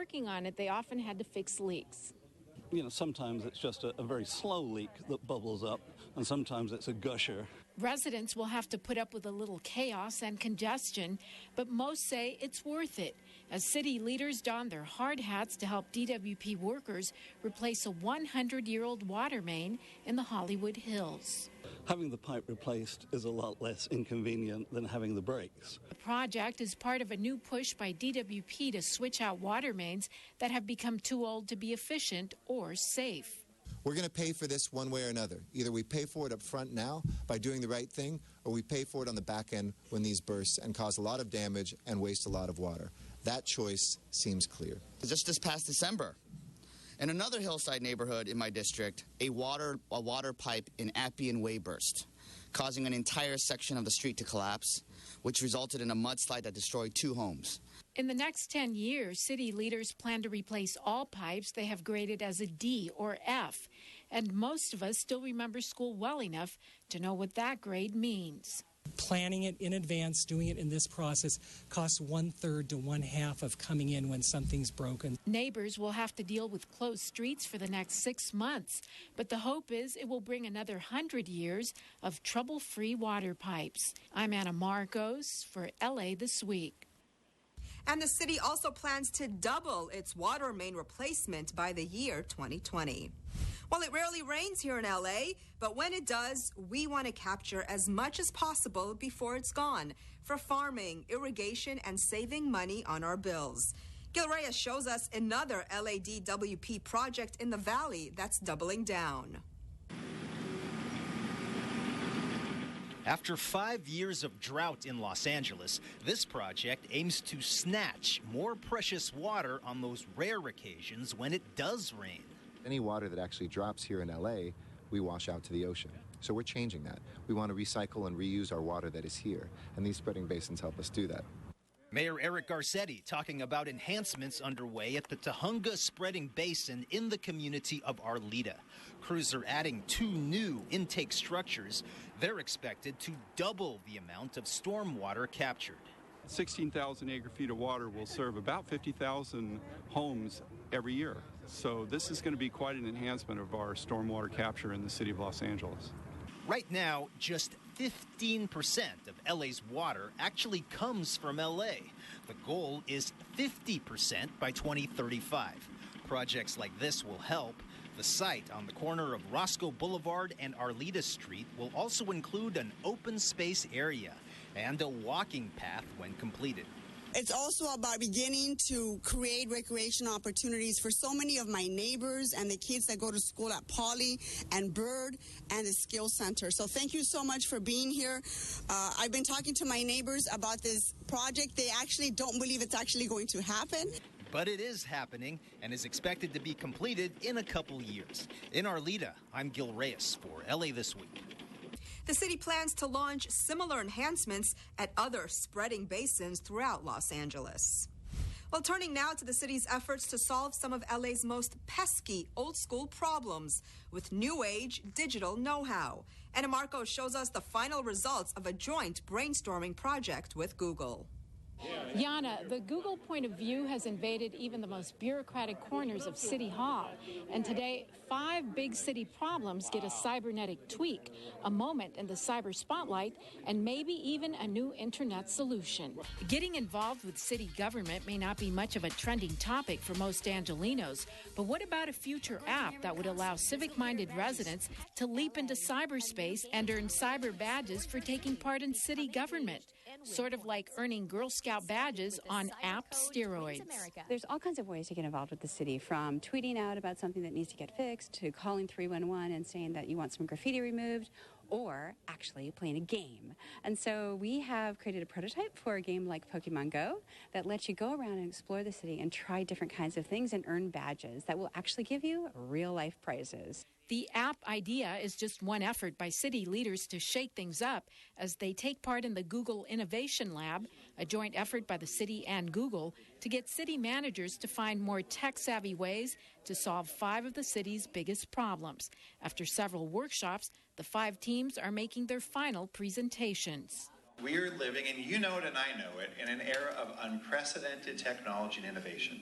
working on it, they often had to fix leaks. You know, sometimes it's just a very slow leak that bubbles up, and sometimes it's a gusher. Residents will have to put up with a little chaos and congestion, but most say it's worth it, as city leaders don their hard hats to help DWP workers replace a 100-year-old water main in the Hollywood Hills. Having the pipe replaced is a lot less inconvenient than having the breaks. The project is part of a new push by DWP to switch out water mains that have become too old to be efficient or safe. We're going to pay for this one way or another. Either we pay for it up front now by doing the right thing, or we pay for it on the back end when these burst and cause a lot of damage and waste a lot of water. That choice seems clear. Just this past December, in another hillside neighborhood in my district, a water pipe in Appian Way burst, causing an entire section of the street to collapse, which resulted in a mudslide that destroyed 2 homes. In the next 10 years, city leaders plan to replace all pipes they have graded as a D or F. And most of us still remember school well enough to know what that grade means. Planning it in advance, doing it in this process, costs 1/3 to 1/2 of coming in when something's broken. Neighbors will have to deal with closed streets for the next 6 months, but the hope is it will bring another 100 years of trouble-free water pipes. I'm Anna Marcos for LA This Week. And the city also plans to double its water main replacement by the year 2020. Well, it rarely rains here in LA, but when it does, we want to capture as much as possible before it's gone for farming, irrigation, and saving money on our bills. Gil Reyes shows us another LADWP project in the valley that's doubling down. After 5 years of drought in Los Angeles, this project aims to snatch more precious water on those rare occasions when it does rain. Any water that actually drops here in LA, we wash out to the ocean. So we're changing that. We want to recycle and reuse our water that is here, and these spreading basins help us do that. Mayor Eric Garcetti talking about enhancements underway at the Tujunga Spreading Basin in the community of Arleta. Crews are adding 2 new intake structures. They're expected to double the amount of stormwater captured. 16,000 acre-feet of water will serve about 50,000 homes every year. So this is going to be quite an enhancement of our stormwater capture in the city of Los Angeles. Right now, just 15% of LA's water actually comes from LA. The goal is 50% by 2035. Projects like this will help. The site on the corner of Roscoe Boulevard and Arleta Street will also include an open space area and a walking path when completed. It's also about beginning to create recreation opportunities for so many of my neighbors and the kids that go to school at Poly and Bird and the Skill Center. So thank you so much for being here. I've been talking to my neighbors about this project. They actually don't believe it's actually going to happen. But it is happening and is expected to be completed in a couple years. In Arleta, I'm Gil Reyes for LA This Week. The city plans to launch similar enhancements at other spreading basins throughout Los Angeles. Well, turning now to the city's efforts to solve some of LA's most pesky old-school problems with new-age digital know-how. Anna Marcos shows us the final results of a joint brainstorming project with Google. Yana, the Google point of view has invaded even the most bureaucratic corners of City Hall. And today, 5 big city problems get a cybernetic tweak, a moment in the cyber spotlight, and maybe even a new internet solution. Getting involved with city government may not be much of a trending topic for most Angelenos, but what about a future app that would allow civic-minded residents to leap into cyberspace and earn cyber badges for taking part in city government? Sort of like earning Girl Scout badges on app steroids. There's all kinds of ways to get involved with the city, from tweeting out about something that needs to get fixed to calling 311 and saying that you want some graffiti removed, or actually playing a game. And so we have created a prototype for a game like Pokemon Go that lets you go around and explore the city and try different kinds of things and earn badges that will actually give you real-life prizes. The app idea is just one effort by city leaders to shake things up as they take part in the Google Innovation Lab, a joint effort by the city and Google to get city managers to find more tech-savvy ways to solve 5 of the city's biggest problems. After several workshops, the 5 teams are making their final presentations. We are living, and you know it and I know it, in an era of unprecedented technology and innovation.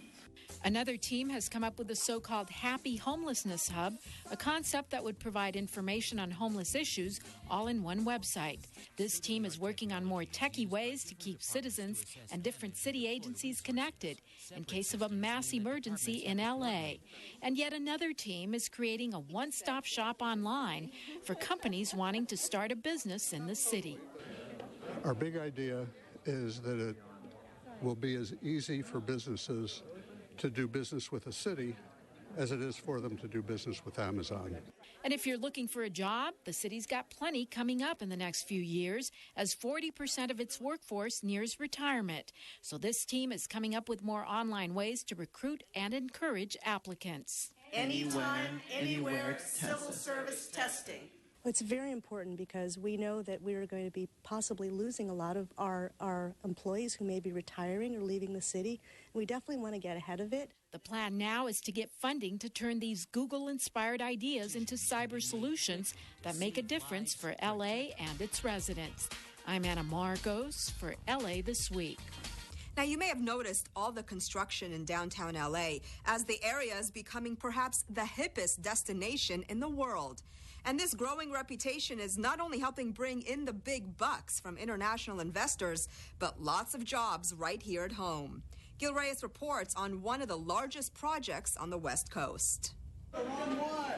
Another team has come up with the so-called Happy Homelessness Hub, a concept that would provide information on homeless issues all in one website. This team is working on more techie ways to keep citizens and different city agencies connected in case of a mass emergency in L.A. And yet another team is creating a one-stop shop online for companies wanting to start a business in the city. Our big idea is that it will be as easy for businesses to do business with a city as it is for them to do business with Amazon. And if you're looking for a job, the city's got plenty coming up in the next few years as 40% of its workforce nears retirement. So this team is coming up with more online ways to recruit and encourage applicants. Anytime, anywhere, civil service testing. It's very important because we know that we are going to be possibly losing a lot of our employees who may be retiring or leaving the city. We definitely want to get ahead of it. The plan now is to get funding to turn these Google-inspired ideas into cyber solutions that make a difference for L.A. and its residents. I'm Anna Marcos for L.A. This Week. Now, you may have noticed all the construction in downtown L.A. as the area is becoming perhaps the hippest destination in the world. And this growing reputation is not only helping bring in the big bucks from international investors, but lots of jobs right here at home. Gil Reyes reports on one of the largest projects on the West Coast.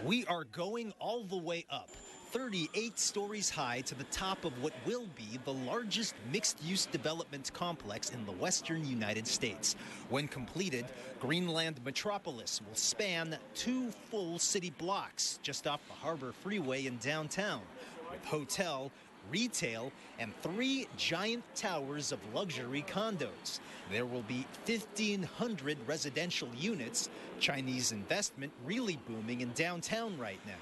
We are going all the way up, 38 stories high to the top of what will be the largest mixed-use development complex in the western United States. When completed, Greenland Metropolis will span 2 full city blocks just off the Harbor Freeway in downtown, with hotel, retail, and 3 giant towers of luxury condos. There will be 1,500 residential units, Chinese investment really booming in downtown right now.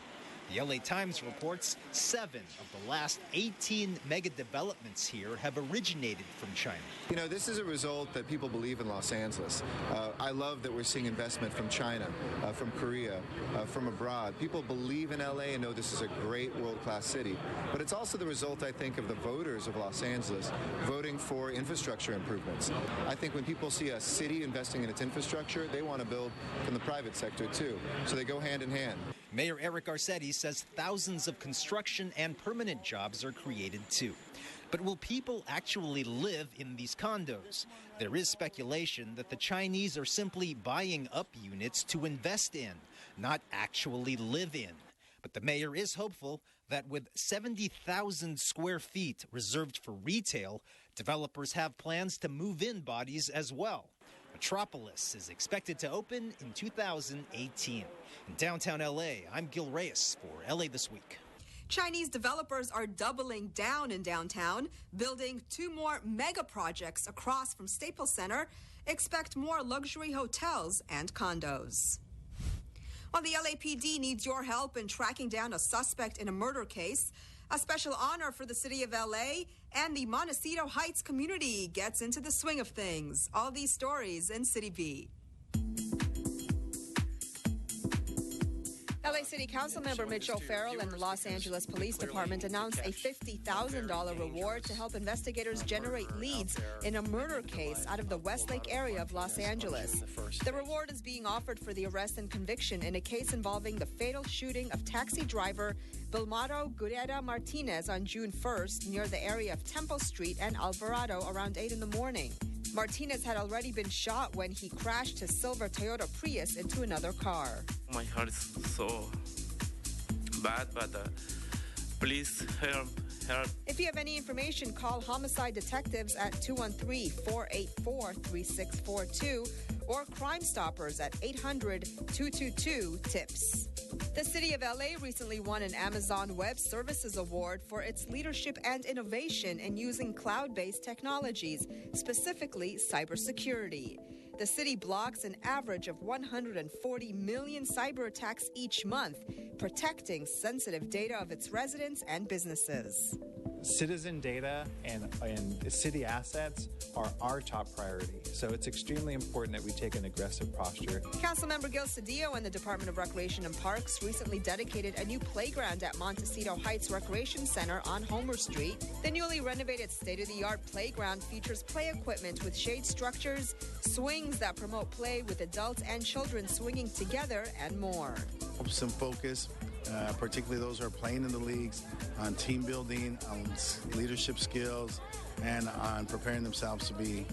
The LA Times reports 7 of the last 18 mega developments here have originated from China. You know, this is a result that people believe in Los Angeles. I love that we're seeing investment from China, from Korea, from abroad. People believe in LA and know this is a great world-class city. But it's also the result, I think, of the voters of Los Angeles voting for infrastructure improvements. I think when people see a city investing in its infrastructure, they want to build from the private sector too. So they go hand in hand. Mayor Eric Garcetti says thousands of construction and permanent jobs are created too. But will people actually live in these condos? There is speculation that the Chinese are simply buying up units to invest in, not actually live in. But the mayor is hopeful that with 70,000 square feet reserved for retail, developers have plans to move in bodies as well. Metropolis is expected to open in 2018. In downtown L.A., I'm Gil Reyes for L.A. This Week. Chinese developers are doubling down in downtown, building 2 more mega projects across from Staples Center. Expect more luxury hotels and condos. Well, the LAPD needs your help in tracking down a suspect in a murder case. A special honor for the city of LA and the Montecito Heights community gets into the swing of things. All these stories in City Beat. LA City Council member Mitch O'Farrell and the Los Angeles Police Department announced a $50,000 reward to help investigators generate leads in a murder case out of the Westlake area of Los Angeles. The reward is being offered for the arrest and conviction in a case involving the fatal shooting of taxi driver Bilmaro Gurera Martinez on June 1st near the area of Temple Street and Alvarado around 8 in the morning. Martinez had already been shot when he crashed his silver Toyota Prius into another car. My heart is so bad, but please help. If you have any information, call homicide detectives at 213-484-3642 or Crime Stoppers at 800-222-TIPS. The City of LA recently won an Amazon Web Services Award for its leadership and innovation in using cloud-based technologies, specifically cybersecurity. The city blocks an average of 140 million cyber attacks each month, protecting sensitive data of its residents and businesses. citizen data and city assets are our top priority. So it's extremely important that we take an aggressive posture. Councilmember Gil Cedillo and the Department of Recreation and Parks recently dedicated a new playground at Montecito Heights Recreation Center on Homer Street. The newly renovated state-of-the-art playground features play equipment with shade structures, swings that promote play with adults and children swinging together, and more. Helps them focus, particularly those who are playing in the leagues, on team building, on leadership skills, and on preparing themselves to be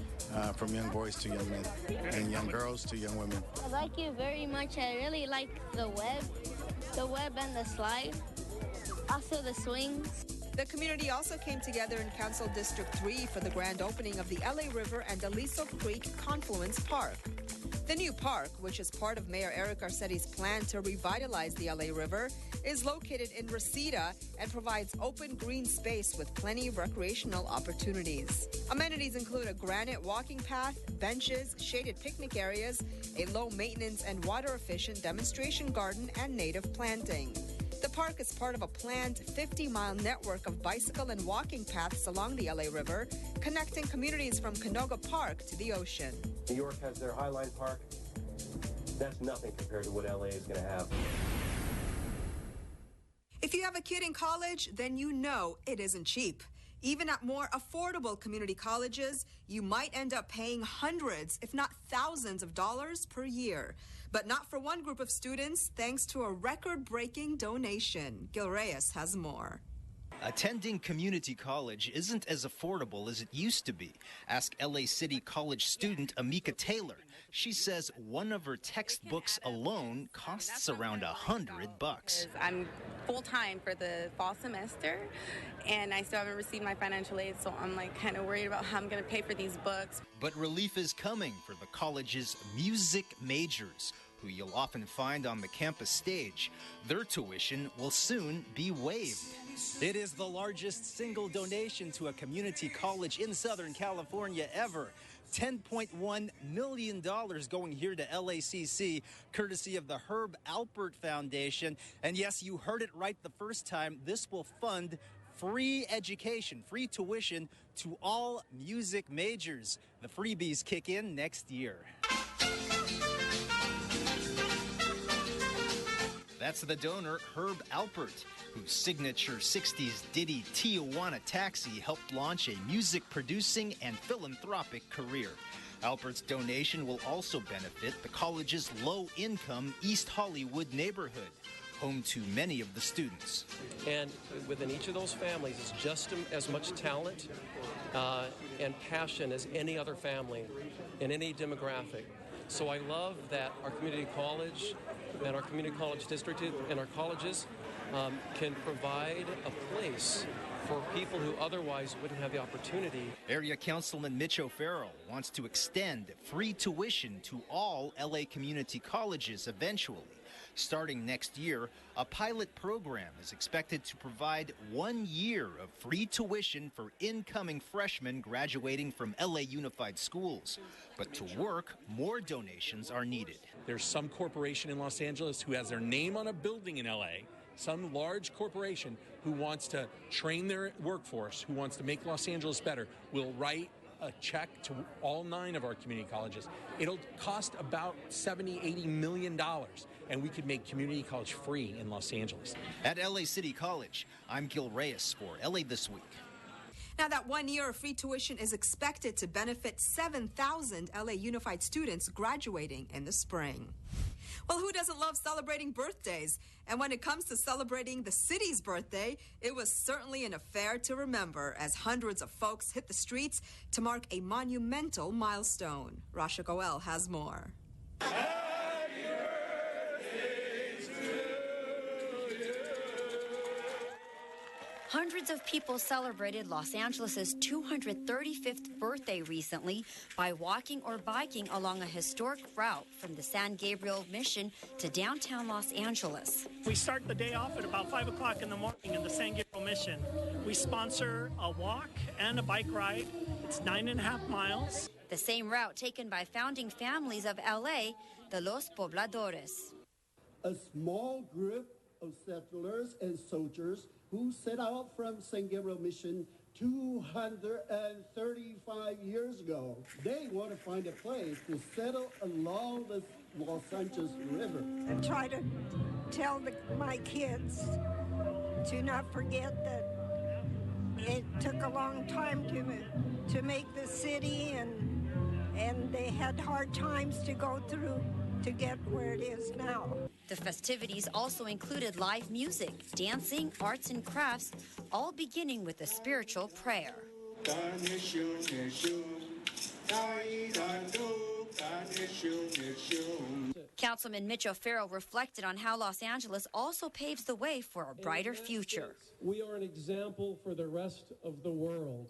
from young boys to young men and young girls to young women. I like it very much. I really like the web and the slide, also the swings. The community also came together in Council District 3 for the grand opening of the LA River and Aliso Creek Confluence Park. The new park, which is part of Mayor Eric Garcetti's plan to revitalize the LA River, is located in Reseda and provides open green space with plenty of recreational opportunities. Amenities include a granite walking path, benches, shaded picnic areas, a low-maintenance and water-efficient demonstration garden, and native planting. The park is part of a planned 50-mile network of bicycle and walking paths along the LA River, connecting communities from Canoga Park to the ocean. New York has their Highline Park. That's nothing compared to what LA is going to have. If you have a kid in college, then you know it isn't cheap. Even at more affordable community colleges, you might end up paying hundreds, if not thousands of dollars per year. But not for one group of students, thanks to a record-breaking donation. Gil Reyes has more. Attending community college isn't as affordable as it used to be. Ask LA City College student Amika Taylor. She says one of her textbooks alone costs around $100. I'm full-time for the fall semester, and I still haven't received my financial aid, so I'm kind of worried about how I'm going to pay for these books. But relief is coming for the college's music majors, who you'll often find on the campus stage. Their tuition will soon be waived. It is the largest single donation to a community college in Southern California ever. $10.1 million going here to LACC, courtesy of the Herb Alpert Foundation. And yes, you heard it right the first time. This will fund free education, free tuition to all music majors. The freebies kick in next year. That's the donor, Herb Alpert, whose signature 60s ditty Tijuana Taxi helped launch a music-producing and philanthropic career. Alpert's donation will also benefit the college's low-income East Hollywood neighborhood, home to many of the students. And within each of those families is just as much talent and passion as any other family in any demographic. So I love that our community college and our community college district and our colleges can provide a place for people who otherwise wouldn't have the opportunity. Area Councilman Mitch O'Farrell wants to extend free tuition to all LA community colleges eventually. Starting next year, a pilot program is expected to provide 1 year of free tuition for incoming freshmen graduating from LA Unified Schools. But to work, more donations are needed. There's some corporation in Los Angeles who has their name on a building in LA, some large corporation who wants to train their workforce, who wants to make Los Angeles better, will write a check to all 9 of our community colleges. It'll cost about $70-80 million, and we could make community college free in Los Angeles. At LA City College, I'm Gil Reyes for LA This Week. Now, that 1 year of free tuition is expected to benefit 7,000 LA Unified students graduating in the spring. Well, who doesn't love celebrating birthdays? And when it comes to celebrating the city's birthday, it was certainly an affair to remember as hundreds of folks hit the streets to mark a monumental milestone. Rasha Goel has more. Hundreds of people celebrated Los Angeles' 235th birthday recently by walking or biking along a historic route from the San Gabriel Mission to downtown Los Angeles. We start the day off at about 5 o'clock in the morning in the San Gabriel Mission. We sponsor a walk and a bike ride. It's 9.5 miles. The same route taken by founding families of LA, the Los Pobladores. A small group of settlers and soldiers who set out from San Gabriel Mission 235 years ago. They want to find a place to settle along the Los Angeles River. And try to tell my kids to not forget that it took a long time to make the city, and they had hard times to go through to get where it is now. The festivities also included live music, dancing, arts and crafts, all beginning with a spiritual prayer. Councilman Mitch O'Farrell reflected on how Los Angeles also paves the way for a brighter future. We are an example for the rest of the world.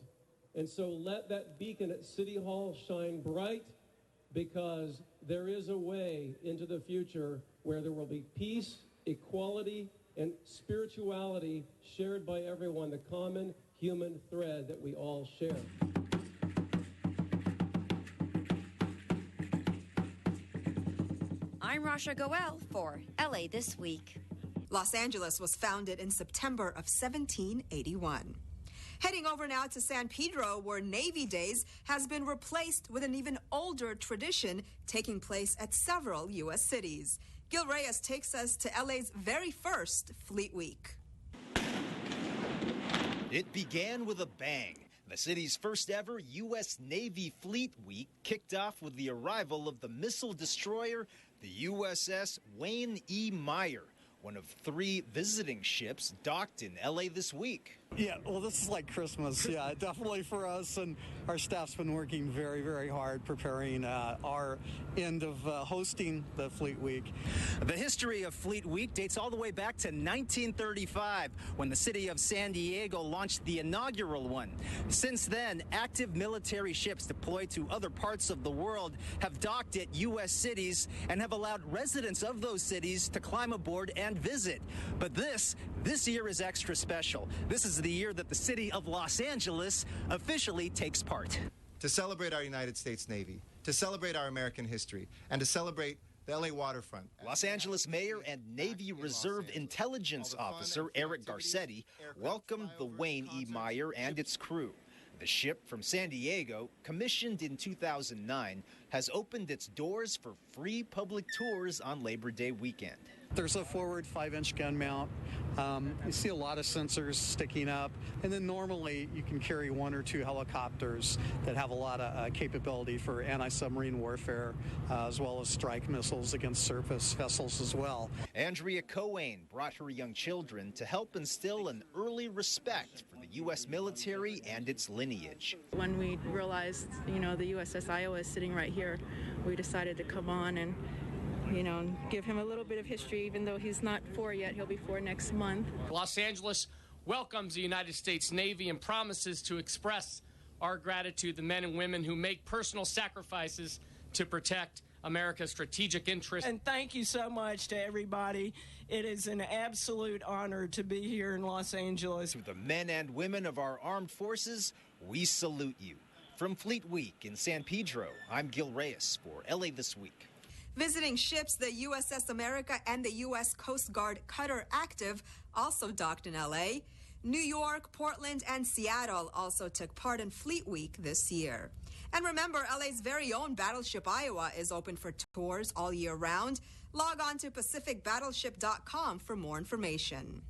And so let that beacon at City Hall shine bright, because there is a way into the future where there will be peace, equality, and spirituality shared by everyone, the common human thread that we all share. I'm Rasha Goel for LA This Week. Los Angeles was founded in September of 1781. Heading over now to San Pedro, where Navy Days has been replaced with an even older tradition taking place at several U.S. cities. Gil Reyes takes us to LA's very first Fleet Week. It began with a bang. The city's first ever U.S. Navy Fleet Week kicked off with the arrival of the missile destroyer, the USS Wayne E. Meyer, one of 3 visiting ships docked in L.A. this week. Yeah, well, this is like Christmas. Yeah, definitely for us, and our staff's been working very, very hard preparing our end of hosting the Fleet Week. The history of Fleet Week dates all the way back to 1935, when the city of San Diego launched the inaugural one. Since then, active military ships deployed to other parts of the world have docked at U.S. cities and have allowed residents of those cities to climb aboard and visit. But this year is extra special. This is the year that the city of Los Angeles officially takes part. To celebrate our United States Navy, to celebrate our American history, and to celebrate the LA waterfront. Los Angeles Mayor and Navy Reserve Intelligence Officer Eric Garcetti welcomed the Wayne E. Meyer and its crew. The ship from San Diego, commissioned in 2009, has opened its doors for free public tours on Labor Day weekend. There's a forward 5-inch gun mount. You see a lot of sensors sticking up, and then normally you can carry 1 or 2 helicopters that have a lot of capability for anti-submarine warfare, as well as strike missiles against surface vessels as well. Andrea Cohen brought her young children to help instill an early respect for the U.S. military and its lineage. When we realized, the USS Iowa is sitting right here, we decided to come on and give him a little bit of history. Even though he's not 4 yet, he'll be 4 next month. Los Angeles welcomes the United States Navy and promises to express our gratitude to the men and women who make personal sacrifices to protect America's strategic interests. And thank you so much to everybody. It is an absolute honor to be here in Los Angeles. To the men and women of our armed forces, we salute you. From Fleet Week in San Pedro, I'm Gil Reyes for LA This Week. Visiting ships, the USS America and the U.S. Coast Guard Cutter Active also docked in L.A. New York, Portland, and Seattle also took part in Fleet Week this year. And remember, L.A.'s very own Battleship Iowa is open for tours all year round. Log on to pacificbattleship.com for more information.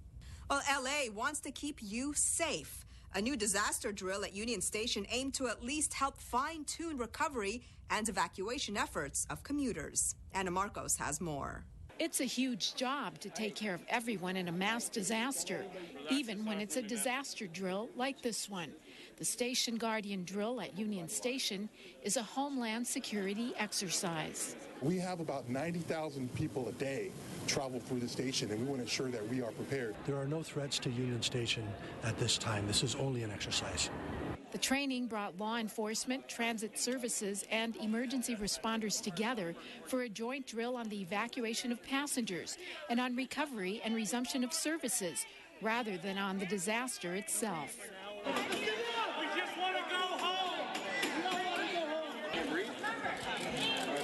Well, L.A. wants to keep you safe. A new disaster drill at Union Station aimed to at least help fine-tune recovery and evacuation efforts of commuters. Anna Marcos has more. It's a huge job to take care of everyone in a mass disaster, even when it's a disaster drill like this one. The Station Guardian drill at Union Station is a homeland security exercise. We have about 90,000 people a day travel through the station, and we want to ensure that we are prepared. There are no threats to Union Station at this time. This is only an exercise. The training brought law enforcement, transit services, and emergency responders together for a joint drill on the evacuation of passengers and on recovery and resumption of services, rather than on the disaster itself. We just want to go home. Agree? Do you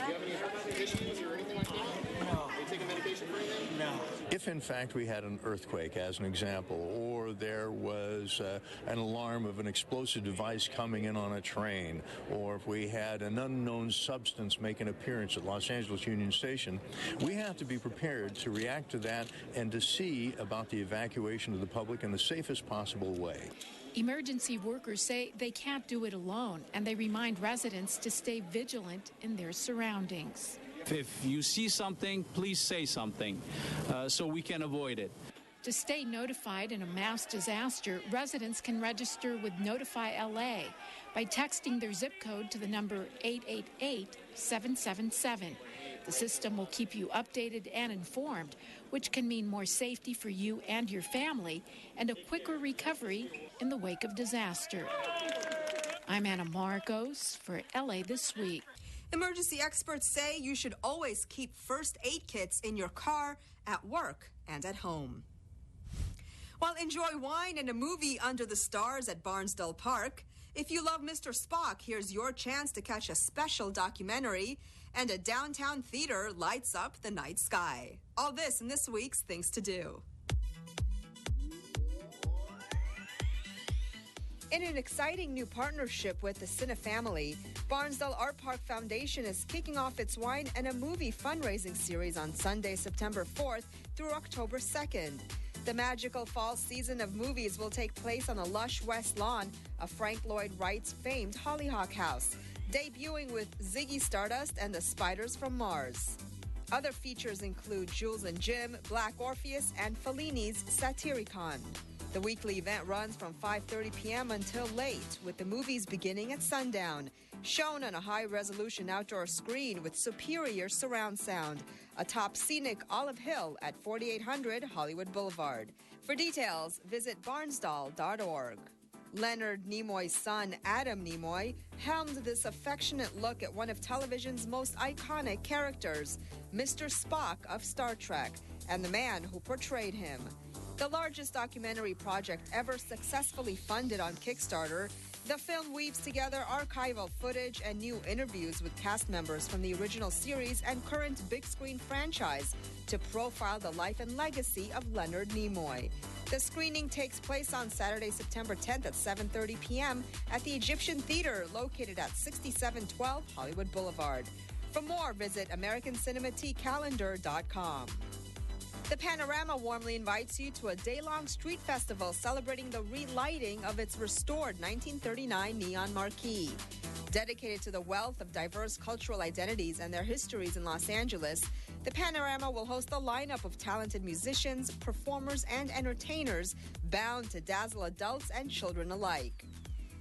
have any heart conditions or anything like that? No. Are you taking medication for anything? No. if in fact we had an earthquake, as an example, or there was an alarm of an explosive device coming in on a train, or if we had an unknown substance make an appearance at Los Angeles Union Station, we have to be prepared to react to that and to see about the evacuation of the public in the safest possible way. Emergency workers say they can't do it alone, and they remind residents to stay vigilant in their surroundings. If you see something, please say something so we can avoid it. To stay notified in a mass disaster, residents can register with Notify LA by texting their zip code to the number 888-777. The system will keep you updated and informed, which can mean more safety for you and your family and a quicker recovery in the wake of disaster. I'm Anna Marcos for LA This Week. Emergency experts say you should always keep first aid kits in your car, at work, and at home. Well, enjoy wine and a movie under the stars at Barnsdall Park. If you love Mr. Spock, here's your chance to catch a special documentary, and a downtown theater lights up the night sky. All this in this week's Things to Do. In an exciting new partnership with the Cine family, Barnsdall Art Park Foundation is kicking off its wine and a movie fundraising series on Sunday, September 4th through October 2nd. The magical fall season of movies will take place on the lush West Lawn of Frank Lloyd Wright's famed Hollyhock House, debuting with Ziggy Stardust and the Spiders from Mars. Other features include Jules and Jim, Black Orpheus, and Fellini's Satyricon. The weekly event runs from 5:30 p.m. until late, with the movies beginning at sundown, shown on a high-resolution outdoor screen with superior surround sound, atop scenic Olive Hill at 4800 Hollywood Boulevard. For details, visit barnsdall.org. Leonard Nimoy's son, Adam Nimoy, helmed this affectionate look at one of television's most iconic characters, Mr. Spock of Star Trek, and the man who portrayed him. The largest documentary project ever successfully funded on Kickstarter, the film weaves together archival footage and new interviews with cast members from the original series and current big-screen franchise to profile the life and legacy of Leonard Nimoy. The screening takes place on Saturday, September 10th at 7:30 p.m. at the Egyptian Theater, located at 6712 Hollywood Boulevard. For more, visit AmericanCinemateCalendar.com. The Panorama warmly invites you to a day-long street festival celebrating the relighting of its restored 1939 neon marquee. Dedicated to the wealth of diverse cultural identities and their histories in Los Angeles, the Panorama will host a lineup of talented musicians, performers, and entertainers bound to dazzle adults and children alike.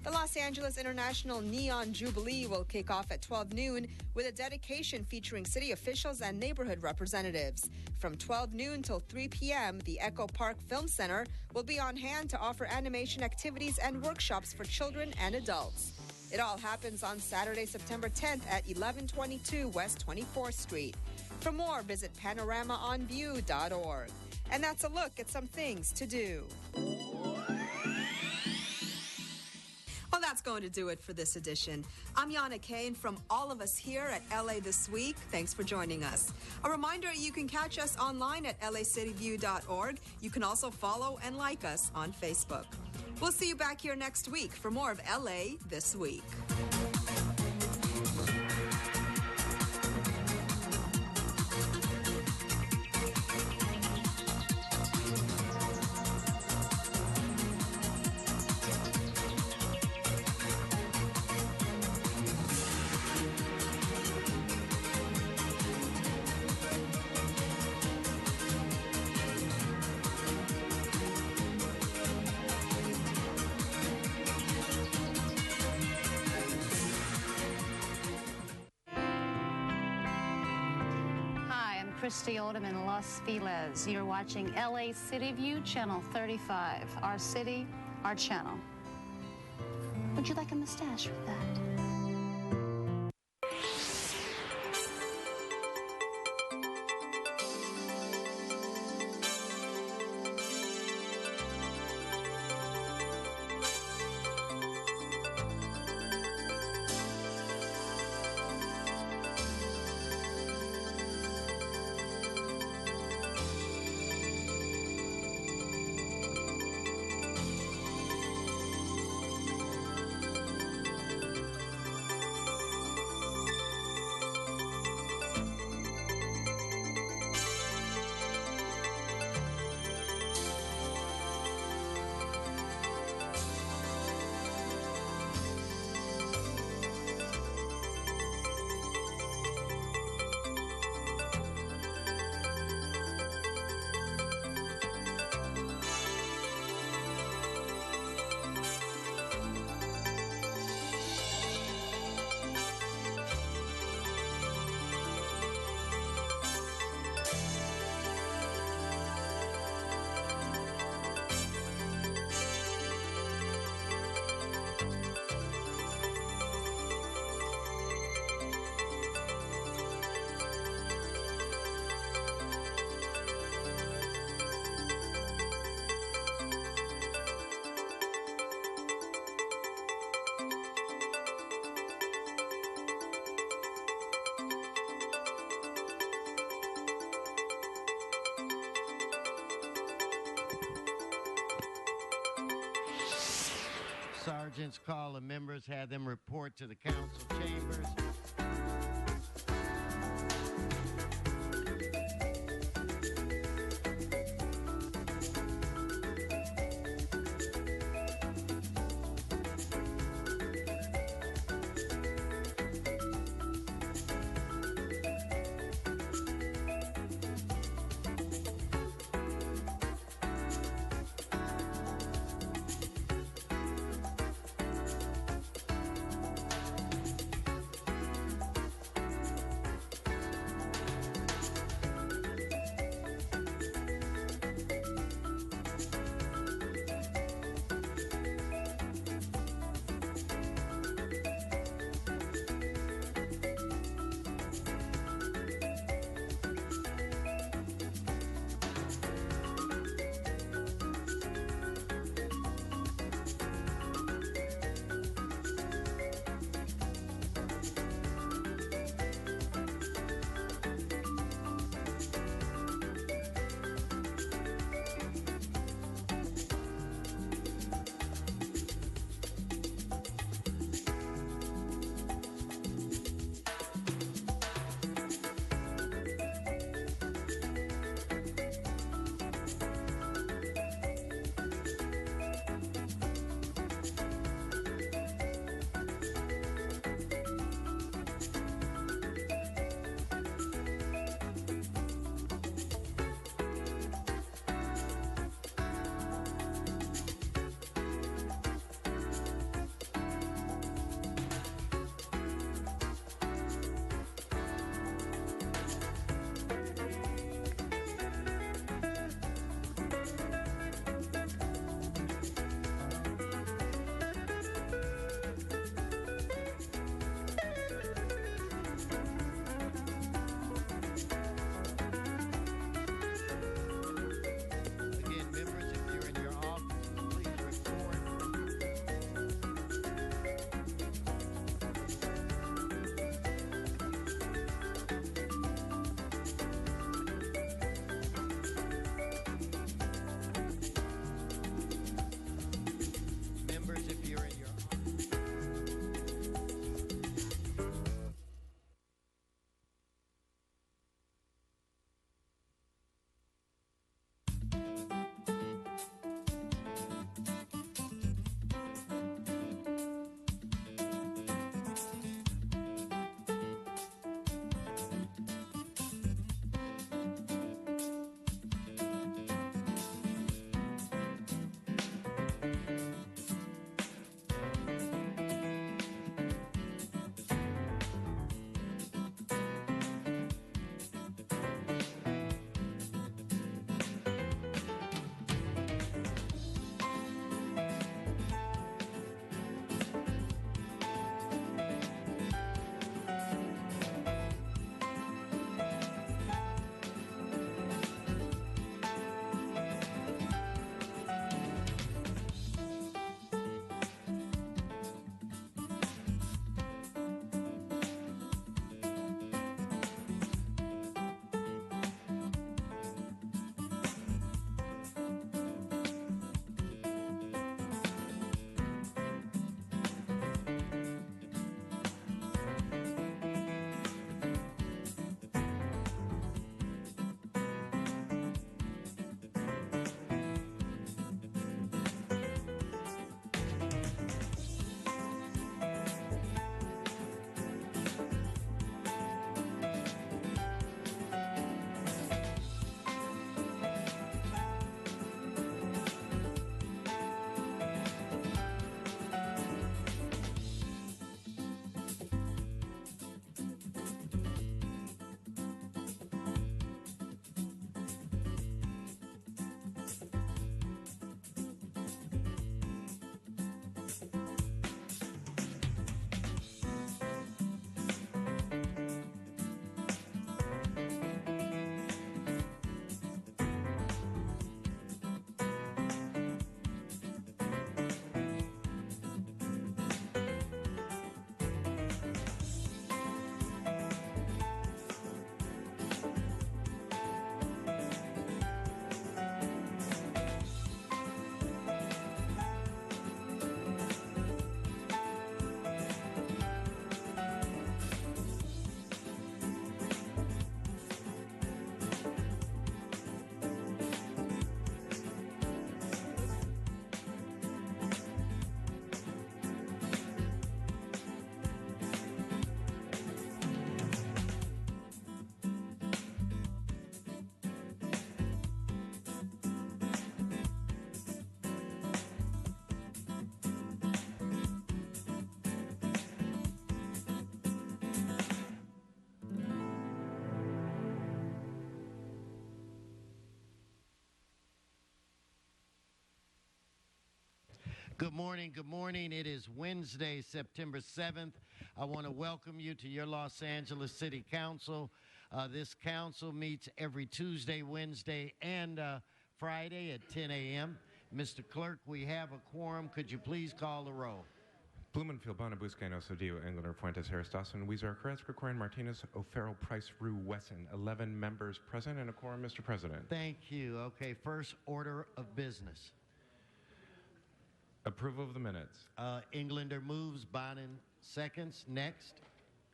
The Los Angeles International Neon Jubilee will kick off at 12 noon with a dedication featuring city officials and neighborhood representatives. From 12 noon till 3 p.m., the Echo Park Film Center will be on hand to offer animation activities and workshops for children and adults. It all happens on Saturday, September 10th at 1122 West 24th Street. For more, visit panoramaonview.org. And that's a look at some things to do. Well, that's going to do it for this edition. I'm Yana Kane from all of us here at LA This Week. Thanks for joining us. A reminder, you can catch us online at lacityview.org. You can also follow and like us on Facebook. We'll see you back here next week for more of LA This Week. Christy Odom in Los Feliz. You're watching LA City View, Channel 35. Our city, our channel. Would you like a mustache with that? sergeants call the members, have them report to the council chambers. Good morning. Good morning. It is Wednesday, September 7th. I want to welcome you to your Los Angeles City Council. This council meets every Tuesday, Wednesday, and Friday at 10 a.m. Mr. Clerk, we have a quorum. Could you please call the roll? Blumenfield, Bonabusca, Osadillo, Englander, Fuentes, Harris, Dawson, Weezer, Carrasco, Corin, Martinez, O'Farrell, Price, Rue, Wesson. 11 members present and a quorum, Mr. President. Thank you. Okay, first order of business. Approval of the minutes. Englander moves, Bonin seconds. Next.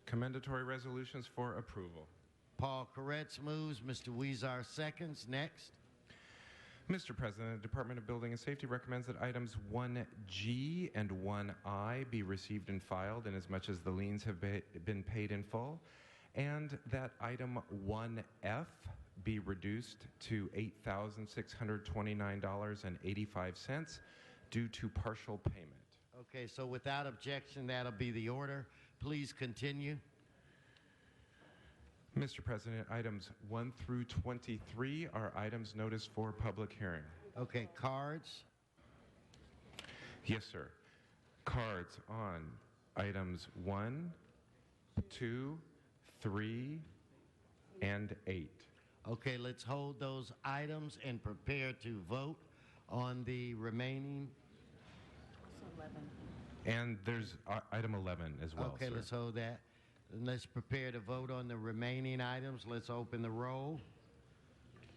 Commendatory resolutions for approval. Paul Koretz moves, Mr. Weezer seconds. Next. Mr. President, the Department of Building and Safety recommends that items 1G and 1I be received and filed inasmuch as the liens have been paid in full, and that item 1F be reduced to $8,629.85 due to partial payment. Okay, so without objection, that'll be the order. Please continue. Mr. President, items 1 through 23 are items noticed for public hearing. Okay, cards? Yes, sir. Cards on items 1, 2, 3, and 8. Okay, let's hold those items and prepare to vote on the remaining. And there's item 11 as well, Okay, sir. let's hold that. And let's prepare to vote on the remaining items. Let's open the roll.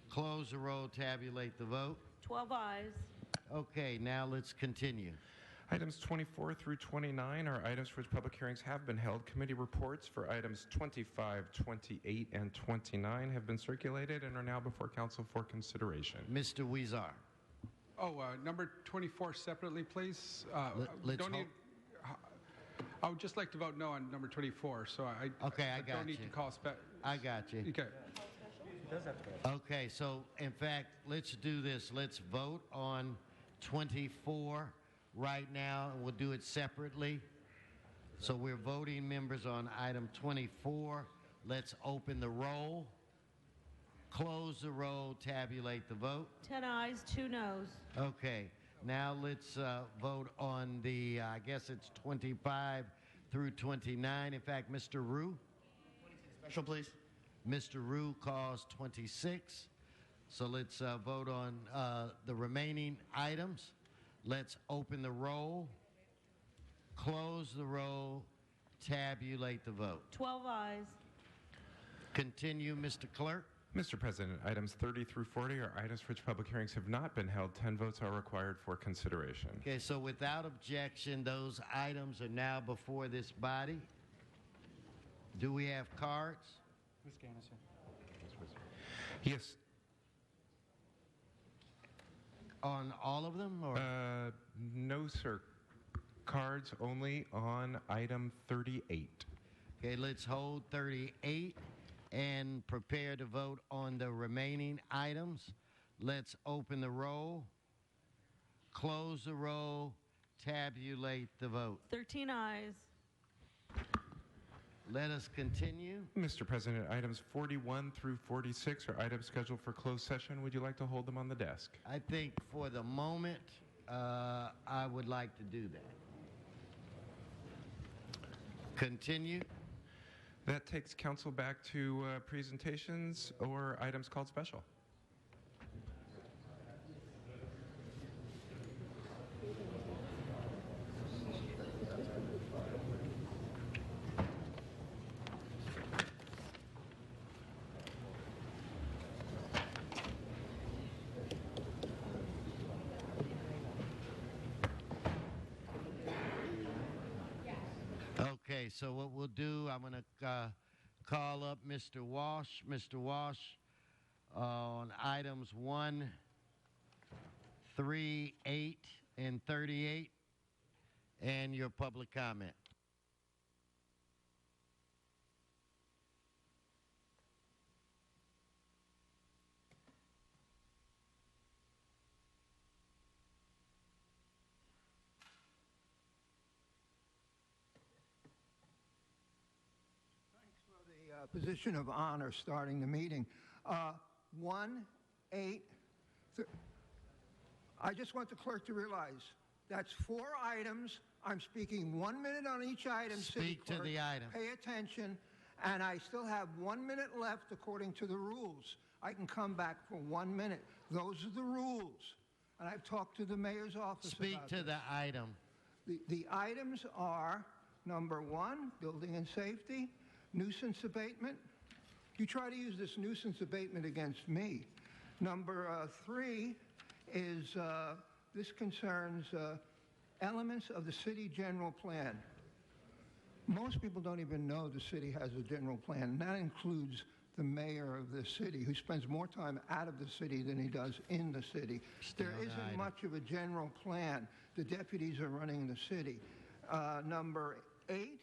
Close the roll, tabulate the vote. 12 ayes. Okay, now let's continue. Items 24 through 29 are items for which public hearings have been held. Committee reports for items 25, 28, and 29 have been circulated and are now before council for consideration. Mr. Weezer. Number 24 separately, please. Let's I would just like to vote no on number 24, so I don't need to call I got you. Okay. Okay, so in fact, let's do this. Let's vote on 24 right now, and we'll do it separately. So we're voting members on item 24. Let's open the roll. Close the roll, tabulate the vote. 10 ayes, 2 noes. Okay, now let's vote on the, I guess it's 25 through 29. In fact, Mr. Rue. Special, please. Mr. Rue calls 26. So let's vote on the remaining items. Let's open the roll, close the roll, tabulate the vote. 12 ayes. Continue, Mr. Clerk. Mr. President, items 30 through 40 are items for which public hearings have not been held. 10 votes are required for consideration. Okay, so without objection, those items are now before this body. Do we have cards? Ms. Gannison. Yes. On all of them? Or? No, sir. Cards only on item 38. Okay, let's hold 38 and prepare to vote on the remaining items. Let's open the roll, close the roll, tabulate the vote. 13 ayes. Let us continue. Mr. President, items 41 through 46 are items scheduled for closed session. Would you like to hold them on the desk? I think for the moment, I would like to do that. Continue. That takes council back to presentations or items called special. Okay, so what we'll do, I'm going to call up Mr. Walsh. Mr. Walsh, on items 1, 3, 8, and 38, and your public comment. Position of honor starting the meeting. 1, 8. I just want the clerk to realize That's 4 items. I'm speaking 1 minute on each item. Speak to the item. Pay attention. And I still have 1 minute left according to the rules. I can come back for 1 minute. Those are the rules. And I've talked to the mayor's office Speak about to this. the item. The items are, number 1, building and safety, nuisance abatement. You try to use this nuisance abatement against me. Number 3 is, this concerns elements of the city general plan. Most people don't even know the city has a general plan, and that includes the mayor of the city, who spends more time out of the city than he does in the city. There isn't much of a general plan. The deputies are running the city. Number 8,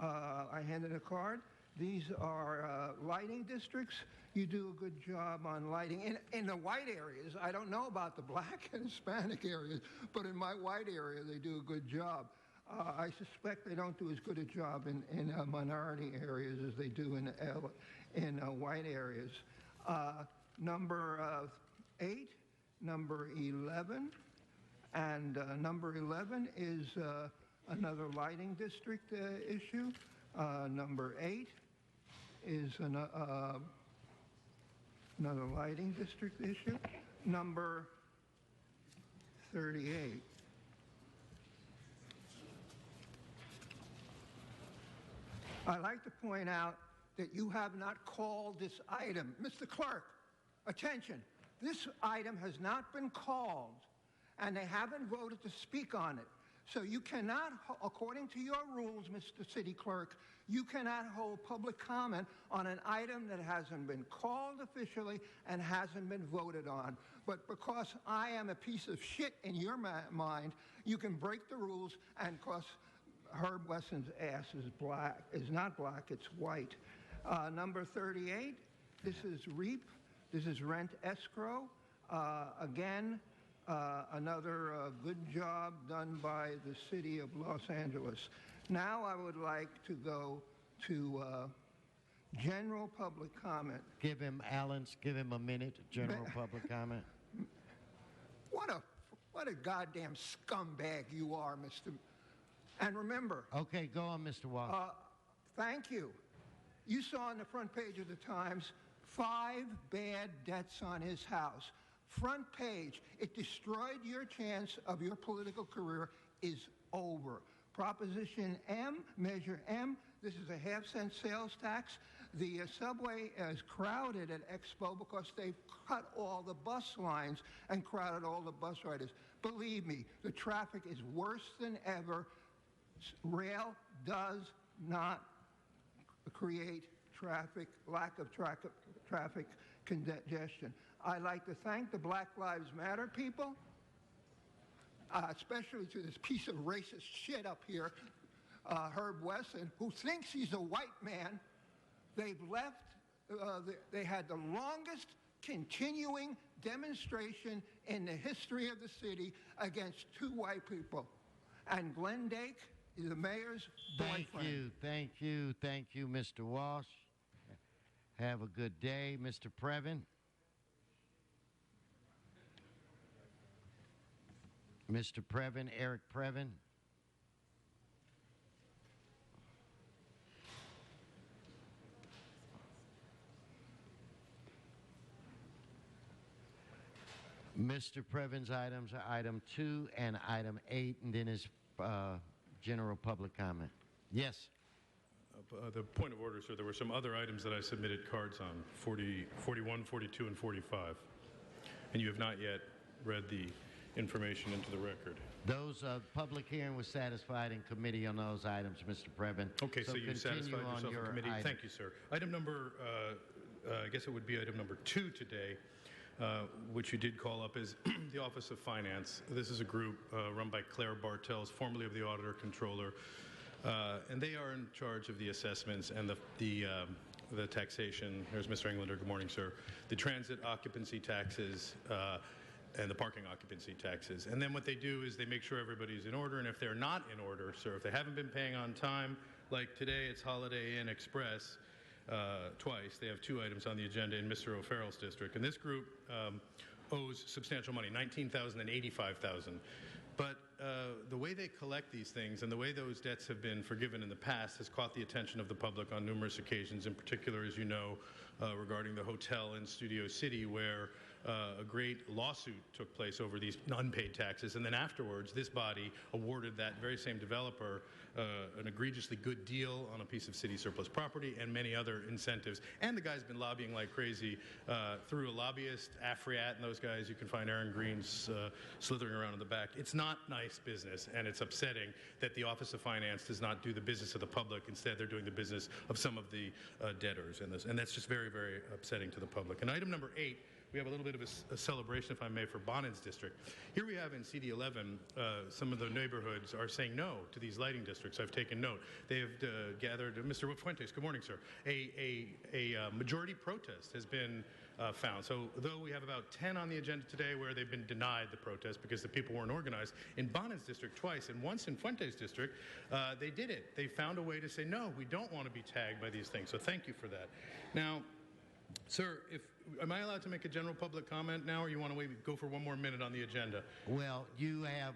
I handed a card. These are lighting districts. You do a good job on lighting. In the white areas, I don't know about the black and Hispanic areas, but in my white area, they do a good job. I suspect they don't do as good a job in minority areas as they do in white areas. Number 8, number 11, and number 11 is another lighting district issue. Number 8 is another lighting district issue. Number 38. I'd like to point out that you have not called this item. Mr. Clerk, attention. This item has not been called, and they haven't voted to speak on it. So you cannot, according to your rules, Mr. City Clerk, you cannot hold public comment on an item that hasn't been called officially and hasn't been voted on. But because I am a piece of shit in your mind, you can break the rules, and because Herb Wesson's ass is not black, it's white. Number 38, this is REAP. This is rent escrow. Again, another good job done by the city of Los Angeles. Now I would like to go to general public comment. Give him a minute, general public comment. What a goddamn scumbag you are, Mr. And remember. Okay, go on, Mr. Walsh. Thank you. You saw on the front page of the Times 5 bad debts on his house. Front page. It destroyed your chance of your political career is over. Proposition M, Measure M, this is a half-cent sales tax. The subway is crowded at Expo because they've cut all the bus lines and crowded all the bus riders. Believe me, the traffic is worse than ever. Rail does not create lack of traffic congestion. I'd like to thank the Black Lives Matter people, especially to this piece of racist shit up here, Herb Wesson, who thinks he's a white man. They've left, they had the longest continuing demonstration in the history of the city against 2 white people. And Glenn Dake is the mayor's boyfriend. Thank you, Mr. Walsh. Have a good day, Mr. Previn. Mr. Previn, Eric Previn. Mr. Previn's items are item 2 and item 8, and then his general public comment. Yes. The point of order, sir, there were some other items that I submitted cards on, 41, 42, and 45. And you have not yet read the information into the record. Those public hearing was satisfied in committee on those items, Mr. Previn. Okay, so you satisfied yourself in committee. Item. Thank you, sir. Item number, I guess it would be item number 2 today, which you did call up, is the Office of Finance. This is a group run by Claire Bartels, formerly of the Auditor Controller, and they are in charge of the assessments and the taxation. There's Mr. Englander. Good morning, sir. The transit occupancy taxes and the parking occupancy taxes. And then what they do is they make sure everybody's in order, and if they're not in order, sir, if they haven't been paying on time, like today it's Holiday Inn Express, twice. They have 2 items on the agenda in Mr. O'Farrell's district. And this group owes substantial money, $19,000 and $85,000. But the way they collect these things and the way those debts have been forgiven in the past has caught the attention of the public on numerous occasions, in particular, as you know, regarding the hotel in Studio City, where a great lawsuit took place over these unpaid taxes. And then afterwards, this body awarded that very same developer an egregiously good deal on a piece of city surplus property and many other incentives. And the guy's been lobbying like crazy through a lobbyist, AFRIAT, and those guys. You can find Aaron Green's slithering around in the back. It's not nice business, and it's upsetting that the Office of Finance does not do the business of the public. Instead, they're doing the business of some of the debtors in this. And that's just very, very upsetting to the public. And item number 8, we have a little bit of a celebration, if I may, for Bonins District. Here we have in CD11, some of the neighborhoods are saying no to these lighting districts. I've taken note. They have gathered, Mr. Fuentes, good morning, sir. A majority protest has been found. So though we have about 10 on the agenda today where they've been denied the protest because the people weren't organized, in Bonins District twice, and once in Fuentes District, they did it. They found a way to say, no, we don't want to be tagged by these things. So thank you for that. Now, sir, am I allowed to make a general public comment now, or you want to go for one more minute on the agenda? Well, you have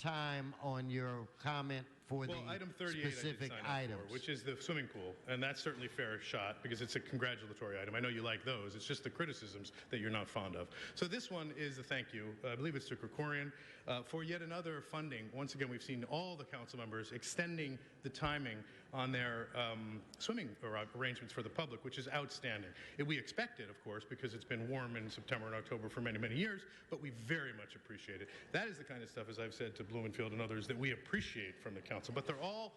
time on your comment for the item 38 specific I did sign items. up for, which is the swimming pool, and that's certainly fair shot because it's a congratulatory item. I know you like those. It's just the criticisms that you're not fond of. So this one is a thank you. I believe it's to Krikorian for yet another funding. Once again, we've seen all the council members extending the timing on their swimming arrangements for the public, which is outstanding. We expect it, of course, because it's been warm in September and October for many, many years, but we very much appreciate it. That is the kind of stuff, as I've said to Blumenfield and others, that we appreciate from the council, but they're all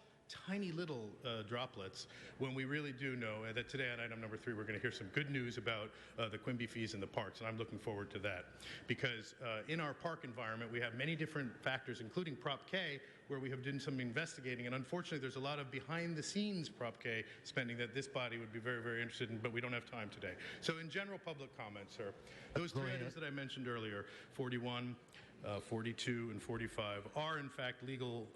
tiny little droplets when we really do know that today on item number 3 we're going to hear some good news about the Quimby fees in the parks, and I'm looking forward to that because in our park environment we have many different factors, including Prop K, where we have done some investigating, and unfortunately there's a lot of behind-the-scenes Prop K spending that this body would be very, very interested in, but we don't have time today. So in general public comments, sir, those 3 items that I mentioned earlier, 41, 42, and 45, are in fact legal.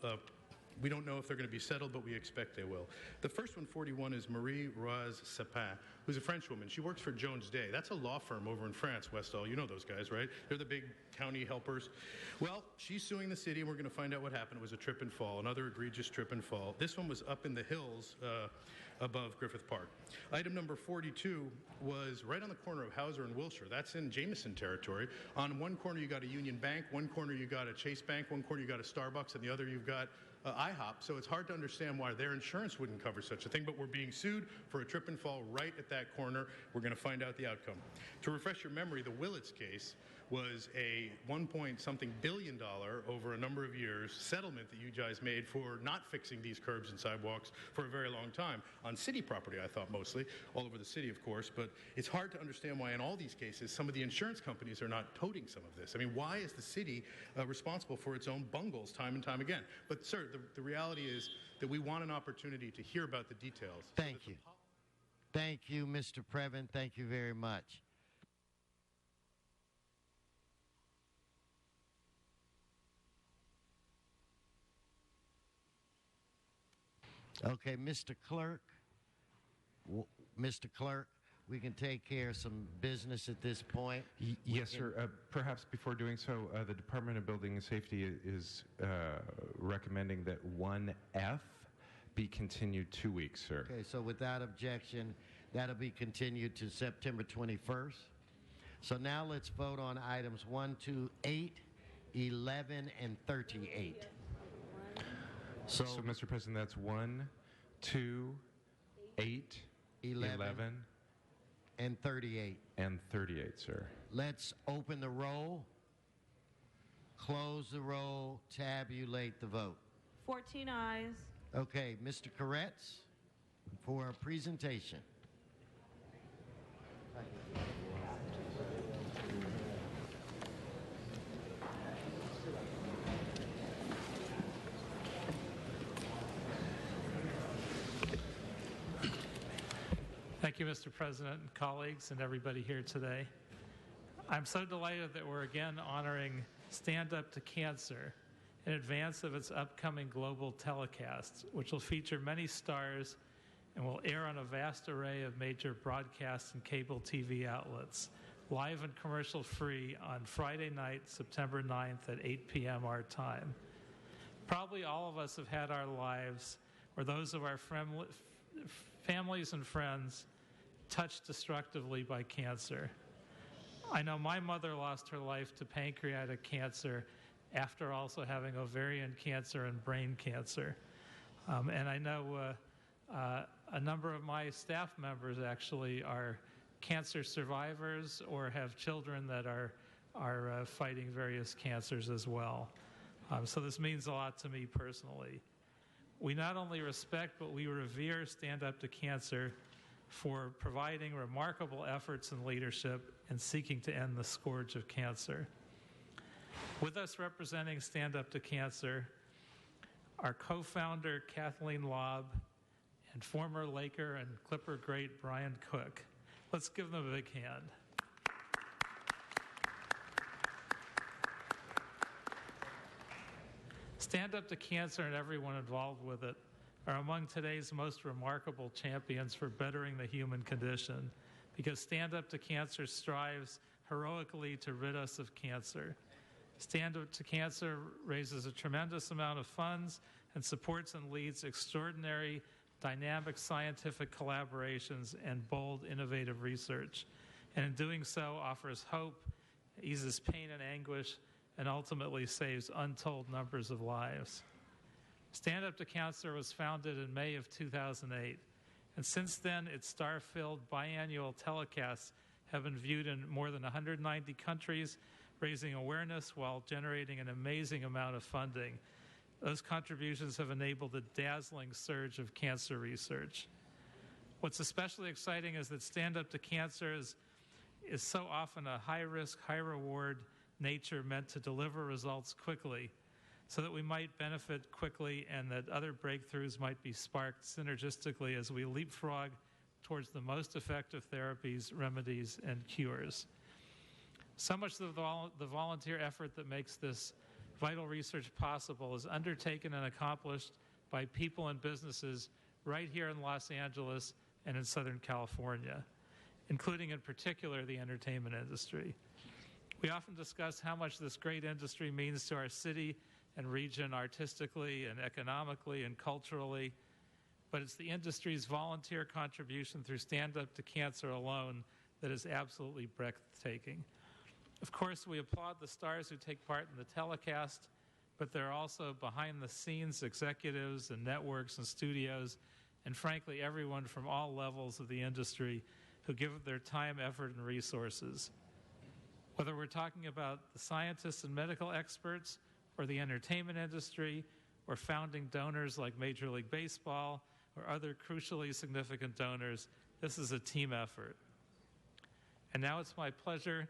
We don't know if they're going to be settled, but we expect they will. The first one, 41, is Marie-Rose Sapin, who's a French woman. She works for Jones Day. That's a law firm over in France, Westall. You know those guys, right? They're the big county helpers. Well, she's suing the city, and we're going to find out what happened. It was a trip and fall, another egregious trip and fall. This one was up in the hills above Griffith Park. Item number 42 was right on the corner of Hauser and Wilshire. That's in Jameson territory. On one corner, you got a Union Bank. One corner, you got a Chase Bank. One corner, you got a Starbucks. And the other, you've got IHOP, so it's hard to understand why their insurance wouldn't cover such a thing, but we're being sued for a trip and fall right at that corner. We're going to find out the outcome. To refresh your memory, the Willits case was a $1.something billion over a number of years settlement that you guys made for not fixing these curbs and sidewalks for a very long time on city property, I thought mostly, all over the city, of course, but it's hard to understand why in all these cases some of the insurance companies are not toting some of this. I mean, why is the city responsible for its own bungles time and time again? But sir, the reality is that we want an opportunity to hear about the details. Thank you. Thank you, Mr. Previn. Thank you very much. Okay, Mr. Clerk, we can take care of some business at this point. Yes, sir. Perhaps before doing so, the Department of Building and Safety is recommending that 1F be continued 2 weeks, sir. Okay, so without objection, that'll be continued to September 21st. So now let's vote on items 1, 2, 8, 11, and 38. So, Mr. President, that's 1, 2, 8, 11, and 38. And 38, sir. Let's open the roll, close the roll, tabulate the vote. 14 ayes. Okay, Mr. Koretz for a presentation. Thank you, Mr. President, and colleagues, and everybody here today. I'm so delighted that we're again honoring Stand Up to Cancer in advance of its upcoming global telecast, which will feature many stars and will air on a vast array of major broadcast and cable TV outlets, live and commercial free on Friday night, September 9th at 8 p.m. our time. Probably all of us have had our lives, or those of our families and friends, touched destructively by cancer. I know my mother lost her life to pancreatic cancer after also having ovarian cancer and brain cancer. And I know a number of my staff members actually are cancer survivors or have children that are fighting various cancers as well. So this means a lot to me personally. We not only respect, but we revere Stand Up to Cancer for providing remarkable efforts and leadership in seeking to end the scourge of cancer. With us representing Stand Up to Cancer, our co-founder Kathleen Lobb and former Laker and Clipper great Brian Cook. Let's give them a big hand. Stand Up to Cancer and everyone involved with it are among today's most remarkable champions for bettering the human condition, because Stand Up to Cancer strives heroically to rid us of cancer. Stand Up to Cancer raises a tremendous amount of funds and supports and leads extraordinary, dynamic scientific collaborations and bold, innovative research. And in doing so, offers hope, eases pain and anguish, and ultimately saves untold numbers of lives. Stand Up to Cancer was founded in May of 2008, and since then, its star-filled biannual telecasts have been viewed in more than 190 countries, raising awareness while generating an amazing amount of funding. Those contributions have enabled a dazzling surge of cancer research. What's especially exciting is that Stand Up to Cancer is so often a high-risk, high-reward nature meant to deliver results quickly so that we might benefit quickly and that other breakthroughs might be sparked synergistically as we leapfrog towards the most effective therapies, remedies, and cures. So much of the volunteer effort that makes this vital research possible is undertaken and accomplished by people and businesses right here in Los Angeles and in Southern California, including in particular the entertainment industry. We often discuss how much this great industry means to our city and region artistically and economically and culturally, but it's the industry's volunteer contribution through Stand Up to Cancer alone that is absolutely breathtaking. Of course, we applaud the stars who take part in the telecast, but there are also behind-the-scenes executives and networks and studios, and frankly, everyone from all levels of the industry who give their time, effort, and resources. Whether we're talking about the scientists and medical experts, or the entertainment industry, or founding donors like Major League Baseball, or other crucially significant donors, this is a team effort. And now it's my pleasure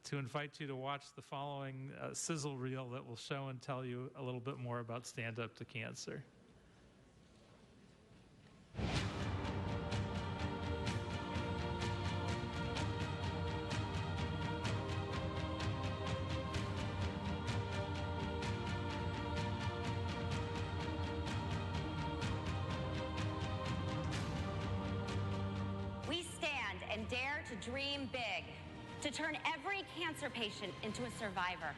to invite you to watch the following sizzle reel that will show and tell you a little bit more about Stand Up to Cancer. And dare to dream big, to turn every cancer patient into a survivor.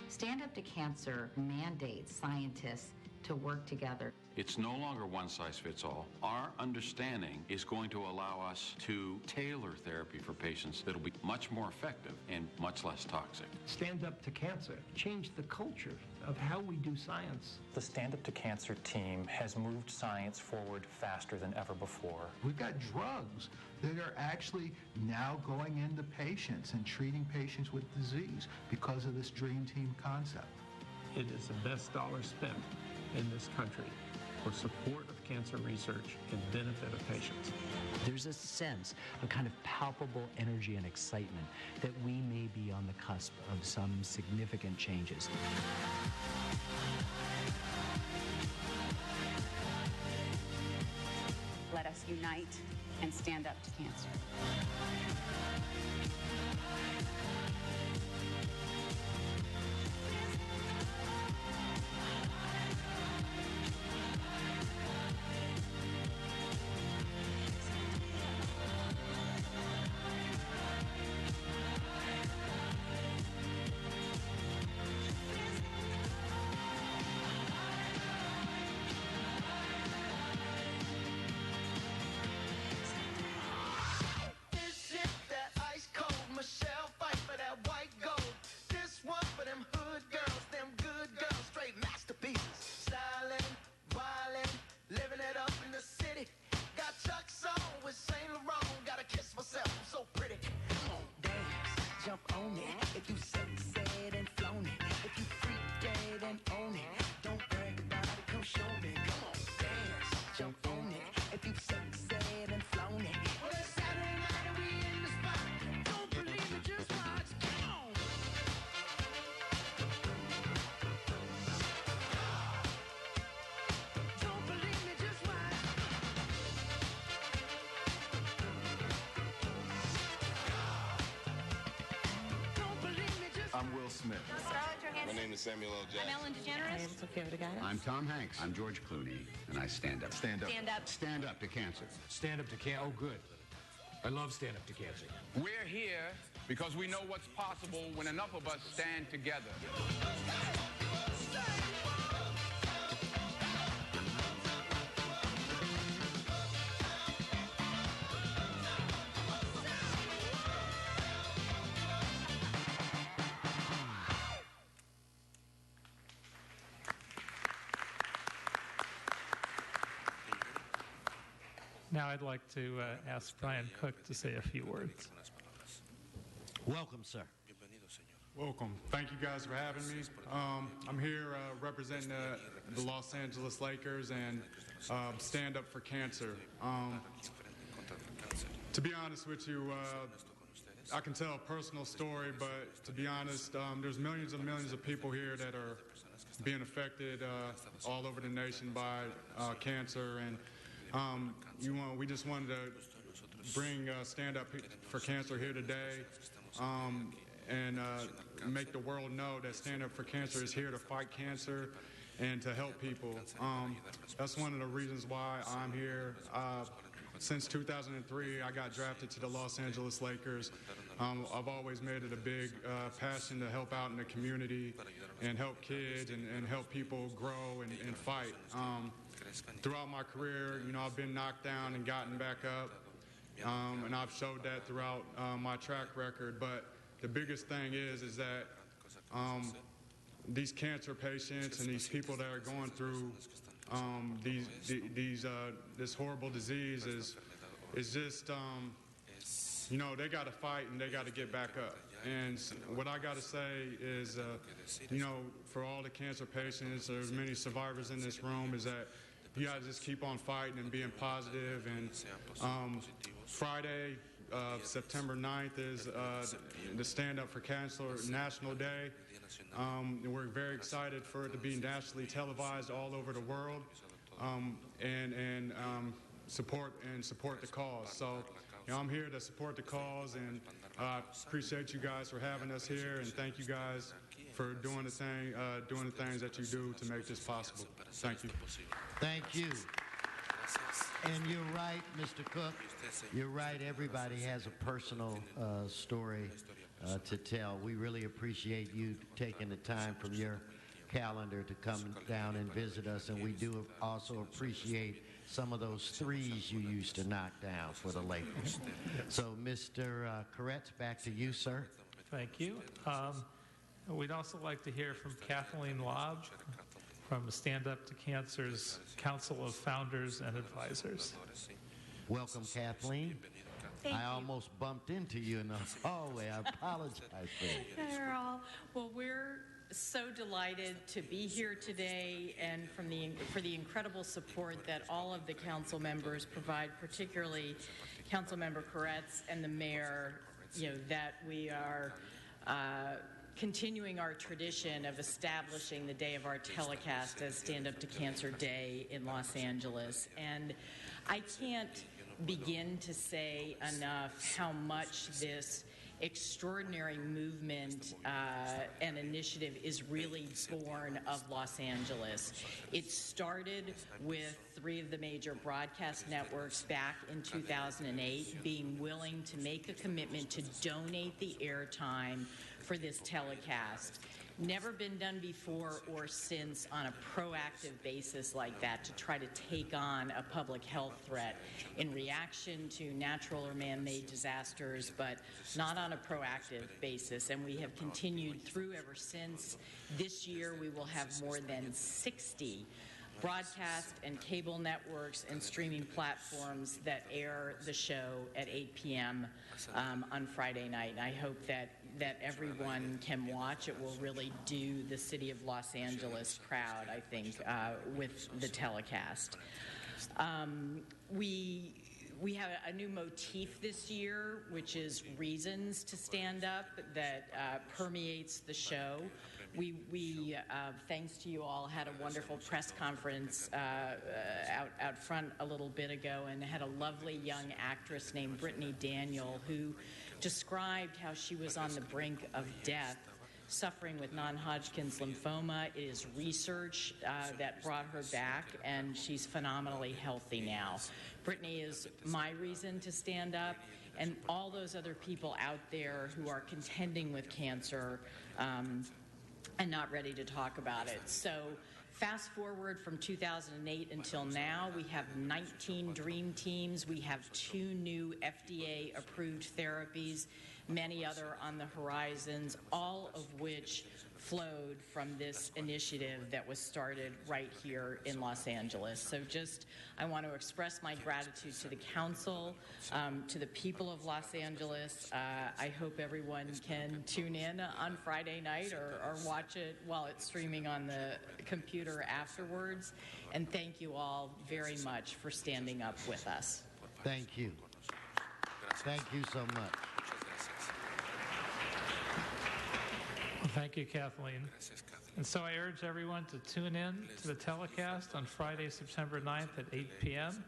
Stand Up to Cancer mandates scientists to work together. It's no longer one size fits all. Our understanding is going to allow us to tailor therapy for patients that'll be much more effective and much less toxic. Stand Up to Cancer changed the culture of how we do science. The Stand Up to Cancer team has moved science forward faster than ever before. We've got drugs that are actually now going into patients and treating patients with disease because of this Dream Team concept. It is the best dollar spent in this country for support of cancer research and benefit of patients. There's a sense of kind of palpable energy and excitement that we may be on the cusp of some significant changes. Let us unite and stand up to cancer. I'm Will Smith. Scarlett Johansson. My name is Samuel L. Jackson. I'm Ellen DeGeneres. I'm Sofia Vergara. I'm Tom Hanks. I'm George Clooney, and I stand up. Stand up. Stand up. Stand up to cancer. Stand up to cancer. Oh, good. I love stand up to cancer. We're here because we know what's possible when enough of us stand together. Now I'd like to ask Brian Cook to say a few words. Welcome, sir. Welcome. Thank you guys for having me. I'm here representing the Los Angeles Lakers and Stand Up for Cancer. To be honest with you, I can tell a personal story, but to be honest, there's millions and millions of people here that are being affected all over the nation by cancer, and we just wanted to bring Stand Up for Cancer here today and make the world know that Stand Up for Cancer is here to fight cancer and to help people. That's one of the reasons why I'm here. Since 2003, I got drafted to the Los Angeles Lakers. I've always made it a big passion to help out in the community and help kids and help people grow and fight. Throughout my career, I've been knocked down and gotten back up, and I've showed that throughout my track record. But the biggest thing is that these cancer patients and these people that are going through this horrible disease is just, they got to fight and they got to get back up. And what I got to say is, for all the cancer patients, there's many survivors in this room, is that you got to just keep on fighting and being positive. And Friday, September 9th is the Stand Up for Cancer National Day. We're very excited for it to be nationally televised all over the world, and support the cause. So I'm here to support the cause, and I appreciate you guys for having us here, and thank you guys for doing the things that you do to make this possible. Thank you. Thank you. And you're right, Mr. Cook. You're right. Everybody has a personal story to tell. We really appreciate you taking the time from your calendar to come down and visit us, and we do also appreciate some of those threes you used to knock down for the Lakers. So, Mr. Koretz, back to you, sir. Thank you. We'd also like to hear from Kathleen Lobb from Stand Up to Cancer's Council of Founders and Advisors. Welcome, Kathleen. Thank I you. almost bumped into you in the hallway. I apologize for that. They're all, well, we're so delighted to be here today and for the incredible support that all of the council members provide, particularly Councilmember Koretz and the mayor, that we are continuing our tradition of establishing the day of our telecast as Stand Up to Cancer Day in Los Angeles. And I can't begin to say enough how much this extraordinary movement and initiative is really born of Los Angeles. It started with 3 of the major broadcast networks back in 2008 being willing to make a commitment to donate the airtime for this telecast. Never been done before or since on a proactive basis like that to try to take on a public health threat in reaction to natural or man-made disasters, but not on a proactive basis. And we have continued through ever since. This year we will have more than 60 broadcast and cable networks and streaming platforms that air the show at 8 p.m. On Friday night. And I hope that everyone can watch. It will really do the city of Los Angeles proud, I think, with the telecast. We have a new motif this year, which is reasons to stand up, that permeates the show. We thanks to you all, had a wonderful press conference out front a little bit ago, and had a lovely young actress named Brittany Daniel who described how she was on the brink of death suffering with non-Hodgkin's lymphoma. It is research that brought her back, and she's phenomenally healthy now. Brittany is my reason to stand up, and all those other people out there who are contending with cancer and not ready to talk about it. So fast forward from 2008 until now, we have 19 DREAM teams. We have 2 new FDA-approved therapies, many other on the horizons, all of which flowed from this initiative that was started right here in Los Angeles. So I want to express my gratitude to the council, to the people of Los Angeles. I hope everyone can tune in on Friday night or watch it while it's streaming on the computer afterwards. And thank you all very much for standing up with us. Thank you. Thank you so much. Well, thank you, Kathleen. And so I urge everyone to tune in to the telecast on Friday, September 9th at 8 p.m.,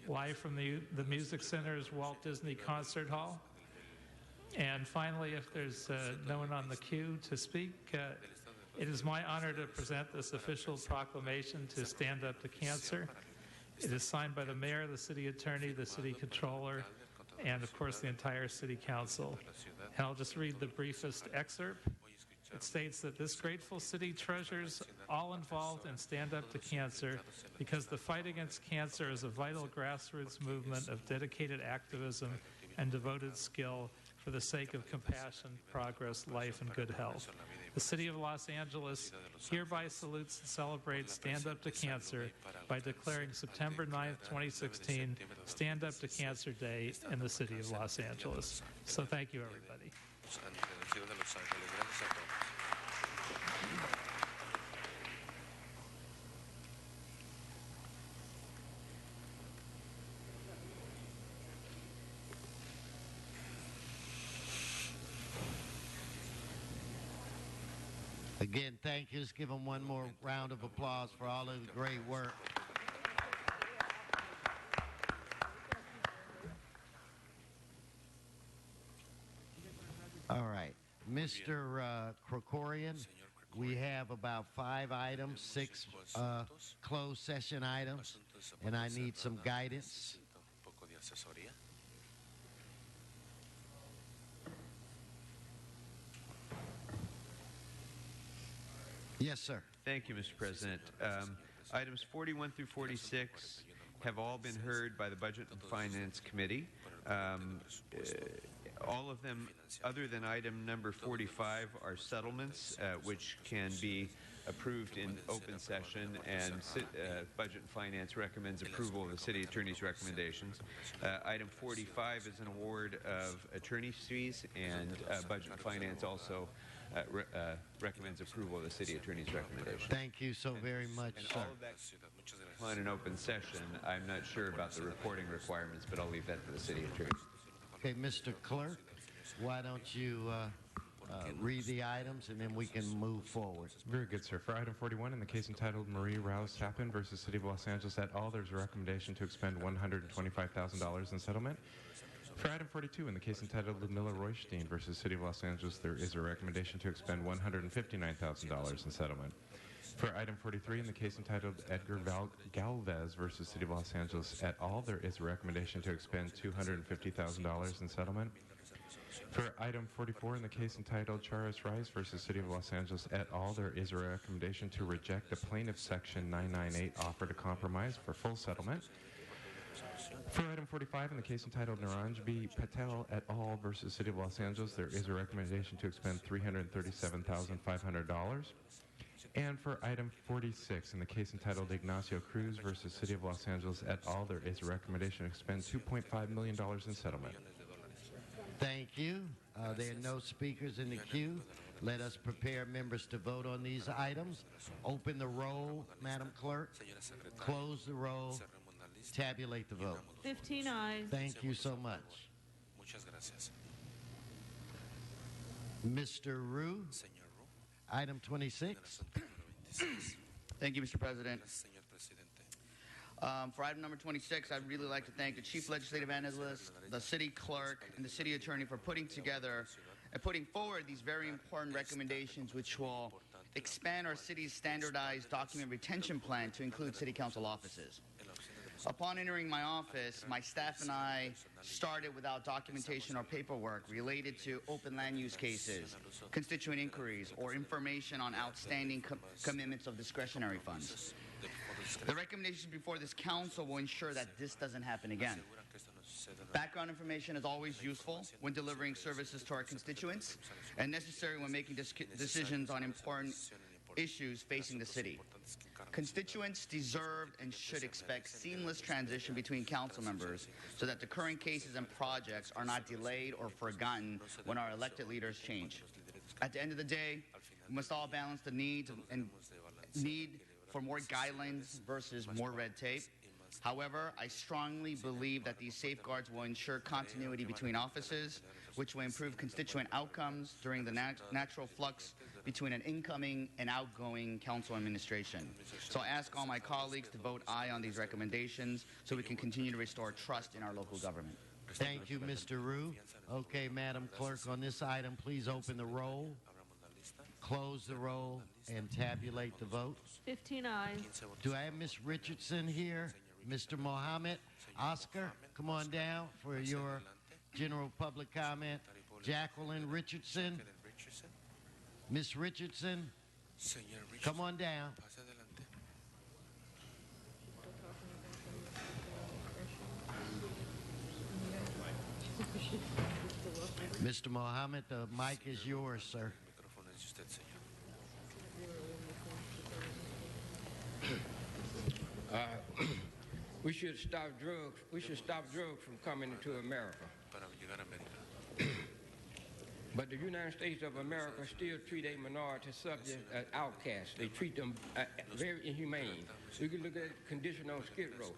live from the Music Center's Walt Disney Concert Hall. And finally, if there's no one on the queue to speak, it is my honor to present this official proclamation to Stand Up to Cancer. It is signed by the mayor, the city attorney, the city controller, and of course the entire city council. And I'll just read the briefest excerpt. It states that this grateful city treasures all involved in Stand Up to Cancer because the fight against cancer is a vital grassroots movement of dedicated activism and devoted skill for the sake of compassion, progress, life, and good health. The City of Los Angeles hereby salutes and celebrates Stand Up to Cancer by declaring September 9th, 2016, Stand Up to Cancer Day in the City of Los Angeles. So thank you, everybody. Again, thank you. Let's give them one more round of applause for all of the great work. All right. Mr. Krikorian, we have about 5 items, 6 closed session items, and I need some guidance. Yes, sir. Thank you, Mr. President. Items 41 through 46 have all been heard by the Budget and Finance Committee. All of them, other than item number 45, are settlements, which can be approved in open session, and Budget and Finance recommends approval of the City Attorney's recommendations. Item 45 is an award of attorney's fees, and Budget and Finance also recommends approval of the City Attorney's recommendation. Thank you so very much, and sir. all of that on an open session. I'm not sure about the reporting requirements, but I'll leave that to the City Attorney. Okay, Mr. Clerk, why don't you read the items, and then we can move forward. Very good, sir. For item 41, in the case entitled Marie Rouse Tappan versus City of Los Angeles et al., there's a recommendation to expend $125,000 in settlement. For item 42, in the case entitled Ludmilla Roystein versus City of Los Angeles, there is a recommendation to expend $159,000 in settlement. For item 43, in the case entitled Edgar Galvez versus City of Los Angeles et al., there is a recommendation to expend $250,000 in settlement. For item 44, in the case entitled Charis Rice versus City of Los Angeles et al., there is a recommendation to reject the plaintiff's Section 998 offer to compromise for full settlement. For item 45, in the case entitled Naranjbi Patel et al. Versus City of Los Angeles, there is a recommendation to expend $337,500. And for item 46, in the case entitled Ignacio Cruz versus City of Los Angeles et al., there is a recommendation to expend $2.5 million in settlement. Thank you. There are no speakers in the queue. Let us prepare members to vote on these items. Open the roll, Madam Clerk. Close the roll. Tabulate the vote. 15 ayes. Thank you so much. Mr. Rue, item 26. Thank you, Mr. President. For item number 26, I'd really like to thank the Chief Legislative Analyst, the City Clerk, and the City Attorney for putting together and putting forward these very important recommendations which will expand our city's standardized document retention plan to include city council offices. Upon entering my office, my staff and I started without documentation or paperwork related to open land use cases, constituent inquiries, or information on outstanding commitments of discretionary funds. The recommendations before this council will ensure that this doesn't happen again. Background information is always useful when delivering services to our constituents and necessary when making decisions on important issues facing the city. Constituents deserve and should expect seamless transition between council members so that the current cases and projects are not delayed or forgotten when our elected leaders change. At the end of the day, we must all balance the need for more guidelines versus more red tape. However, I strongly believe that these safeguards will ensure continuity between offices, which will improve constituent outcomes during the natural flux between an incoming and outgoing council administration. So I ask all my colleagues to vote aye on these recommendations so we can continue to restore trust in our local government. Thank you, Mr. Rue. Okay, Madam Clerk, on this item, please open the roll, close the roll, and tabulate the vote. 15 ayes. Do I have Ms. Richardson here? Mr. Mohammed? Oscar, come on down for your general public comment. Jacqueline Richardson? Miss Richardson, come on down. Mr. Mohammed, the mic is yours, sir. We should stop drugs. We should stop drugs from coming into America. But the United States of America still treat a minority subject as outcasts. They treat them very inhumane. We can look at the condition on Skid Row.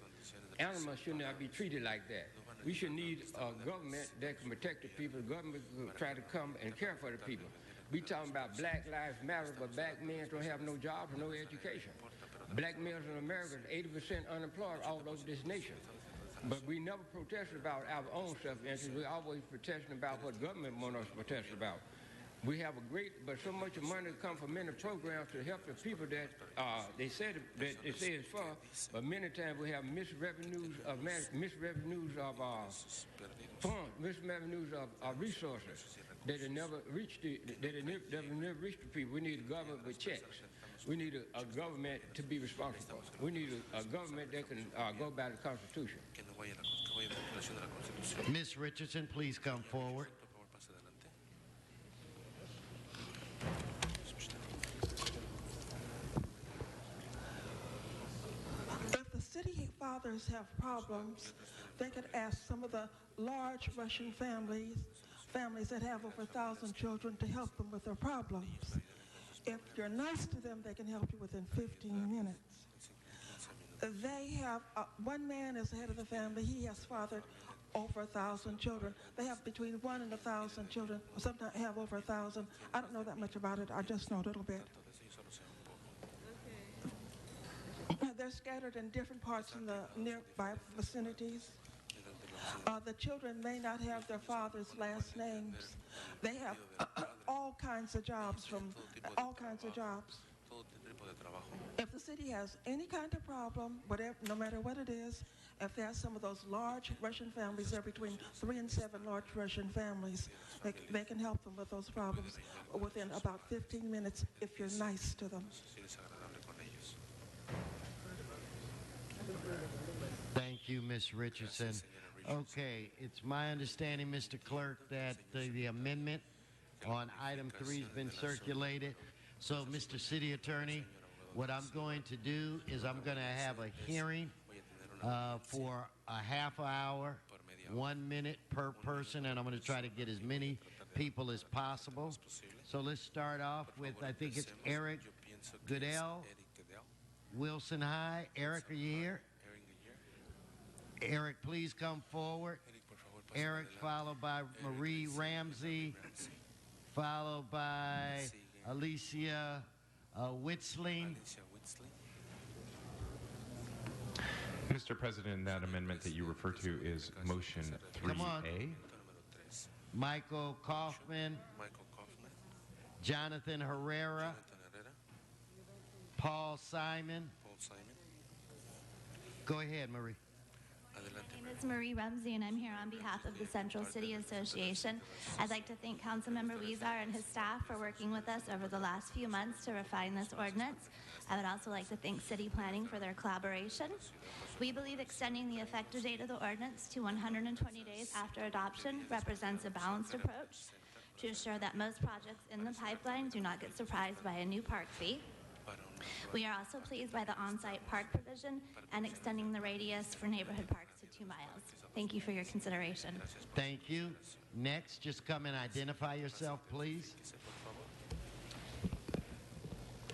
Animals should not be treated like that. We should need a government that can protect the people. The government will try to come and care for the people. We talking about Black Lives Matter, but black men don't have no jobs, no education. Black males in America are 80% unemployed all over this nation. But we never protested about our own self-interest. We always protesting about what government wants us to protest about. We have a great, but so much money comes from many programs to help the people that they say it's for, but many times we have misrevenues of funds, misrevenues of resources that have never reached the people. We need a government with checks. We need a government to be responsible. We need a government that can go by the Constitution. Ms. Richardson, please come forward. If the city fathers have problems, they could ask some of the large Russian families that have over 1,000 children to help them with their problems. If you're nice to them, they can help you within 15 minutes. They have, one man is the head of the family. He has fathered over 1,000 children. They have between 1 and 1,000 children, or sometimes have over 1,000. I don't know that much about it. I just know a little bit. They're scattered in different parts in the nearby vicinities. The children may not have their father's last names. They have all kinds of jobs If the city has any kind of problem, whatever, no matter what it is, if there's some of those large Russian families, there are between 3 and 7 large Russian families, they can help them with those problems within about 15 minutes if you're nice to them. Thank you, Ms. Richardson. Okay, it's my understanding, Mr. Clerk, that the amendment on item 3 has been circulated. So, Mr. City Attorney, what I'm going to do is I'm going to have a hearing for a half hour, 1 minute per person, and I'm going to try to get as many people as possible. So let's start off with, I think it's Eric Goodell, Wilson High. Eric, are you here? Eric, please come forward. Eric, followed by Marie Ramsey, followed by Alicia Witzling. Mr. President, that amendment that you refer to is motion 3A. Michael Kaufman, Jonathan Herrera, Paul Simon. Go ahead, Marie. My name is Marie Rumsey, and I'm here on behalf of the Central City Association. I'd like to thank Councilmember Weezer and his staff for working with us over the last few months to refine this ordinance. I would also like to thank City Planning for their collaboration. We believe extending the effective date of the ordinance to 120 days after adoption represents a balanced approach to ensure that most projects in the pipeline do not get surprised by a new park fee. We are also pleased by the on-site park provision and extending the radius for neighborhood parks to 2 miles. Thank you for your consideration. Thank you. Next, just come and identify yourself, please.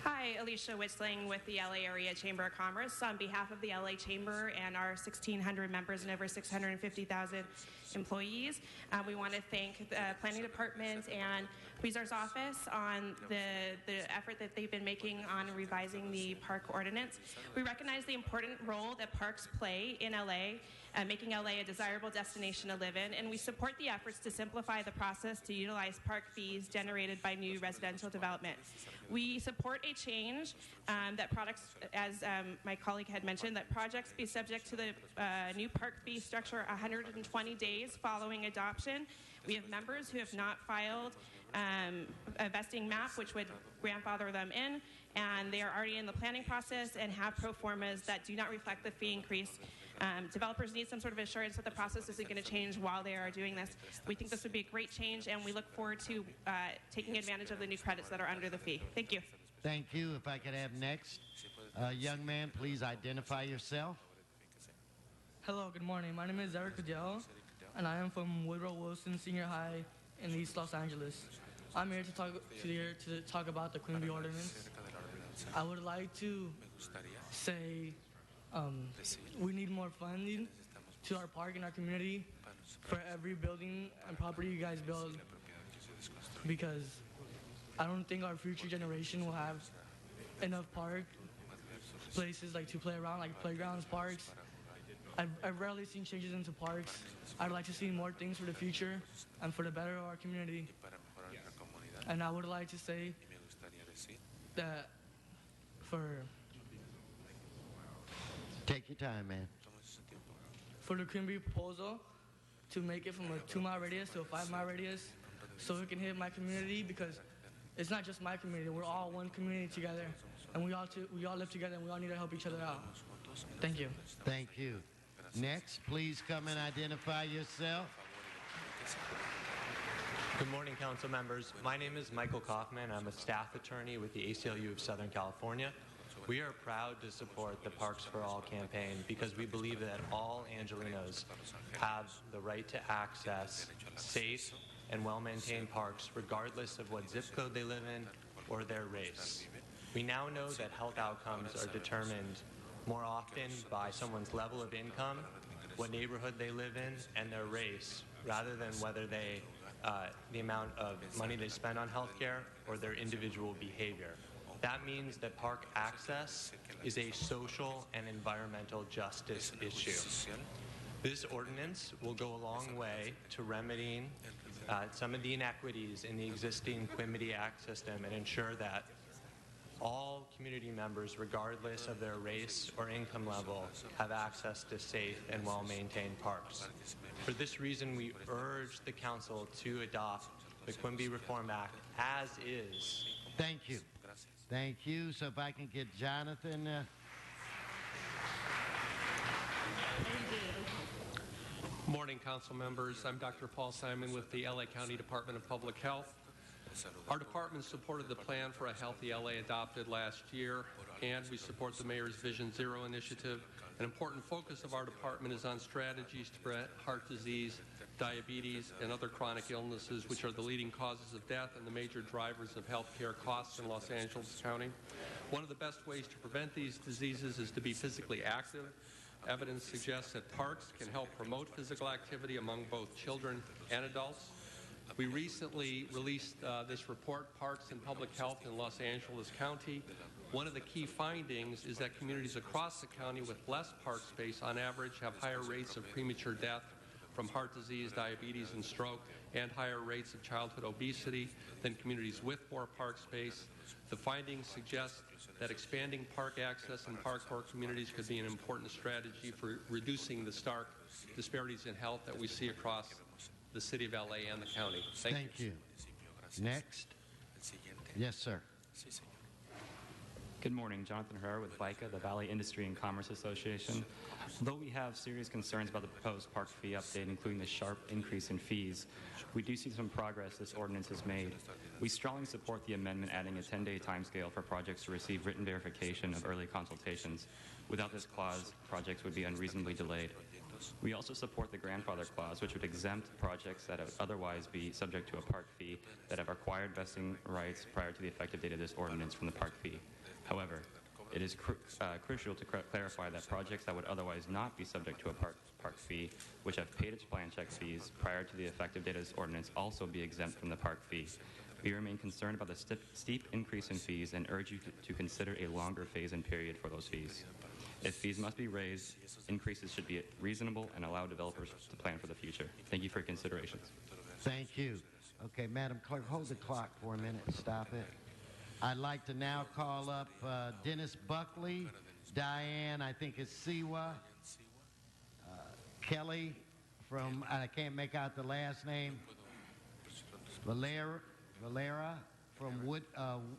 Hi, Alicia Witzling with the LA Area Chamber of Commerce. On behalf of the LA Chamber and our 1,600 members and over 650,000 employees, we want to thank the Planning Department and Weezer's office on the effort that they've been making on revising the park ordinance. We recognize the important role that parks play in LA, making LA a desirable destination to live in, and we support the efforts to simplify the process to utilize park fees generated by new residential development. We support a change that products, as my colleague had mentioned, that projects be subject to the new park fee structure 120 days following adoption. We have members who have not filed a vesting map, which would grandfather them in, and they are already in the planning process and have pro formas that do not reflect the fee increase. Developers need some sort of assurance that the process isn't going to change while they are doing this. We think this would be a great change, and we look forward to taking advantage of the new credits that are under the fee. Thank you. Thank you. If I could have next, young man, please identify yourself. Hello, good morning. My name is Eric Cadell, and I am from Woodrow Wilson Senior High in East Los Angeles. I'm here to talk about the Quimby ordinance. I would like to say we need more funding to our park and our community for every building and property you guys build, because I don't think our future generation will have enough park places like to play around, like playgrounds, parks. I've rarely seen changes into parks. I'd like to see more things for the future and for the better of our community. And I would like to say that Take your time, man. For the Quimby proposal to make it from a 2-mile radius to a 5-mile radius so it can hit my community, because it's not just my community. We're all one community together, and we all live together, and we all need to help each other out. Thank you. Thank you. Next, please come and identify yourself. Good morning, council members. My name is Michael Kaufman. I'm a staff attorney with the ACLU of Southern California. We are proud to support the Parks for All campaign because we believe that all Angelenos have the right to access safe and well-maintained parks regardless of what zip code they live in or their race. We now know that health outcomes are determined more often by someone's level of income, what neighborhood they live in, and their race, rather than whether they the amount of money they spend on healthcare or their individual behavior. That means that park access is a social and environmental justice issue. This ordinance will go a long way to remedying some of the inequities in the existing Quimby Act system and ensure that all community members, regardless of their race or income level, have access to safe and well-maintained parks. For this reason, we urge the council to adopt the Quimby Reform Act as is. Thank you. Thank you. So if I can get Jonathan. Morning, council members. I'm Dr. Paul Simon with the LA County Department of Public Health. Our department supported the plan for a healthy LA adopted last year, and we support the mayor's Vision Zero initiative. An important focus of our department is on strategies to prevent heart disease, diabetes, and other chronic illnesses, which are the leading causes of death and the major drivers of health care costs in Los Angeles County. One of the best ways to prevent these diseases is to be physically active. Evidence suggests that parks can help promote physical activity among both children and adults. We recently released this report, Parks and Public Health in Los Angeles County. One of the key findings is that communities across the county with less park space on average have higher rates of premature death from heart disease, diabetes, and stroke, and higher rates of childhood obesity than communities with more park space. The findings suggest that expanding park access in park-poor communities could be an important strategy for reducing the stark disparities in health that we see across the city of LA and the county. Thank you. Next. Yes, sir. Good morning, Jonathan Herrera with VICA, the Valley Industry and Commerce Association. Although we have serious concerns about the proposed park fee update, including the sharp increase in fees, we do see some progress this ordinance has made. We strongly support the amendment adding a 10-day timescale for projects to receive written verification of early consultations. Without this clause, projects would be unreasonably delayed. We also support the grandfather clause, which would exempt projects that would otherwise be subject to a park fee that have acquired vesting rights prior to the effective date of this ordinance from the park fee. However, it is crucial to clarify that projects that would otherwise not be subject to a park fee, which have paid its plan check fees prior to the effective date of this ordinance, also be exempt from the park fee. We remain concerned about the steep increase in fees and urge you to consider a longer phase-in period for those fees. If fees must be raised, increases should be reasonable and allow developers to plan for the future. Thank you for your considerations. Thank you. Okay, Madam Clerk, hold the clock for a minute. Stop it. I'd like to now call up Dennis Buckley, Diane, I think it's Siwa, Kelly from, I can't make out the last name, Valera from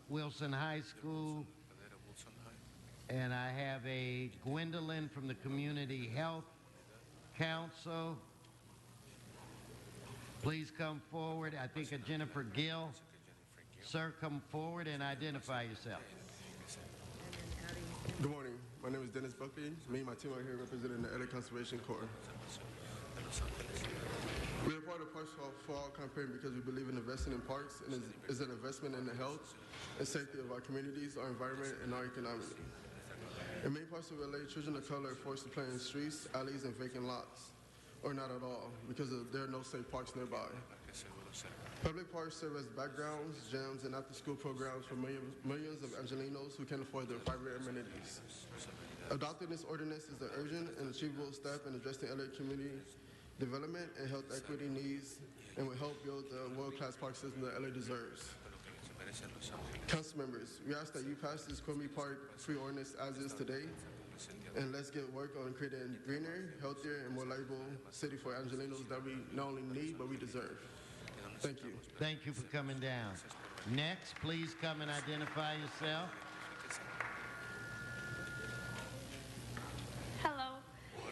Wilson High School, and I have a Gwendolyn from the Community Health Council. Please come forward. I think a Jennifer Gill. Sir, come forward and identify yourself. Good morning. My name is Dennis Buckley. Me and my team are here representing the LA Conservation Corps. We are part of Parks for All campaign because we believe in investing in parks and is an investment in the health and safety of our communities, our environment, and our economy. In many parts of LA, children of color are forced to play in streets, alleys, and vacant lots, or not at all, because there are no safe parks nearby. Public parks serve as backgrounds, gyms, and after-school programs for millions of Angelenos who can't afford their private amenities. Adopting this ordinance is an urgent and achievable step in addressing LA community development and health equity needs and will help build the world-class park system that LA deserves. Council members, we ask that you pass this Quimby Park free ordinance as is today, and let's get work on creating a greener, healthier, and more livable city for Angelenos that we not only need, but we deserve. Thank you. Thank you for coming down. Next, please come and identify yourself. Hello.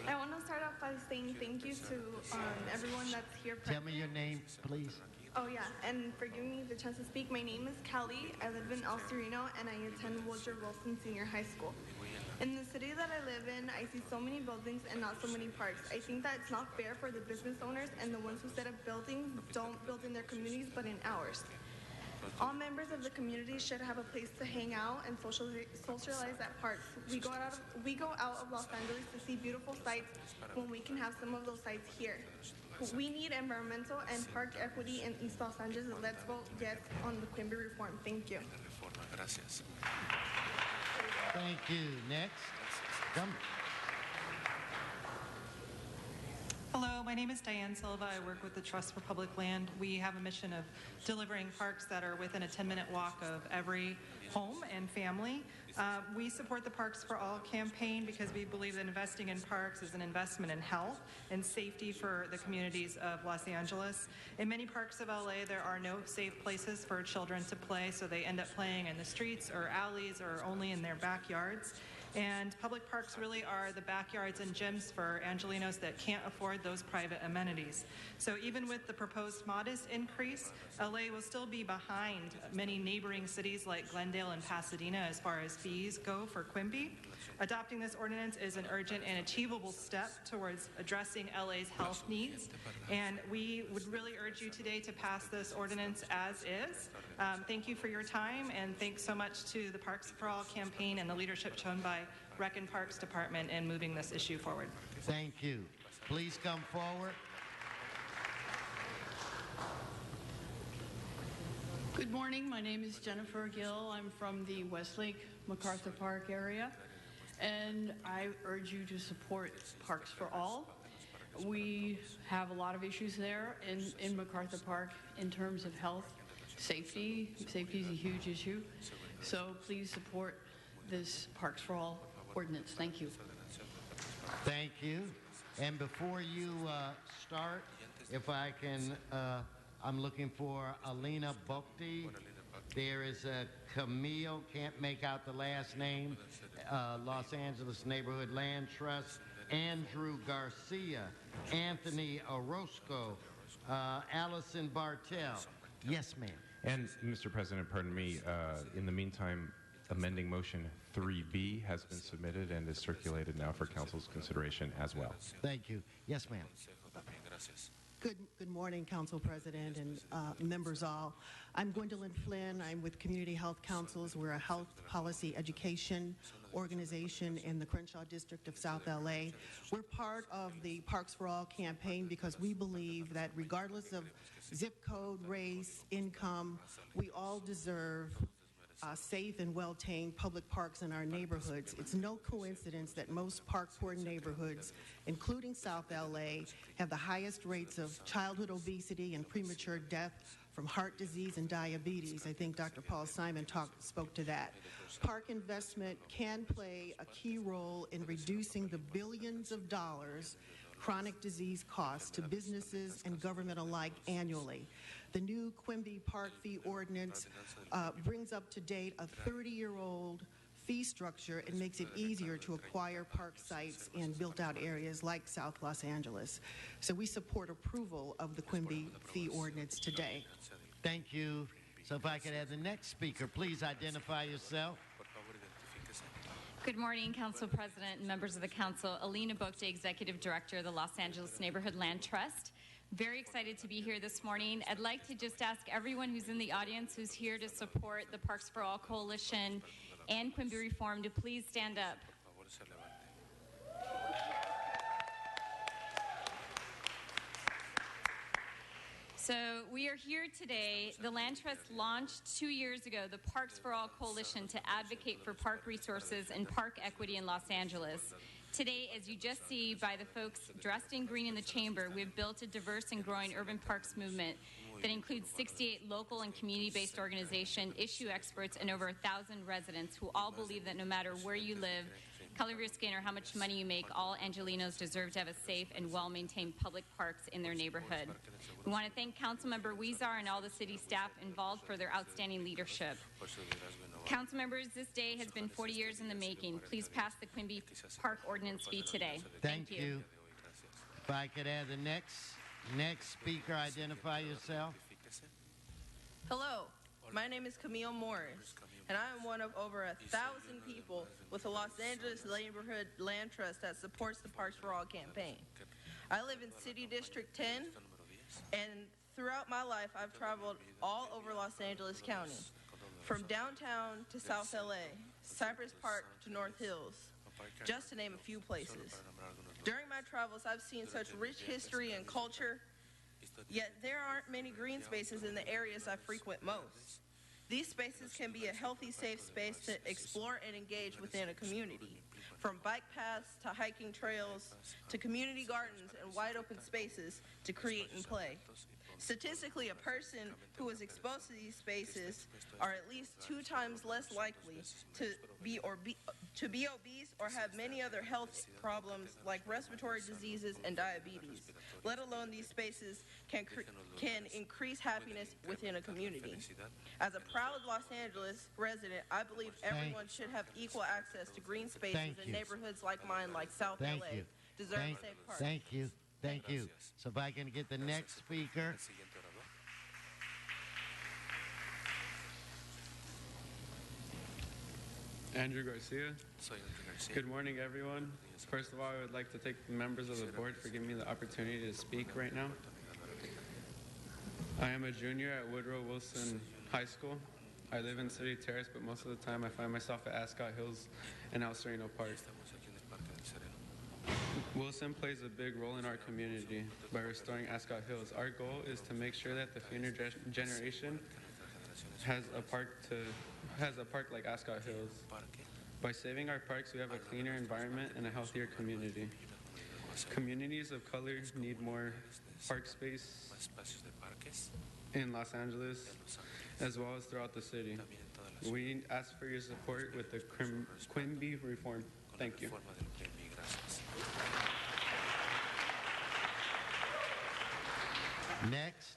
I want to start off by saying thank you to everyone that's here present. Tell me your name, please. Oh, yeah, and for giving me the chance to speak. My name is Kelly. I live in El Sereno, and I attend Woodrow Wilson Senior High School. In the city that I live in, I see so many buildings and not so many parks. I think that it's not fair for the business owners and the ones who set up buildings don't build in their communities but in ours. All members of the community should have a place to hang out and socialize at parks. We go out of Los Angeles to see beautiful sights when we can have some of those sights here. We need environmental and park equity in East Los Angeles, and let's vote yes on the Quimby reform. Thank you. Thank you. Next. Come. Hello, my name is Diane Silva. I work with the Trust for Public Land. We have a mission of delivering parks that are within a 10-minute walk of every home and family. We support the Parks for All campaign because we believe that investing in parks is an investment in health and safety for the communities of Los Angeles. In many parks of LA, there are no safe places for children to play, so they end up playing in the streets or alleys or only in their backyards. And public parks really are the backyards and gyms for Angelenos that can't afford those private amenities. So even with the proposed modest increase, LA will still be behind many neighboring cities like Glendale and Pasadena as far as fees go for Quimby. Adopting this ordinance is an urgent and achievable step towards addressing LA's health needs. And we would really urge you today to pass this ordinance as is. Thank you for your time, and thanks so much to the Parks for All campaign and the leadership shown by Rec and Parks Department in moving this issue forward. Thank you. Please come forward. Good morning. My name is Jennifer Gill. I'm from the Westlake MacArthur Park area, and I urge you to support Parks for All. We have a lot of issues there in MacArthur Park in terms of health, safety. Safety is a huge issue. So please support this Parks for All ordinance. Thank you. Thank you. And before you start, if I can, I'm looking for Alina Bokti. There is a Camille, can't make out the last name, Los Angeles Neighborhood Land Trust, Andrew Garcia, Anthony Orozco, Allison Bartell. Yes, ma'am. And, Mr. President, pardon me, in the meantime, amending motion 3B has been submitted and is circulated now for council's consideration as well. Thank you. Yes, ma'am. Good morning, Council President and members all. I'm Gwendolyn Flynn. I'm with Community Health Councils. We're a health policy education organization in the Crenshaw District of South LA. We're part of the Parks for All campaign because we believe that regardless of zip code, race, income, we all deserve safe and well-tamed public parks in our neighborhoods. It's no coincidence that most park-poor neighborhoods, including South LA, have the highest rates of childhood obesity and premature death from heart disease and diabetes. I think Dr. Paul Simon spoke to that. Park investment can play a key role in reducing the billions of dollars chronic disease costs to businesses and government alike annually. The new Quimby Park fee ordinance brings up to date a 30-year-old fee structure and makes it easier to acquire park sites in built-out areas like South Los Angeles. So we support approval of the Quimby fee ordinance today. Thank you. So if I could have the next speaker, please identify yourself. Good morning, Council President and members of the Council. Alina Bokte, Executive Director of the Los Angeles Neighborhood Land Trust. Very excited to be here this morning. I'd like to just ask everyone who's in the audience who's here to support the Parks for All Coalition and Quimby Reform to please stand up. So we are here today. The Land Trust launched 2 years ago the Parks for All Coalition to advocate for park resources and park equity in Los Angeles. Today, as you just see by the folks dressed in green in the chamber, we've built a diverse and growing urban parks movement that includes 68 local and community-based organizations, issue experts, and over 1,000 residents who all believe that no matter where you live, color of your skin, or how much money you make, all Angelenos deserve to have a safe and well-maintained public parks in their neighborhood. We want to thank Councilmember Huizar and all the city staff involved for their outstanding leadership. Council members, this day has been 40 years in the making. Please pass the Quimby Park Ordinance fee today. Thank you. If I could have the next speaker identify yourself. Hello, my name is Camille Morris, and I am one of over 1,000 people with the Los Angeles Neighborhood Land Trust that supports the Parks for All campaign. I live in City District 10, and throughout my life, I've traveled all over Los Angeles County, from downtown to South LA, Cypress Park to North Hills, just to name a few places. During my travels, I've seen such rich history and culture, yet there aren't many green spaces in the areas I frequent most. These spaces can be a healthy, safe space to explore and engage within a community, from bike paths to hiking trails to community gardens and wide open spaces to create and play. Statistically, a person who is exposed to these spaces are at least 2 times less likely to be obese or have many other health problems like respiratory diseases and diabetes, let alone these spaces can increase happiness within a community. As a proud Los Angeles resident, I believe everyone should have equal access to green spaces in neighborhoods like mine, like South LA. Deserve a safe park. Thank you. Thank you. So if I can get the next speaker. Andrew Garcia. Good morning, everyone. First of all, I would like to thank the members of the board for giving me the opportunity to speak right now. I am a junior at Woodrow Wilson High School. I live in City Terrace, but most of the time I find myself at Ascot Hills and El Sereno Park. Wilson plays a big role in our community by restoring Ascot Hills. Our goal is to make sure that the future generation has a park like Ascot Hills. By saving our parks, we have a cleaner environment and a healthier community. Communities of color need more park space in Los Angeles as well as throughout the city. We ask for your support with the Quimby reform. Thank you. Next.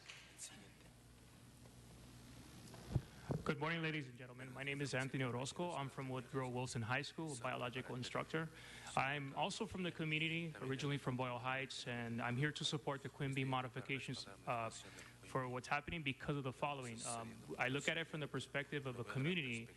Good morning, ladies and gentlemen. My name is Anthony Orozco. I'm from Woodrow Wilson High School, a biological instructor. I'm also from the community, originally from Boyle Heights, and I'm here to support the Quimby modifications for what's happening because of the following. I look at it from the perspective of a community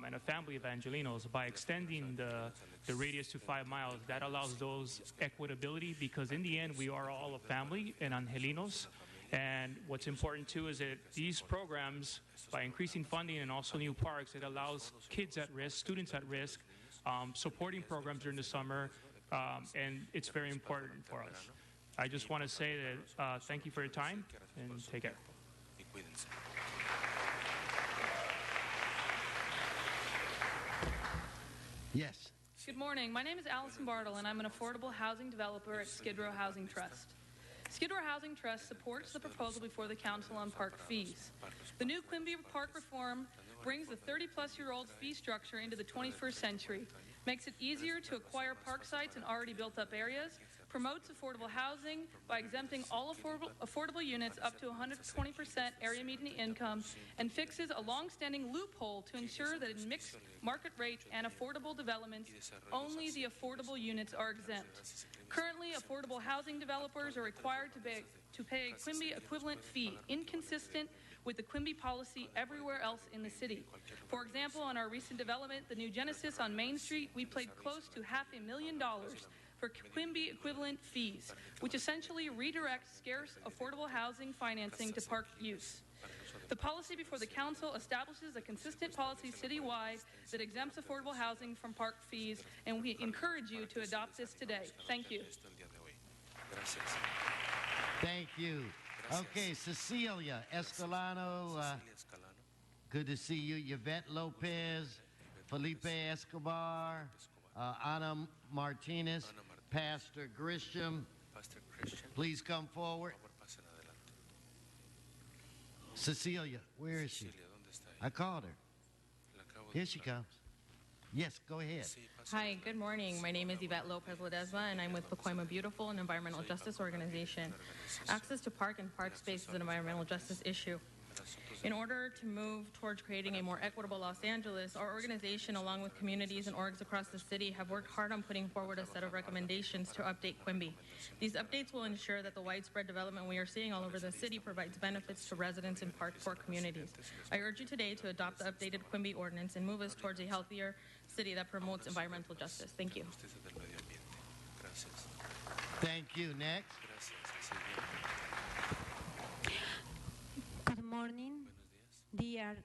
and a family of Angelinos. By extending the radius to 5 miles, that allows those equitability because in the end, we are all a family and Angelinos. And what's important too is that these programs, by increasing funding and also new parks, it allows kids at risk, students at risk, supporting programs during the summer, and it's very important for us. I just want to say that thank you for your time and take care. Yes. Good morning. My name is Allison Bartle, and I'm an affordable housing developer at Skid Row Housing Trust. Skid Row Housing Trust supports the proposal before the Council on park fees. The new Quimby Park reform brings the 30-plus-year-old fee structure into the 21st century, makes it easier to acquire park sites in already built-up areas, promotes affordable housing by exempting all affordable units up to 120% area median income, and fixes a long-standing loophole to ensure that in mixed market rate and affordable developments, only the affordable units are exempt. Currently, affordable housing developers are required to pay a Quimby equivalent fee, inconsistent with the Quimby policy everywhere else in the city. For example, on our recent development, the new Genesis on Main Street, we paid close to $500,000 for Quimby equivalent fees, which essentially redirects scarce affordable housing financing to park use. The policy before the Council establishes a consistent policy citywide that exempts affordable housing from park fees, and we encourage you to adopt this today. Thank you. Thank you. Okay, Cecilia Escalano, good to see you. Yvette Lopez, Felipe Escobar, Ana Martinez, Pastor Grisham. Please come forward. Cecilia, where is she? I called her. Here she comes. Yes, go ahead. Hi, good morning. My name is Yvette Lopez Ledesma, and I'm with Pacoima Beautiful, an environmental justice organization. Access to park and park space is an environmental justice issue. In order to move towards creating a more equitable Los Angeles, our organization, along with communities and orgs across the city, have worked hard on putting forward a set of recommendations to update Quimby. These updates will ensure that the widespread development we are seeing all over the city provides benefits to residents in park-poor communities. I urge you today to adopt the updated Quimby ordinance and move us towards a healthier city that promotes environmental justice. Thank you. Thank you. Next. Good morning, dear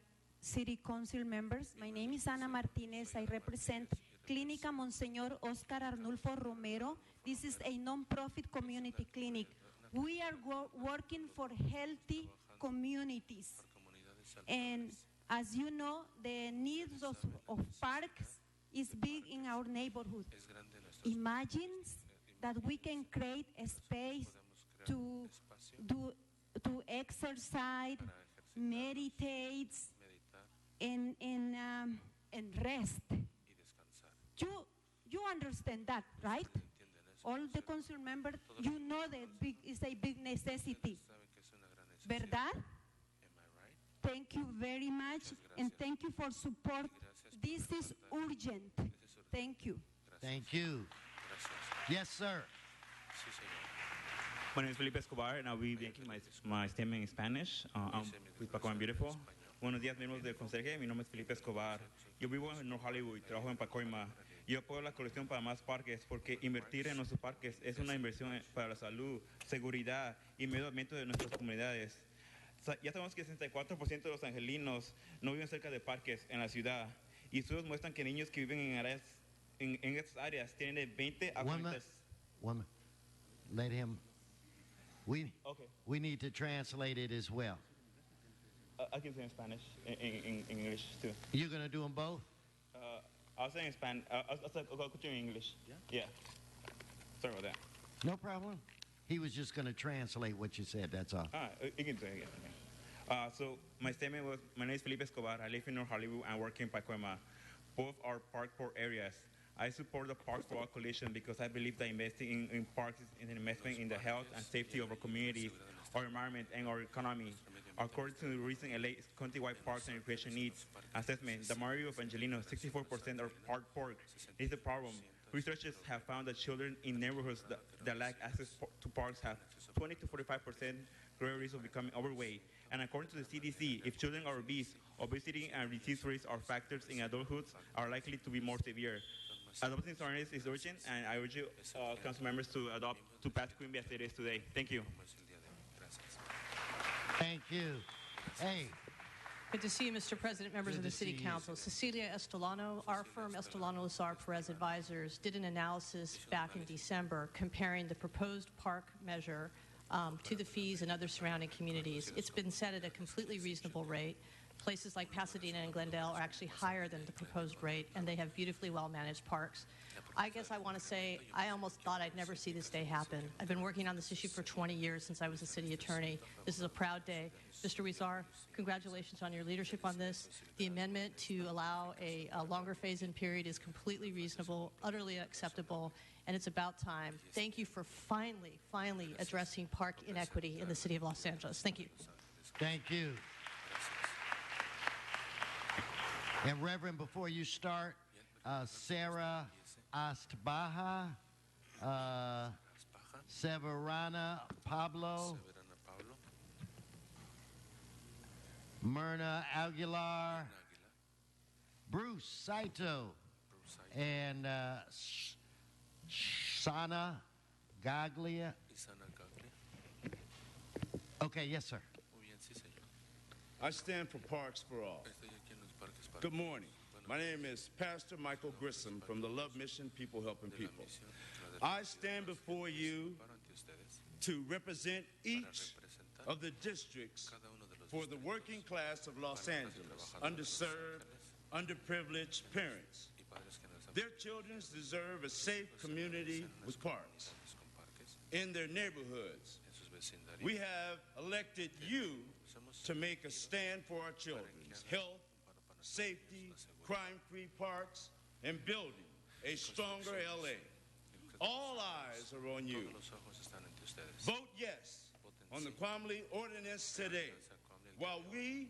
City Council members. My name is Ana Martinez. I represent Clínica Monseñor Oscar Arnulfo Romero. This is a non-profit community clinic. We are working for healthy communities. And as you know, the needs of parks is big in our neighborhood. Imagine that we can create a space to exercise, meditate, and rest. You understand that, right? All the council members, you know that it's a big necessity. ¿Verdad? Thank you very much, and thank you for support. This is urgent. Thank you. Thank you. Yes, sir. My name is Felipe Escobar, and I'll be making my statement in Spanish. I'm with Pacoima Beautiful. Buenos días, miembros del Conserje. Mi nombre es Felipe Escobar. Yo vivo en North Hollywood y trabajo en Pacoima. Yo apoyo la colección para más parques porque invertir en nuestros parques es una inversión para la salud, seguridad y medio ambiente de nuestras comunidades. Ya sabemos que 64% de los angelinos no viven cerca de parques en la ciudad y estudios muestran que niños que viven en estas áreas tienen de 20 a 40. One minute. Let him. We need to translate it as well. I can say in Spanish, in English too. You're going to do them both? I'll say in Spanish. I'll continue in English. Yeah. Sorry about that. No problem. He was just going to translate what you said, that's all. You can say it. So my statement was, my name is Felipe Escobar. I live in North Hollywood and work in Pacoima. Both are park poor areas. I support the Parks for All coalition because I believe that investing in parks is an investment in the health and safety of our communities, our environment, and our economy. According to the recent LA countywide parks and recreation needs assessment, the majority of Angelinos, 64%, are park poor. This is the problem. Researchers have found that children in neighborhoods that lack access to parks have 20 to 45% greater risk of becoming overweight. And according to the CDC, if children are obese, obesity and disease rates are factors in adulthood are likely to be more severe. Adopting awareness is urgent, and I urge you, council members, to pass Quimby as it is today. Thank you. Thank you. Hey. Good to see you, Mr. President, members of the City Council. Cecilia Estolano, our firm, Estolano Lazar Perez Advisors, did an analysis back in December comparing the proposed park measure to the fees in other surrounding communities. It's been set at a completely reasonable rate. Places like Pasadena and Glendale are actually higher than the proposed rate, and they have beautifully well-managed parks. I guess I want to say I almost thought I'd never see this day happen. I've been working on this issue for 20 years since I was a city attorney. This is a proud day. Mr. Huizar, congratulations on your leadership on this. The amendment to allow a longer phase-in period is completely reasonable, utterly acceptable, and it's about time. Thank you for finally addressing park inequity in the city of Los Angeles. Thank you. Thank you. And Reverend, before you start, Sarah Astbaja, Severana Pablo, Myrna Aguilar, Bruce Saito, and Sana Gaglia. Okay, yes, sir. I stand for Parks for All. Good morning. My name is Pastor Michael Grissom from the Love Mission, People Helping People. I stand before you to represent each of the districts for the working class of Los Angeles, underserved, underprivileged parents. Their children deserve a safe community with parks in their neighborhoods. We have elected you to make a stand for our children's health, safety, crime-free parks, and building a stronger LA. All eyes are on you. Vote yes on the Quamley ordinance today. While we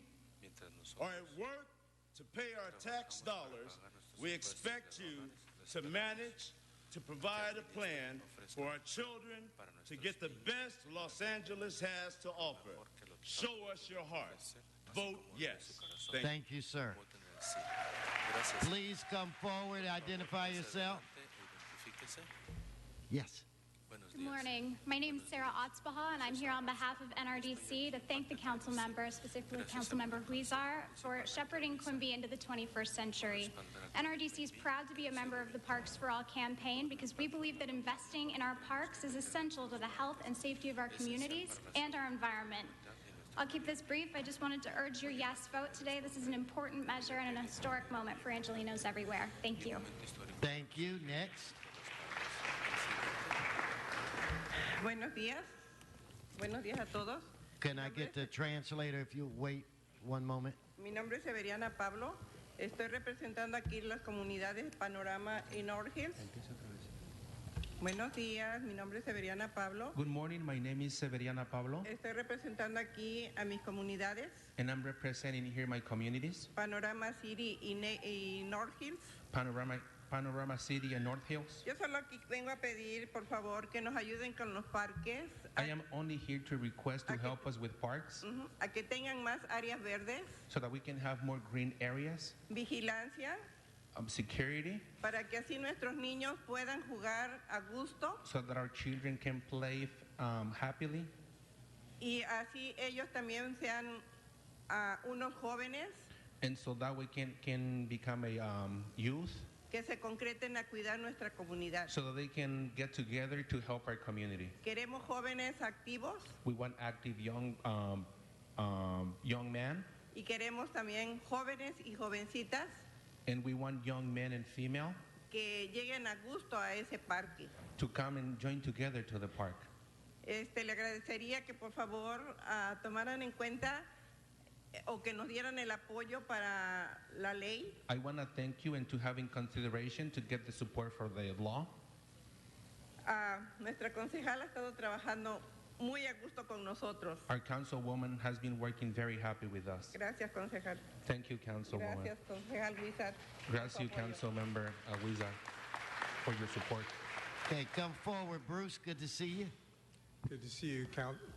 are at work to pay our tax dollars, we expect you to manage to provide a plan for our children to get the best Los Angeles has to offer. Show us your heart. Vote yes. Thank you, sir. Please come forward, identify yourself. Yes. Good morning. My name is Sarah Otzbaha, and I'm here on behalf of NRDC to thank the council members, specifically Councilmember Huizar, for shepherding Quimby into the 21st century. NRDC is proud to be a member of the Parks for All campaign because we believe that investing in our parks is essential to the health and safety of our communities and our environment. I'll keep this brief. I just wanted to urge your yes vote today. This is an important measure and an historic moment for Angelinos everywhere. Thank you. Thank you. Next. Buenos días. Buenos días a todos. Can I get the translator if you wait one moment? Mi nombre es Severiana Pablo. Estoy representando aquí las comunidades Panorama y North Hills. Buenos días, mi nombre es Severiana Pablo. Good morning, my name is Severiana Pablo, Estoy representando aquí a mis comunidades, and I'm representing here my communities, Panorama City y North Hills. Panorama City and North Hills. Yo solo aquí vengo a pedir, por favor, que nos ayuden con los parques, I am only here to request to help us with parks a que tengan más áreas verdes, so that we can have more green areas, vigilancia, security, para que así nuestros niños puedan jugar a gusto so that our children can play happily, y así ellos también sean unos jóvenes and so that we can become a youth, que se concreten a cuidar nuestra comunidad. so that they can get together to help our community. Queremos jóvenes activos We want active young men, y queremos también jóvenes y jovencitas and we want young men and female que lleguen a gusto a ese parque. to come and join together to the park. Le agradecería que por favor tomaran en cuenta o que nos dieran el apoyo para la ley. I want to thank you and to have in consideration to get the support for the law. Nuestra concejala ha estado trabajando muy a gusto con nosotros. Our councilwoman has been working very happy with us. Gracias, concejal. Thank you, councilwoman. Gracias, concejal Wizard. Gracias, council member Wizard, for your support. Okay, come forward, Bruce. Good to see you. Good to see you,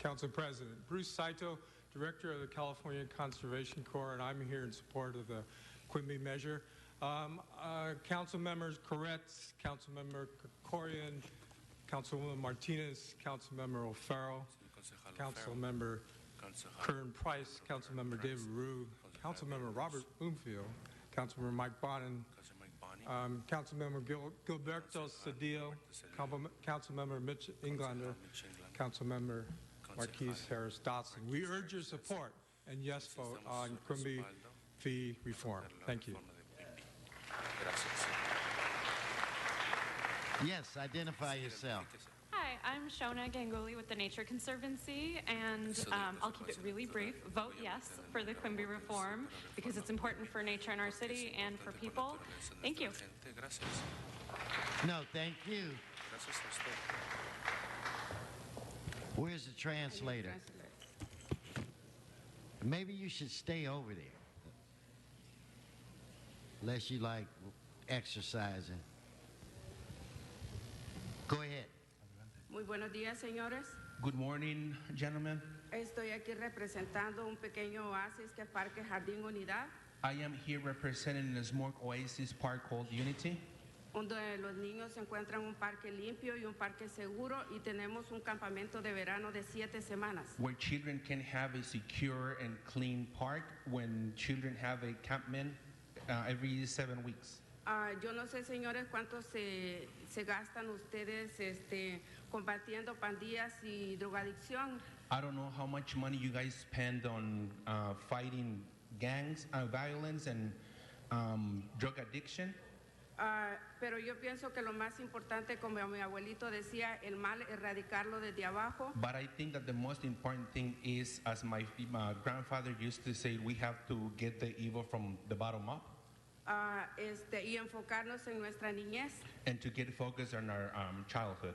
Council President. Bruce Saito, Director of the California Conservation Corps, and I'm here in support of the Quimby measure. Council members Koretz, Council member Corian, Councilwoman Martinez, Council member O'Farrell, Council member Kern Price, Council member David Rue, Council member Robert Bloomfield, Council member Mike Bonin, Council member Gilberto Cedillo, Council member Mitch Englander, Council member Marquise Harris Dotson. We urge your support and yes vote on Quimby fee reform. Thank you. Yes, identify yourself. Hi, I'm Shona Ganguly with the Nature Conservancy, and I'll keep it really brief. Vote yes for the Quimby reform because it's important for nature in our city and for people. Thank you. No, thank you. Where's the translator? Maybe you should stay over there. Unless you like exercising. Go ahead. Muy buenos días, señores. Good morning, gentlemen. Estoy aquí representando un pequeño oasis que es Parque Jardín Unidad, I am here representing a small oasis park called Unity, donde los niños encuentran un parque limpio y un parque seguro y tenemos un campamento de verano de 7 semanas. where children can have a secure and clean park when children have a campment every 7 weeks. Yo no sé, señores, cuánto se gastan ustedes combatiendo pandillas y drogadicción. I don't know how much money you guys spend on fighting gangs, violence, and drug addiction. Pero yo pienso que lo más importante, como mi abuelito decía, el mal erradicarlo desde abajo. But I think that the most important thing is, as my grandfather used to say, we have to get the evil from the bottom up. Y enfocarnos en nuestra niñez. And to get focused on our childhood.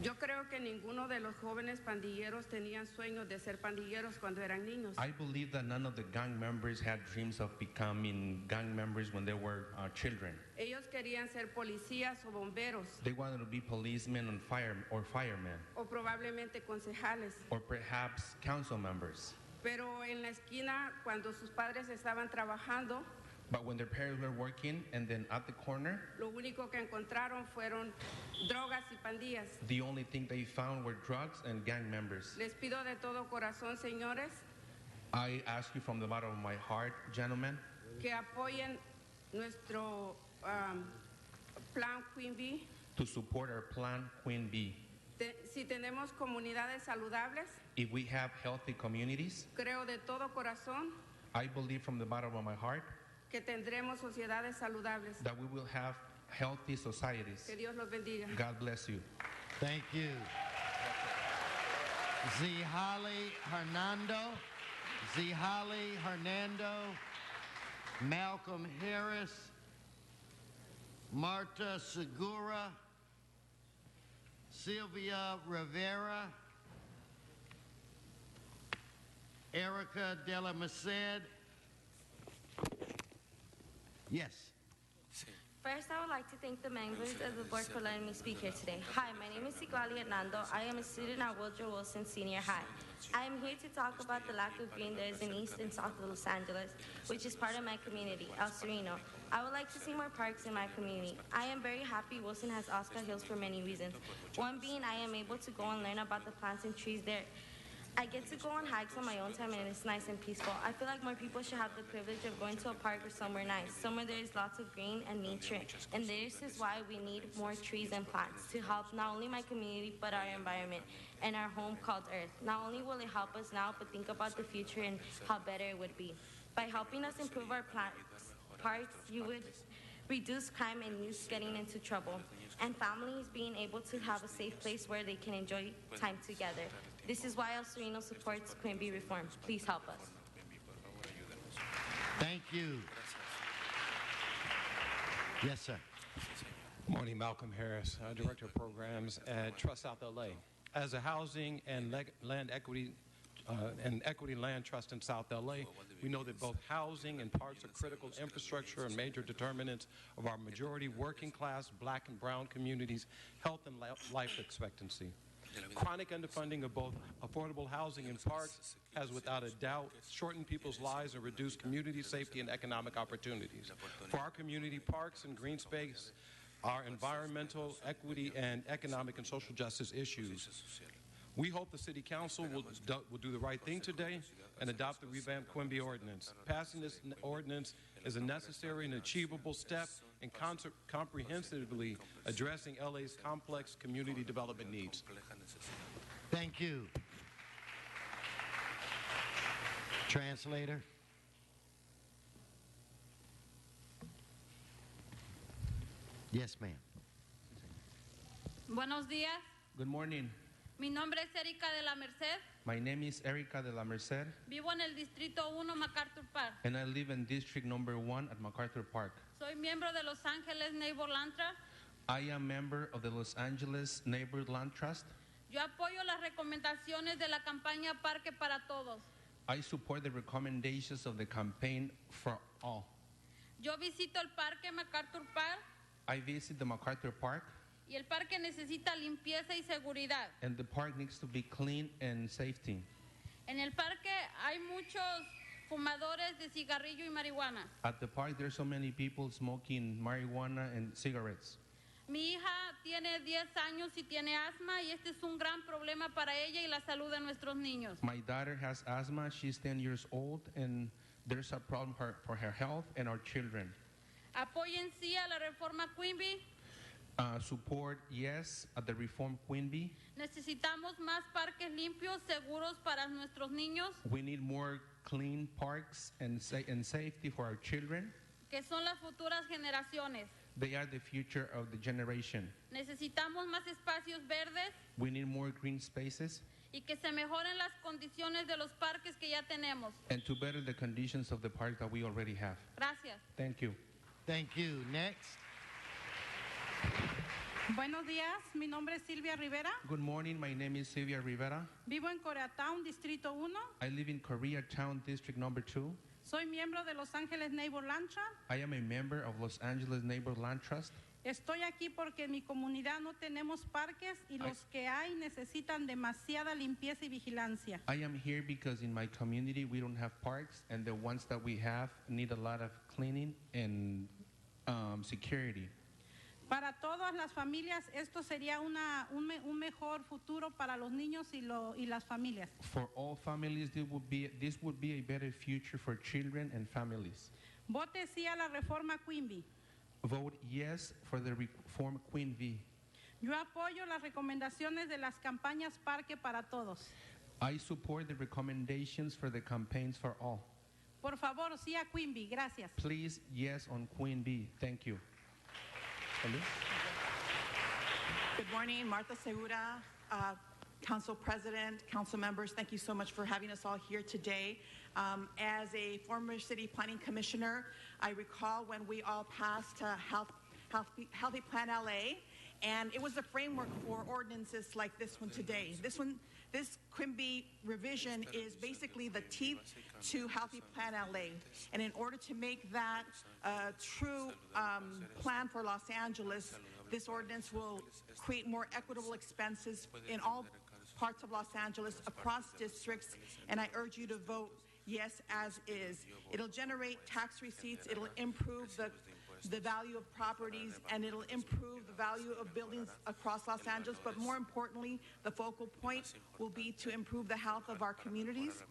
Yo creo que ninguno de los jóvenes pandilleros tenían sueños de ser pandilleros cuando eran niños. I believe that none of the gang members had dreams of becoming gang members when they were children. Ellos querían ser policías o bomberos. They wanted to be policemen and firemen. O probablemente concejales. Or perhaps council members. Pero en la esquina, cuando sus padres estaban trabajando, But when their parents were working and then at the corner, lo único que encontraron fueron drogas y pandillas. the only thing they found were drugs and gang members. Les pido de todo corazón, señores, I ask you from the bottom of my heart, gentlemen, que apoyen nuestro plan Quimby. to support our plan Queen Bee. Si tenemos comunidades saludables, If we have healthy communities, creo de todo corazón I believe from the bottom of my heart que tendremos sociedades saludables. that we will have healthy societies. Que Dios los bendiga. God bless you. Thank you. Zihali Hernando, Malcolm Harris, Marta Segura, Sylvia Rivera, Erica Della Merced. Yes. First, I would like to thank the members of the board for letting me speak here today. Hi, my name is Sigali Hernando. I am a student at Woodrow Wilson Senior High. I am here to talk about the lack of green there is in East and South Los Angeles, which is part of my community, El Sereno. I would like to see more parks in my community. I am very happy Wilson has Oscar Hills for many reasons. One being I am able to go and learn about the plants and trees there. I get to go on hikes on my own time and it's nice and peaceful. I feel like more people should have the privilege of going to a park or somewhere nice, somewhere there is lots of green and nature. And this is why we need more trees and plants to help not only my community but our environment and our home called Earth. Not only will it help us now, but think about the future and how better it would be. By helping us improve our plants parks, you would reduce crime and youth getting into trouble, and families being able to have a safe place where they can enjoy time together. This is why El Sereno supports Quimby reform. Please help us. Thank you. Yes, sir. Morning, Malcolm Harris, Director of Programs at Trust South LA. As a housing and land equity land trust in South LA, we know that both housing and parks are critical infrastructure and major determinants of our majority working class Black and brown communities' health and life expectancy. Chronic underfunding of both affordable housing and parks has without a doubt shortened people's lives and reduced community safety and economic opportunities. For our community, parks and green space are environmental, equity, and economic and social justice issues. We hope the City Council will do the right thing today and adopt the revamped Quimby Ordinance. Passing this ordinance is a necessary and achievable step in comprehensively addressing LA's complex community development needs. Thank you. Translator. Yes, ma'am. Buenos días. Good morning. Mi nombre es Erika de la Merced. My name is Erica de la Merced, Vivo en el Distrito 1, MacArthur Park. and I live in District Number 1 at MacArthur Park. Soy miembro de Los Ángeles Neighbor Land Trust. I am member of the Los Angeles Neighborhood Land Trust. Yo apoyo las recomendaciones de la campaña Parque para Todos. I support the recommendations of the campaign for all. Yo visito el Parque MacArthur Park I visit the MacArthur Park, y el parque necesita limpieza y seguridad. and the park needs to be clean and safety. En el parque hay muchos fumadores de cigarrillo y marihuana. At the park, there's so many people smoking marijuana and cigarettes. Mi hija tiene 10 años y tiene asma y este es un gran problema para ella y la salud de nuestros niños. My daughter has asthma. She's 10 years old, and there's a problem for her health and our children. Apoyen sí a la reforma Quimby. Support yes at the reform Quimby. Necesitamos más parques limpios, seguros para nuestros niños, We need more clean parks and safety for our children. que son las futuras generaciones. They are the future of the generation. Necesitamos más espacios verdes We need more green spaces y que se mejoren las condiciones de los parques que ya tenemos. and to better the conditions of the park that we already have. Gracias. Thank you. Thank you. Next. Buenos días, mi nombre es Silvia Rivera. Good morning. My name is Silvia Rivera. Vivo en Koreatown, Distrito 1. I live in Koreatown, District Number 2. Soy miembro de Los Ángeles Neighbor Land Trust. I am a member of Los Angeles Neighbor Land Trust. Estoy aquí porque en mi comunidad no tenemos parques y los que hay necesitan demasiada limpieza y vigilancia. I am here because in my community we don't have parks, and the ones that we have need a lot of cleaning and security. Para todas las familias, esto sería un mejor futuro para los niños y las familias. For all families, this would be a better future for children and families. Vote sí a la reforma Quimby. Vote yes for the reform Quimby. Yo apoyo las recomendaciones de las campañas Parque para Todos. I support the recommendations for the campaigns for all. Por favor, sí a Quimby. Gracias. Please, yes on Quimby. Thank you. Good morning, Martha Segura, Council President, Council members. Thank you so much for having us all here today. As a former City Planning Commissioner, I recall when we all passed Healthy Plan LA, and it was a framework for ordinances like this one today. This Quimby revision is basically the teeth to Healthy Plan LA. And in order to make that a true plan for Los Angeles, this ordinance will create more equitable expenses in all parts of Los Angeles, across districts, and I urge you to vote yes as is. It'll generate tax receipts, it'll improve the value of properties, and it'll improve the value of buildings across Los Angeles, but more importantly, the focal point will be to improve the health of our communities,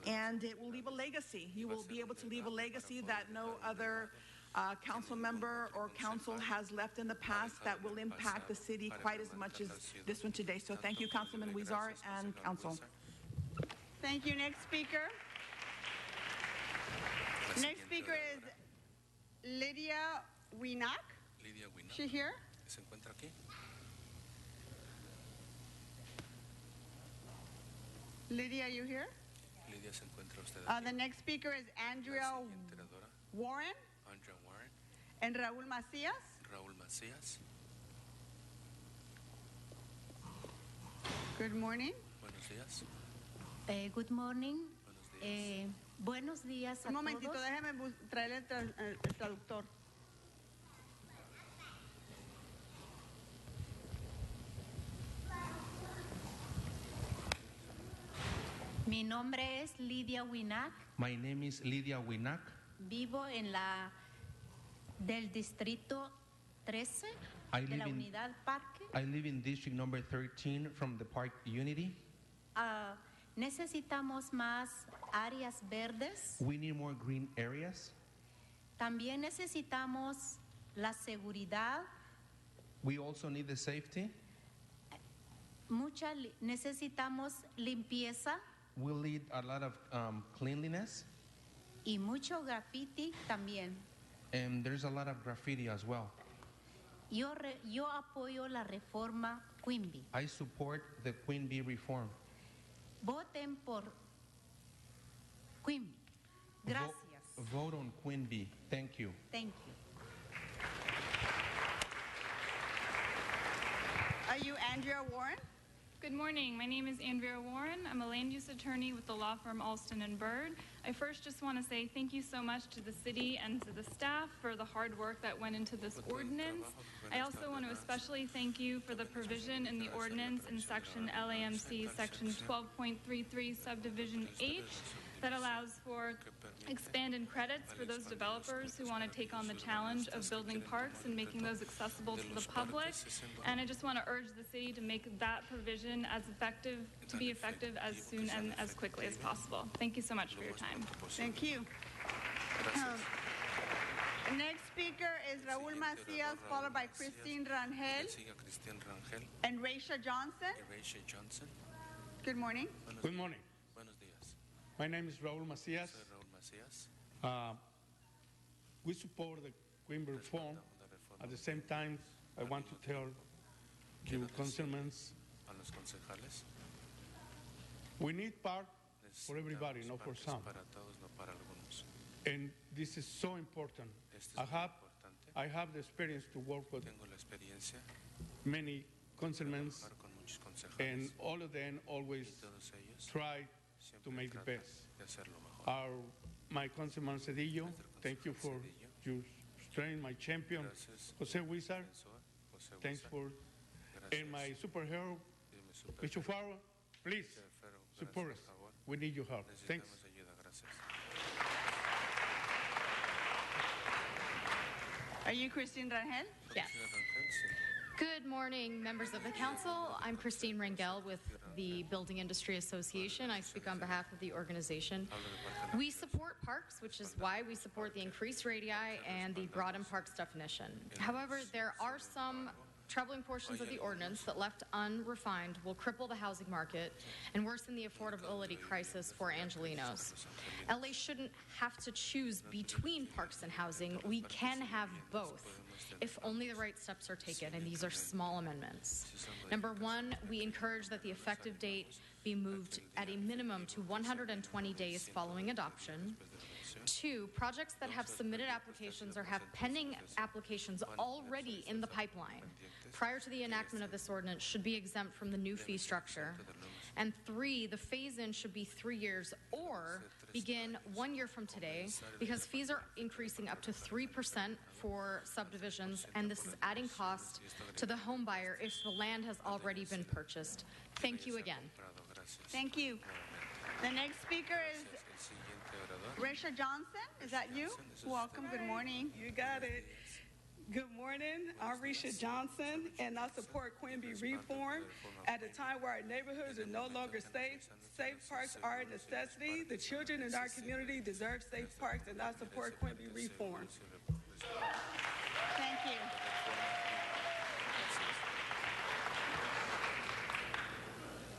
and it will leave a legacy. You will be able to leave a legacy that no other council member or council has left in the past that will impact the city quite as much as this one today. So thank you, Councilman Huizar and council. Thank you. Next speaker. Next speaker is Lydia Winak. Lidia Wina. She here? ¿Se encuentra aquí? Lydia, you here? Lidia, ¿se encuentra usted aquí? The next speaker is Andrea La siguiente oradora, Warren Andrea Warren. and Raúl Macías. Raúl Macías. Good morning. Buenos días. Good morning. Buenos días a Un momentito, todos. déjeme traerle el traductor. Mi nombre es Lidia Winak. My name is Lidia Winak. Vivo en la del distrito 13 I de la live in- unidad Parque. I live in district number 13 from the Park Unity. Necesitamos más áreas verdes. We need more green areas. También necesitamos la seguridad. We also need the safety. Necesitamos limpieza We'll need a lot of cleanliness. y mucho graffiti también. And there's a lot of graffiti as well. Yo apoyo la reforma Quimby. I support the Queen Bee reform. Voten por Quimby. Gracias. Vote on Queen Bee. Thank you. Thank you. Are you Andrea Warren? Good morning. My name is Andrea Warren. I'm a land use attorney with the law firm Alston and Bird. I first just want to say thank you so much to the city and to the staff for the hard work that went into this ordinance. I also want to especially thank you for the provision in the ordinance in section LAMC section 12.33 subdivision H that allows for expanded credits for those developers who want to take on the challenge of building parks and making those accessible to the public. And I just want to urge the city to make that provision to be effective as soon and as quickly as possible. Thank you so much for your time. Thank you. The next speaker is Raúl Macías, followed by Christine Rangel Siga Cristian Rangel and Raisha Johnson. y Rachel Johnson. Good morning. Good morning. Buenos días. My name is Raúl Macías. Soy Raúl Macías. We support the Queen Bee reform. At the same time, I want to tell you, councilmen, A los concejales. we need park for everybody, not for some. Para todos, no para algunos. And this is so important. I have the experience to work with Tengo la experiencia many councilmen, trabajar con muchos and concejales. all of them always Y todos ellos try to siempre make the tratan best. de hacerlo mejor. My councilman Cedillo, thank you for your strength. My champion, Gracias. Jose Wizard, José thanks Huizar. for, and my superhero, Y mi super- Bishop Faro, please Ferro, gracias, support us. por favor. We need your help. Thanks. Necesitamos ayuda. Gracias. Are you Christine Rangel? Yes. Good morning, members of the council. I'm Christine Rangel with the Building Industry Association. I speak on behalf of the organization. We support parks, which is why we support the increased radii and the broadened parks definition. However, there are some troubling portions of the ordinance that, left unrefined, will cripple the housing market and worsen the affordability crisis for Angelenos. LA shouldn't have to choose between parks and housing. We can have both if only the right steps are taken, and these are small amendments. Number one, we encourage that the effective date be moved at a minimum to 120 days following adoption. Two, projects that have submitted applications or have pending applications already in the pipeline prior to the enactment of this ordinance should be exempt from the new fee structure. And three, the phase-in should be 3 years or begin 1 year from today, because fees are increasing up to 3% for subdivisions, and this is adding cost to the home buyer if the land has already been purchased. Thank you again. Thank you. The next speaker is Raisha Johnson. Is that you? Welcome. Good morning. You got it. Good morning. I'm Risha Johnson, and I support Queen Bee reform. At a time where our neighborhoods are no longer safe, safe parks are a necessity. The children in our community deserve safe parks, and I support Queen Bee reform. Thank you.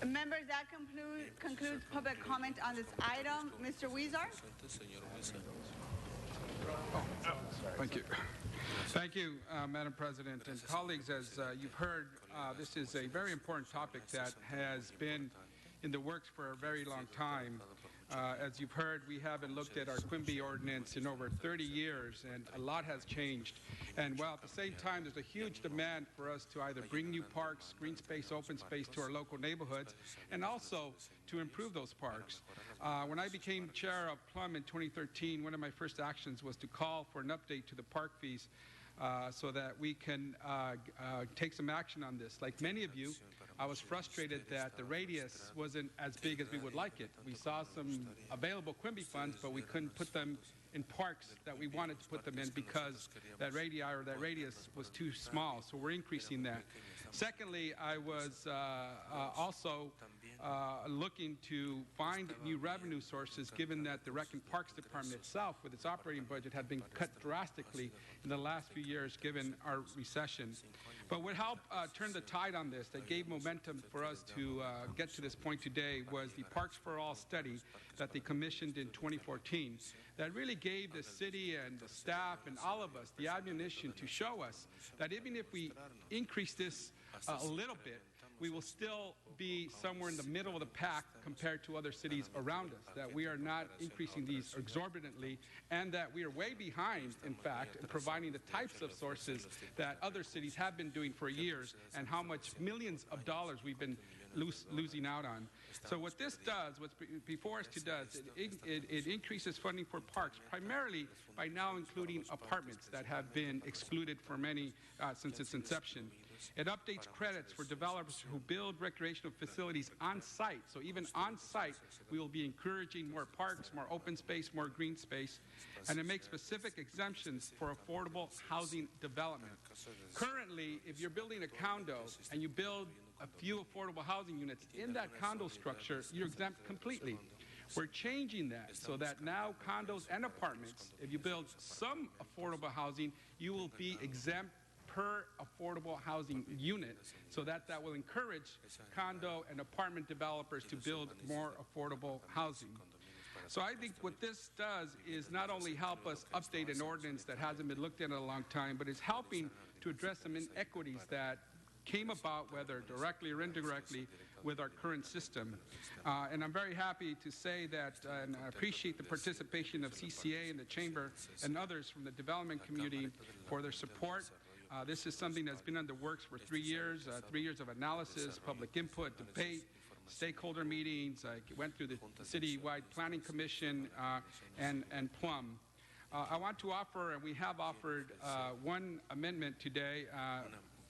Members, that concludes public comment on this item. Mr. Weezar? Thank you. Thank you, Madam President. And colleagues, as you've heard, this is a very important topic that has been in the works for a very long time. As you've heard, we haven't looked at our Quimby ordinance in over 30 years, and a lot has changed. And while at the same time, there's a huge demand for us to either bring new parks, green space, open space to our local neighborhoods, and also to improve those parks. When I became chair of Plum in 2013, one of my first actions was to call for an update to the park fees so that we can take some action on this. Like many of you, I was frustrated that the radius wasn't as big as we would like it. We saw some available Quimby funds, but we couldn't put them in parks that we wanted to put them in because that radii or that radius was too small. So we're increasing that. Secondly, I was also looking to find new revenue sources, given that the Rec and Parks Department itself, with its operating budget, had been cut drastically in the last few years, given our recession. But what helped turn the tide on this, that gave momentum for us to get to this point today, was the Parks for All study that they commissioned in 2014. That really gave the city and the staff and all of us the ammunition to show us that even if we increase this a little bit, we will still be somewhere in the middle of the pack compared to other cities around us, that we are not increasing these exorbitantly, and that we are way behind, in fact, in providing the types of sources that other cities have been doing for years, and how much millions of dollars we've been losing out on. So what this does, what's before us does, it increases funding for parks, primarily by now including apartments that have been excluded for many since its inception. It updates credits for developers who build recreational facilities on site. So even on site, we will be encouraging more parks, more open space, more green space. And it makes specific exemptions for affordable housing development. Currently, if you're building a condo and you build a few affordable housing units in that condo structure, you're exempt completely. We're changing that so that now condos and apartments, if you build some affordable housing, you will be exempt per affordable housing unit, so that will encourage condo and apartment developers to build more affordable housing. So I think what this does is not only help us update an ordinance that hasn't been looked at in a long time, but it's helping to address some inequities that came about, whether directly or indirectly, with our current system. And I'm very happy to say that, and I appreciate the participation of CCA and the Chamber and others from the development community for their support. This is something that's been in the works for 3 years of analysis, public input, debate, stakeholder meetings. I went through the citywide planning commission and Plum. I want to offer, and we have offered one amendment today,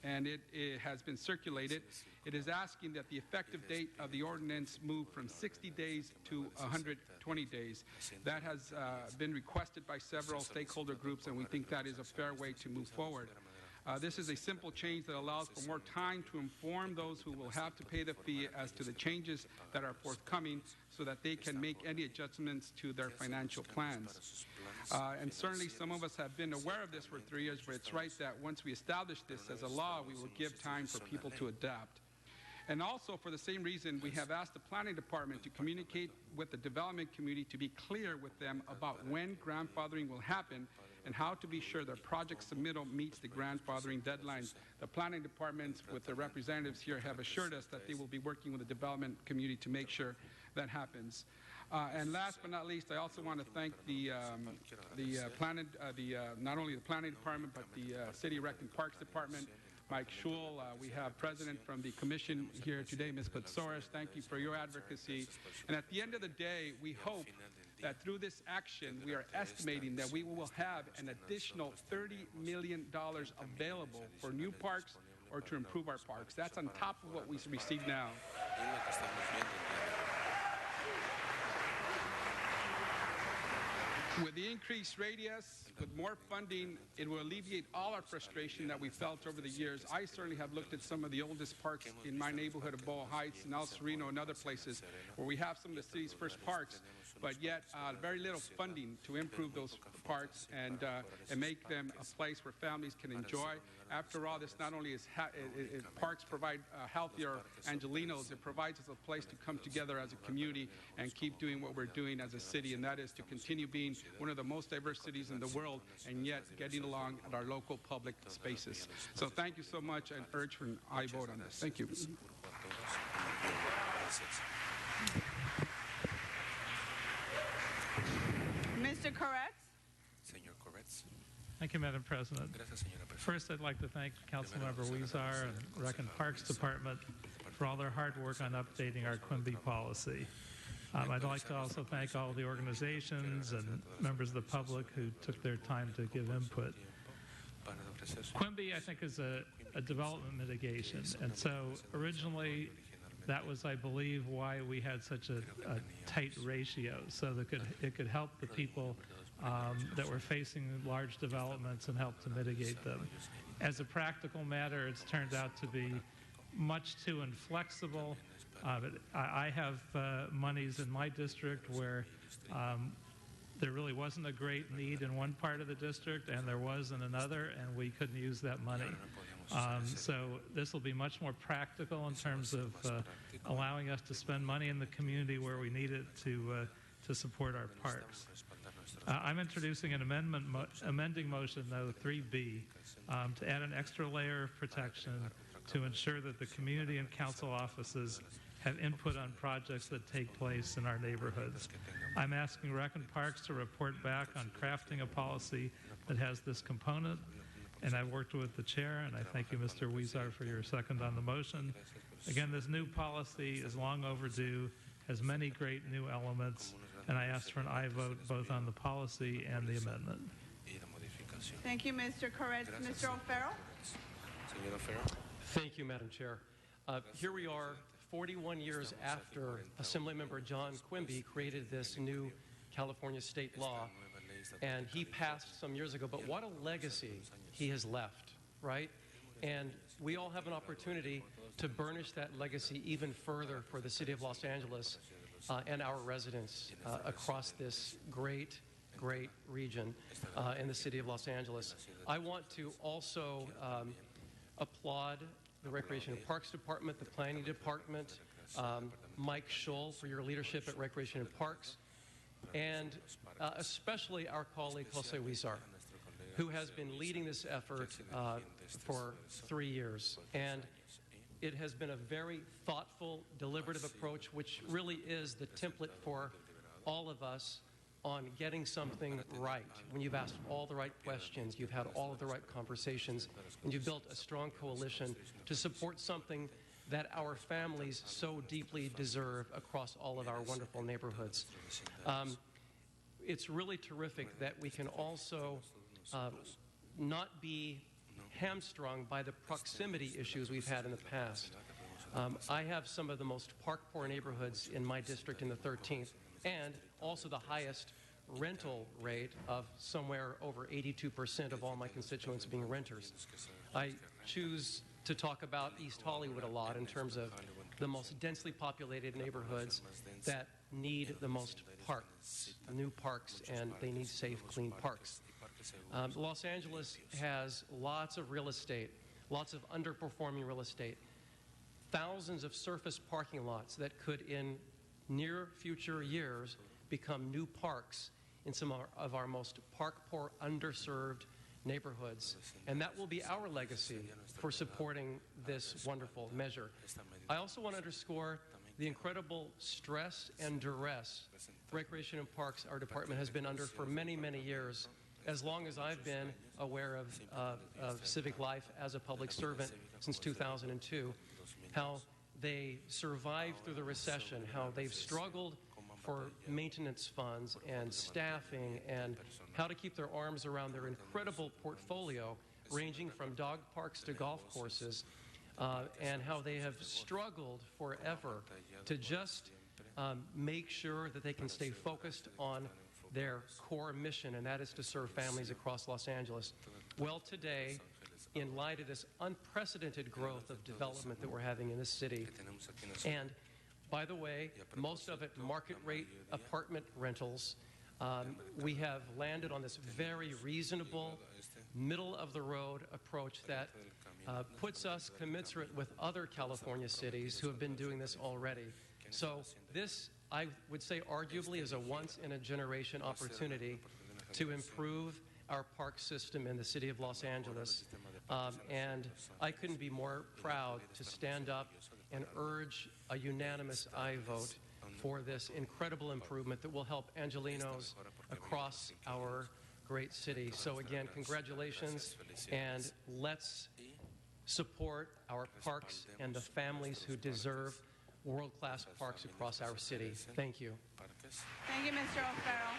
and it has been circulated. It is asking that the effective date of the ordinance move from 60 days to 120 days. That has been requested by several stakeholder groups, and we think that is a fair way to move forward. This is a simple change that allows for more time to inform those who will have to pay the fee as to the changes that are forthcoming, so that they can make any adjustments to their financial plans. And certainly some of us have been aware of this for 3 years, but it's right that once we establish this as a law, we will give time for people to adapt. And also, for the same reason, we have asked the planning department to communicate with the development community to be clear with them about when grandfathering will happen and how to be sure their project submittal meets the grandfathering deadlines. The planning departments, with their representatives here, have assured us that they will be working with the development community to make sure that happens. And last but not least, I also want to thank not only the planning department, but the City Rec and Parks Department, Mike Schul. We have President from the Commission here today, Ms. Kotsoris. Thank you for your advocacy. And at the end of the day, we hope that through this action, we are estimating that we will have an additional $30 million available for new parks or to improve our parks. That's on top of what we receive now. With the increased radius, with more funding, it will alleviate all our frustration that we felt over the years. I certainly have looked at some of the oldest parks in my neighborhood of Boa Heights and El Sereno and other places where we have some of the city's first parks, but yet very little funding to improve those parks and make them a place where families can enjoy. After all, this not only is parks provide healthier Angelinos, it provides us a place to come together as a community and keep doing what we're doing as a city, and that is to continue being one of the most diverse cities in the world and yet getting along at our local public spaces. So thank you so much, and urge for an aye vote on this. Thank you. Mr. Koretz. Señor Koretz. Thank you, Madam President. First, I'd like to thank Councilmember Huizar and Rec and Parks Department for all their hard work on updating our Quimby policy. I'd like to also thank all the organizations and members of the public who took their time to give input. Quimby, I think, is a development mitigation, and so originally that was, I believe, why we had such a tight ratio, so that it could help the people that were facing large developments and help to mitigate them. As a practical matter, it's turned out to be much too inflexible. I have monies in my district where there really wasn't a great need in one part of the district and there was in another, and we couldn't use that money. So this will be much more practical in terms of allowing us to spend money in the community where we need it to support our parks. I'm introducing an amending motion, though, 3B, to add an extra layer of protection to ensure that the community and council offices have input on projects that take place in our neighborhoods. I'm asking Rec and Parks to report back on crafting a policy that has this component, and I've worked with the chair, and I thank you, Mr. Huizar, for your second on the motion. Again, this new policy is long overdue, has many great new elements, and I ask for an aye vote both on the policy and the amendment. Thank you, Mr. Koretz. Mr. O'Farrell. Thank you, Madam Chair. Here we are 41 years after Assemblymember John Quimby created this new California state law, and he passed some years ago, but what a legacy he has left, right? And we all have an opportunity to burnish that legacy even further for the city of Los Angeles and our residents across this great region in the city of Los Angeles. I want to also applaud the Recreation and Parks Department, the Planning Department, Mike Scholl for your leadership at Recreation and Parks, and especially our colleague Jose Huizar, who has been leading this effort for 3 years. And it has been a very thoughtful, deliberative approach, which really is the template for all of us on getting something right. When you've asked all the right questions, you've had all of the right conversations, and you've built a strong coalition to support something that our families so deeply deserve across all of our wonderful neighborhoods. It's really terrific that we can also not be hamstrung by the proximity issues we've had in the past. I have some of the most park-poor neighborhoods in my district in the 13th, and also the highest rental rate of somewhere over 82% of all my constituents being renters. I choose to talk about East Hollywood a lot in terms of the most densely populated neighborhoods that need the most parks, new parks, and they need safe, clean parks. Los Angeles has lots of real estate, lots of underperforming real estate, thousands of surface parking lots that could, in near future years, become new parks in some of our most park-poor, underserved neighborhoods. And that will be our legacy for supporting this wonderful measure. I also want to underscore the incredible stress and duress Recreation and Parks, our department, has been under for many, many years, as long as I've been aware of civic life as a public servant since 2002, how they survived through the recession, how they've struggled for maintenance funds and staffing, and how to keep their arms around their incredible portfolio, ranging from dog parks to golf courses, and how they have struggled forever to just make sure that they can stay focused on their core mission, and that is to serve families across Los Angeles. Well, today, in light of this unprecedented growth of development that we're having in this city, and By the way, most of it market rate apartment rentals. We have landed on this very reasonable, middle-of-the-road approach that puts us commensurate with other California cities who have been doing this already. So this, I would say, arguably is a once-in-a-generation opportunity to improve our park system in the city of Los Angeles. And I couldn't be more proud to stand up and urge a unanimous aye vote for this incredible improvement that will help Angelinos across our great city. So again, congratulations, and let's support our parks and the families who deserve world-class parks across our city. Thank you. Thank you, Mr. O'Farrell.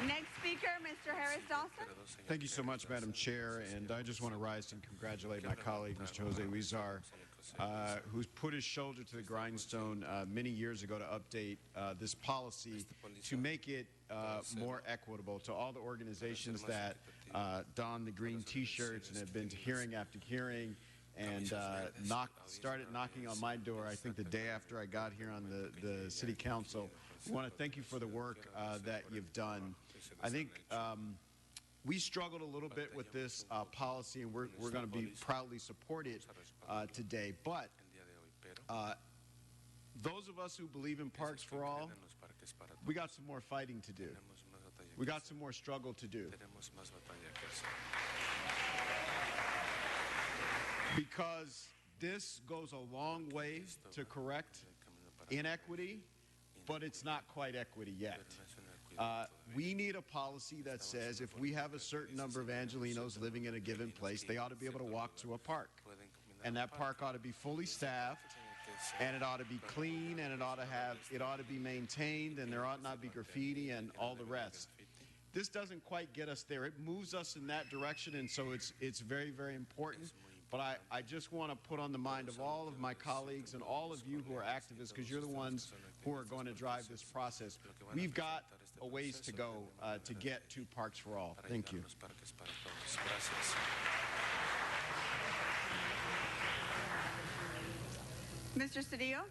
Next speaker, Mr. Harris Dawson. Thank you so much, Madam Chair, and I just want to rise and congratulate my colleague, Mr. Jose Huizar, who's put his shoulder to the grindstone many years ago to update this policy to make it more equitable to all the organizations that don the green T-shirts and have been to hearing after hearing and started knocking on my door, I think, the day after I got here on the City Council. We want to thank you for the work that you've done. I think we struggled a little bit with this policy, and we're going to be proudly support it today. But those of us who believe in Parks for All, we got some more fighting to do. We got some more struggle to do. Because this goes a long way to correct inequity, but it's not quite equity yet. We need a policy that says if we have a certain number of Angelinos living in a given place, they ought to be able to walk to a park. And that park ought to be fully staffed, and it ought to be clean, and it ought to be maintained, and there ought not be graffiti and all the rest. This doesn't quite get us there. It moves us in that direction, and so it's very, very important. But I just want to put on the mind of all of my colleagues and all of you who are activists, because you're the ones who are going to drive this process. We've got a ways to go to get to Parks for All. Thank you. Mr. Cedillo.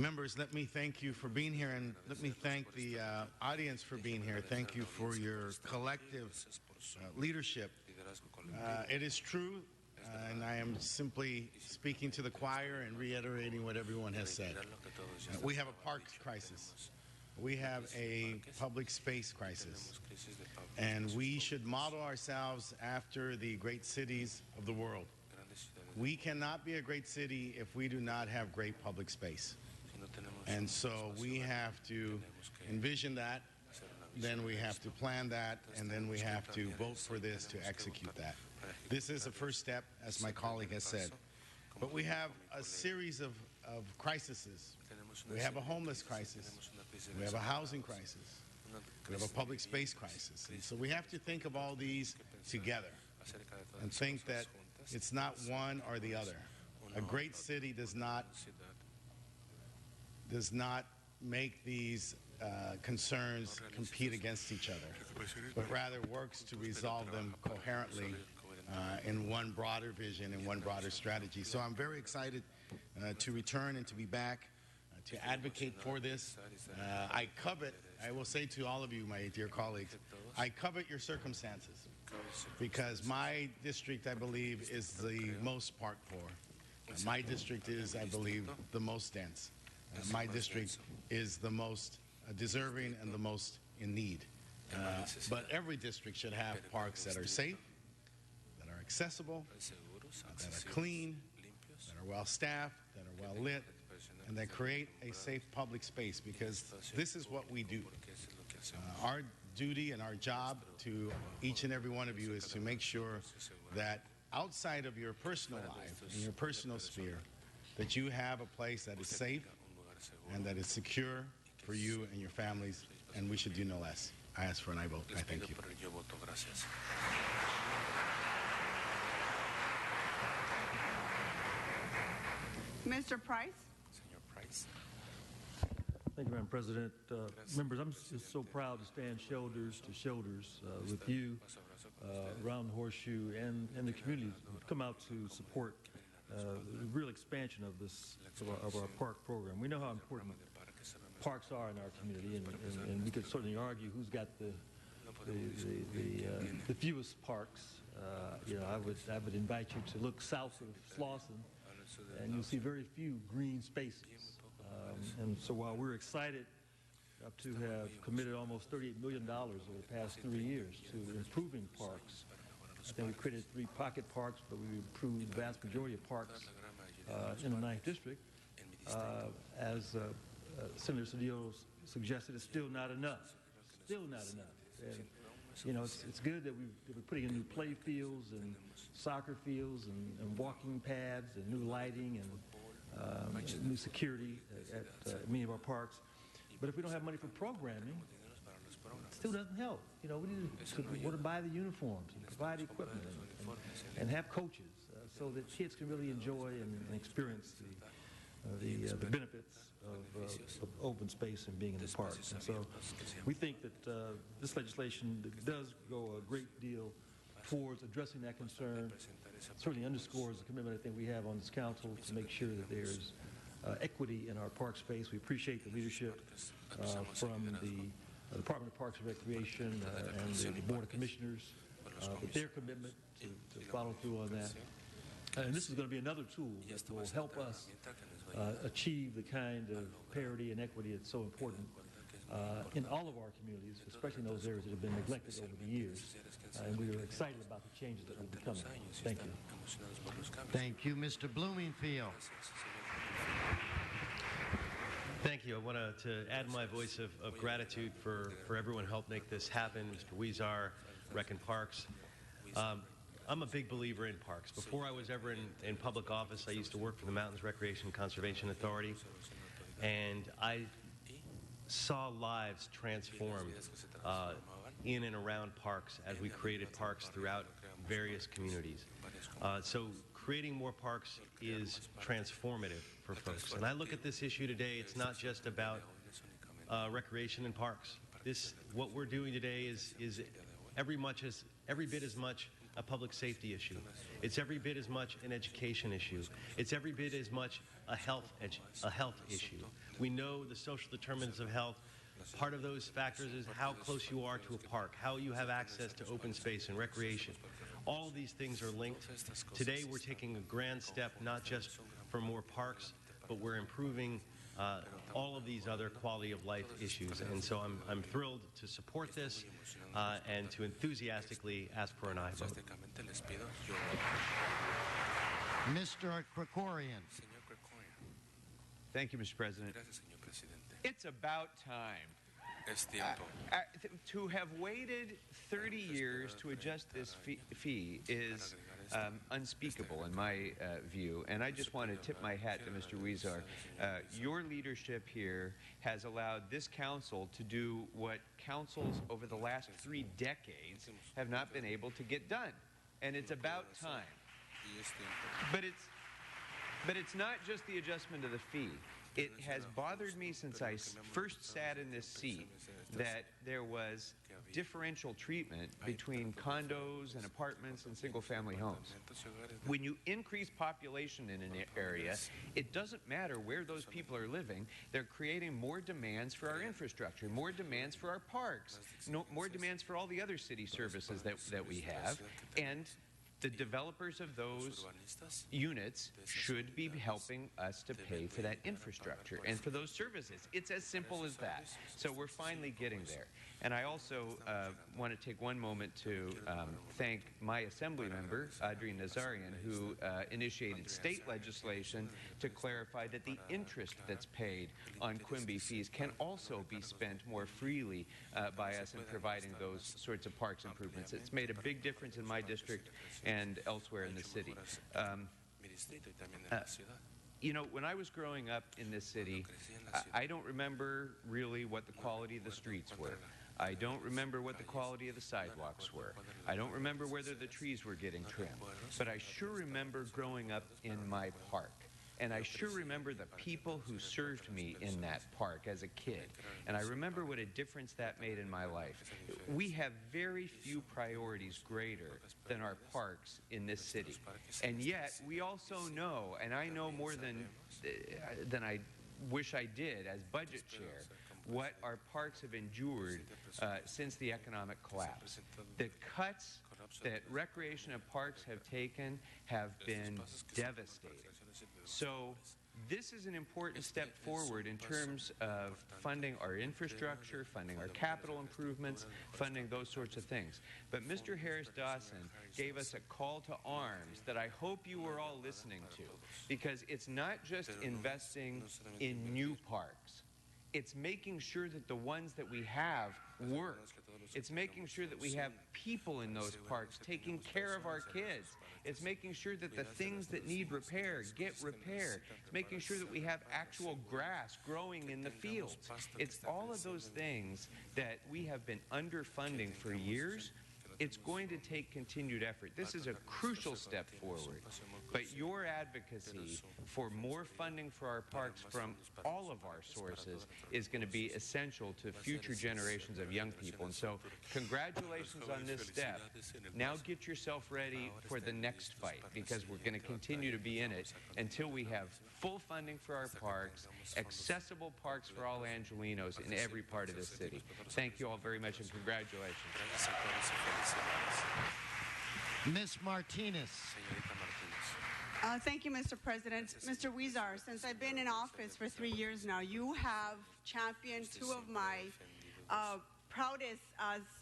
Members, let me thank you for being here, and let me thank the audience for being here. Thank you for your collective leadership. It is true, and I am simply speaking to the choir and reiterating what everyone has said. We have a parks crisis. We have a public space crisis. And we should model ourselves after the great cities of the world. We cannot be a great city if we do not have great public space. And so we have to envision that, then we have to plan that, and then we have to vote for this to execute that. This is a first step, as my colleague has said. But we have a series of crises. We have a homeless crisis. We have a housing crisis. We have a public space crisis. And so we have to think of all these together and think that it's not one or the other. A great city does not make these concerns compete against each other, but rather works to resolve them coherently in one broader vision and one broader strategy. So I'm very excited to return and to be back to advocate for this. I will say to all of you, my dear colleagues, I covet your circumstances, because my district, I believe, is the most park poor. My district is, I believe, the most dense. My district is the most deserving and the most in need. But every district should have parks that are safe, that are accessible, that are clean, that are well staffed, that are well lit, and that create a safe public space, because this is what we do. Our duty and our job to each and every one of you is to make sure that outside of your personal life, in your personal sphere, that you have a place that is safe and that is secure for you and your families, and we should do no less. I ask for an aye vote. I thank you. Mr. Price. Thank you, Madam President. Members, I'm just so proud to stand shoulders to shoulders with you around the Horseshoe and the community come out to support the real expansion of our park program. We know how important parks are in our community, and we could certainly argue who's got the fewest parks. I would invite you to look south of Slauson, and you'll see very few green spaces. And so while we're excited to have committed almost $38 million over the past 3 years to improving parks, I think we created 3 pocket parks, but we improved the vast majority of parks in the 9th District. As Senator Cedillo suggested, it's still not enough. Still not enough. And, it's good that we're putting in new play fields and soccer fields and walking paths and new lighting and new security at many of our parks. But if we don't have money for programming, it still doesn't help. We want to buy the uniforms and provide equipment and have coaches so that kids can really enjoy and experience the benefits of open space and being in the parks. And so we think that this legislation does go a great deal towards addressing that concern. Certainly underscores the commitment I think we have on this council to make sure that there's equity in our park space. We appreciate the leadership from the Department of Parks and Recreation and the Board of Commissioners with their commitment to follow through on that. And this is going to be another tool that will help us achieve the kind of parity and equity that's so important in all of our communities, especially in those areas that have been neglected over the years. And we are excited about the changes that will be coming. Thank you. Thank you, Mr. Bloomingfield. Thank you. I want to add my voice of gratitude for everyone who helped make this happen, Mr. Huizar, Rec and Parks. I'm a big believer in parks. Before I was ever in public office, I used to work for the Mountains Recreation and Conservation Authority, and I saw lives transformed in and around parks as we created parks throughout various communities. So creating more parks is transformative for folks. And I look at this issue today, it's not just about recreation and parks. What we're doing today is every bit as much a public safety issue. It's every bit as much an education issue. It's every bit as much a health issue. We know the social determinants of health. Part of those factors is how close you are to a park, how you have access to open space and recreation. All of these things are linked. Today we're taking a grand step, not just for more parks, but we're improving all of these other quality of life issues. And so I'm thrilled to support this and to enthusiastically ask for an aye vote. Mr. Krikorian. Thank you, Mr. President. It's about time. To have waited 30 years to adjust this fee is unspeakable in my view, and I just want to tip my hat to Mr. Huizar. Your leadership here has allowed this council to do what councils over the last 3 decades have not been able to get done, and it's about time. But it's not just the adjustment of the fee. It has bothered me since I first sat in this seat that there was differential treatment between condos and apartments and single-family homes. When you increase population in an area, it doesn't matter where those people are living. They're creating more demands for our infrastructure, more demands for our parks, more demands for all the other city services that we have, and the developers of those units should be helping us to pay for that infrastructure and for those services. It's as simple as that. So we're finally getting there. And I also want to take one moment to thank my assembly member, Adrian Nazarian, who initiated state legislation to clarify that the interest that's paid on Quimby fees can also be spent more freely by us in providing those sorts of parks improvements. It's made a big difference in my district and elsewhere in the city. You know, when I was growing up in this city, I don't remember really what the quality of the streets were. I don't remember what the quality of the sidewalks were. I don't remember whether the trees were getting trimmed. But I sure remember growing up in my park. And I sure remember the people who served me in that park as a kid. And I remember what a difference that made in my life. We have very few priorities greater than our parks in this city. And yet, we also know, and I know more than I wish I did as budget chair, what our parks have endured since the economic collapse. The cuts that recreation and parks have taken have been devastating. So this is an important step forward in terms of funding our infrastructure, funding our capital improvements, funding those sorts of things. But Mr. Harris Dawson gave us a call to arms that I hope you were all listening to, because it's not just investing in new parks. It's making sure that the ones that we have work. It's making sure that we have people in those parks taking care of our kids. It's making sure that the things that need repair get repaired. It's making sure that we have actual grass growing in the fields. It's all of those things that we have been underfunding for years. It's going to take continued effort. This is a crucial step forward. But your advocacy for more funding for our parks from all of our sources is going to be essential to future generations of young people. And so congratulations on this step. Now get yourself ready for the next fight, because we're going to continue to be in it until we have full funding for our parks, accessible parks for all Angelinos in every part of this city. Thank you all very much, and congratulations. Ms. Martinez. Thank you, Mr. President. Mr. Huizar, since I've been in office for 3 years now, you have championed two of my proudest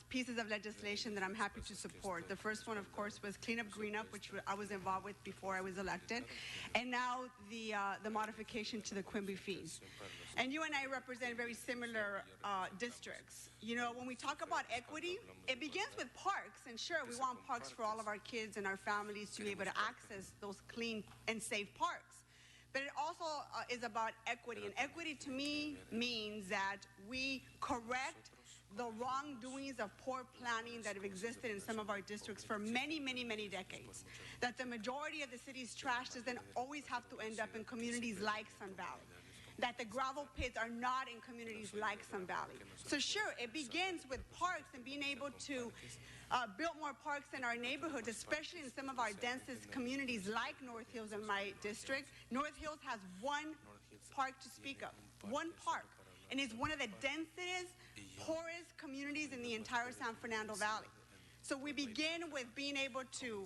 pieces of legislation that I'm happy to support. The first one, of course, was Clean Up Green Up, which I was involved with before I was elected, and now the modification to the Quimby fees. And you and I represent very similar districts. You know, when we talk about equity, it begins with parks, and sure, we want parks for all of our kids and our families to be able to access those clean and safe parks. But it also is about equity, and equity to me means that we correct the wrongdoings of poor planning that have existed in some of our districts for many, many, many decades. That the majority of the city's trash doesn't always have to end up in communities like Sun Valley. That the gravel pits are not in communities like Sun Valley. So sure, it begins with parks and being able to build more parks in our neighborhoods, especially in some of our densest communities like North Hills in my district. North Hills has one park to speak of, one park. And it's one of the densest, poorest communities in the entire San Fernando Valley. So we begin with being able to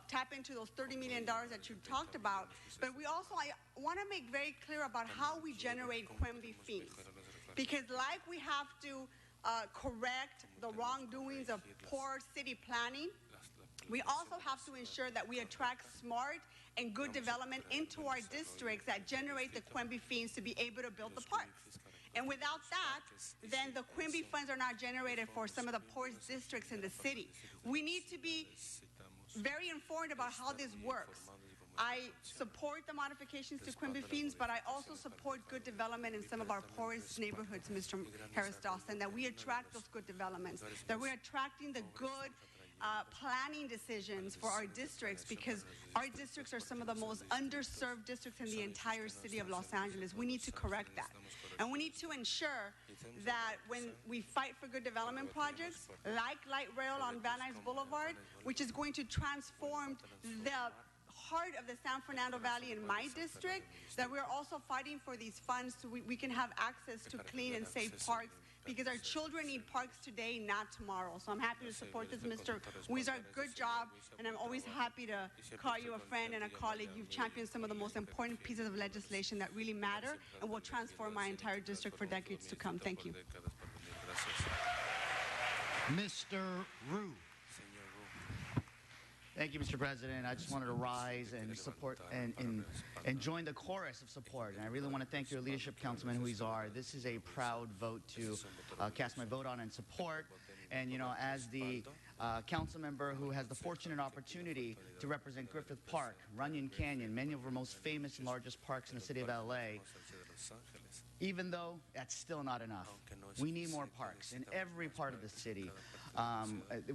tap into those $30 million that you talked about, but we also, I want to make very clear about how we generate Quimby fees. Because like we have to correct the wrongdoings of poor city planning, we also have to ensure that we attract smart and good development into our districts that generate the Quimby fees to be able to build the parks. And without that, then the Quimby funds are not generated for some of the poorest districts in the city. We need to be very informed about how this works. I support the modifications to Quimby fees, but I also support good development in some of our poorest neighborhoods, Mr. Harris Dawson, that we attract those good developments, that we're attracting the good planning decisions for our districts, because our districts are some of the most underserved districts in the entire city of Los Angeles. We need to correct that. And we need to ensure that when we fight for good development projects, like light rail on Van Nuys Boulevard, which is going to transform the heart of the San Fernando Valley in my district, that we're also fighting for these funds so we can have access to clean and safe parks, because our children need parks today, not tomorrow. So I'm happy to support this, Mr. Huizar. Good job, and I'm always happy to call you a friend and a colleague. You've championed some of the most important pieces of legislation that really matter and will transform my entire district for decades to come. Thank you. Mr. Rue. Thank you, Mr. President. I just wanted to rise and support and join the chorus of support. And I really want to thank your leadership, Councilman Huizar. This is a proud vote to cast my vote on and support. And, you know, as the council member who has the fortunate opportunity to represent Griffith Park, Runyon Canyon, many of our most famous and largest parks in the city of LA, even though that's still not enough, we need more parks in every part of the city.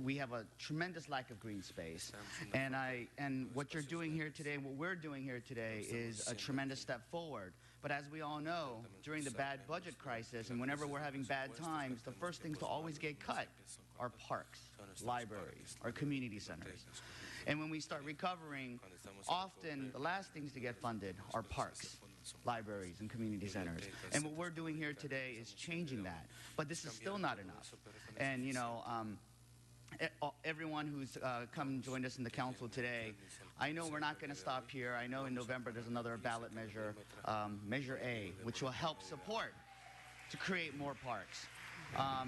We have a tremendous lack of green space, and what you're doing here today, what we're doing here today, is a tremendous step forward. But as we all know, during the bad budget crisis, and whenever we're having bad times, the first things to always get cut are parks, libraries, our community centers. And when we start recovering, often the last things to get funded are parks, libraries, and community centers. And what we're doing here today is changing that. But this is still not enough. And, you know, everyone who's come and joined us in the council today, I know we're not going to stop here. I know in November there's another ballot measure, Measure A, which will help support to create more parks.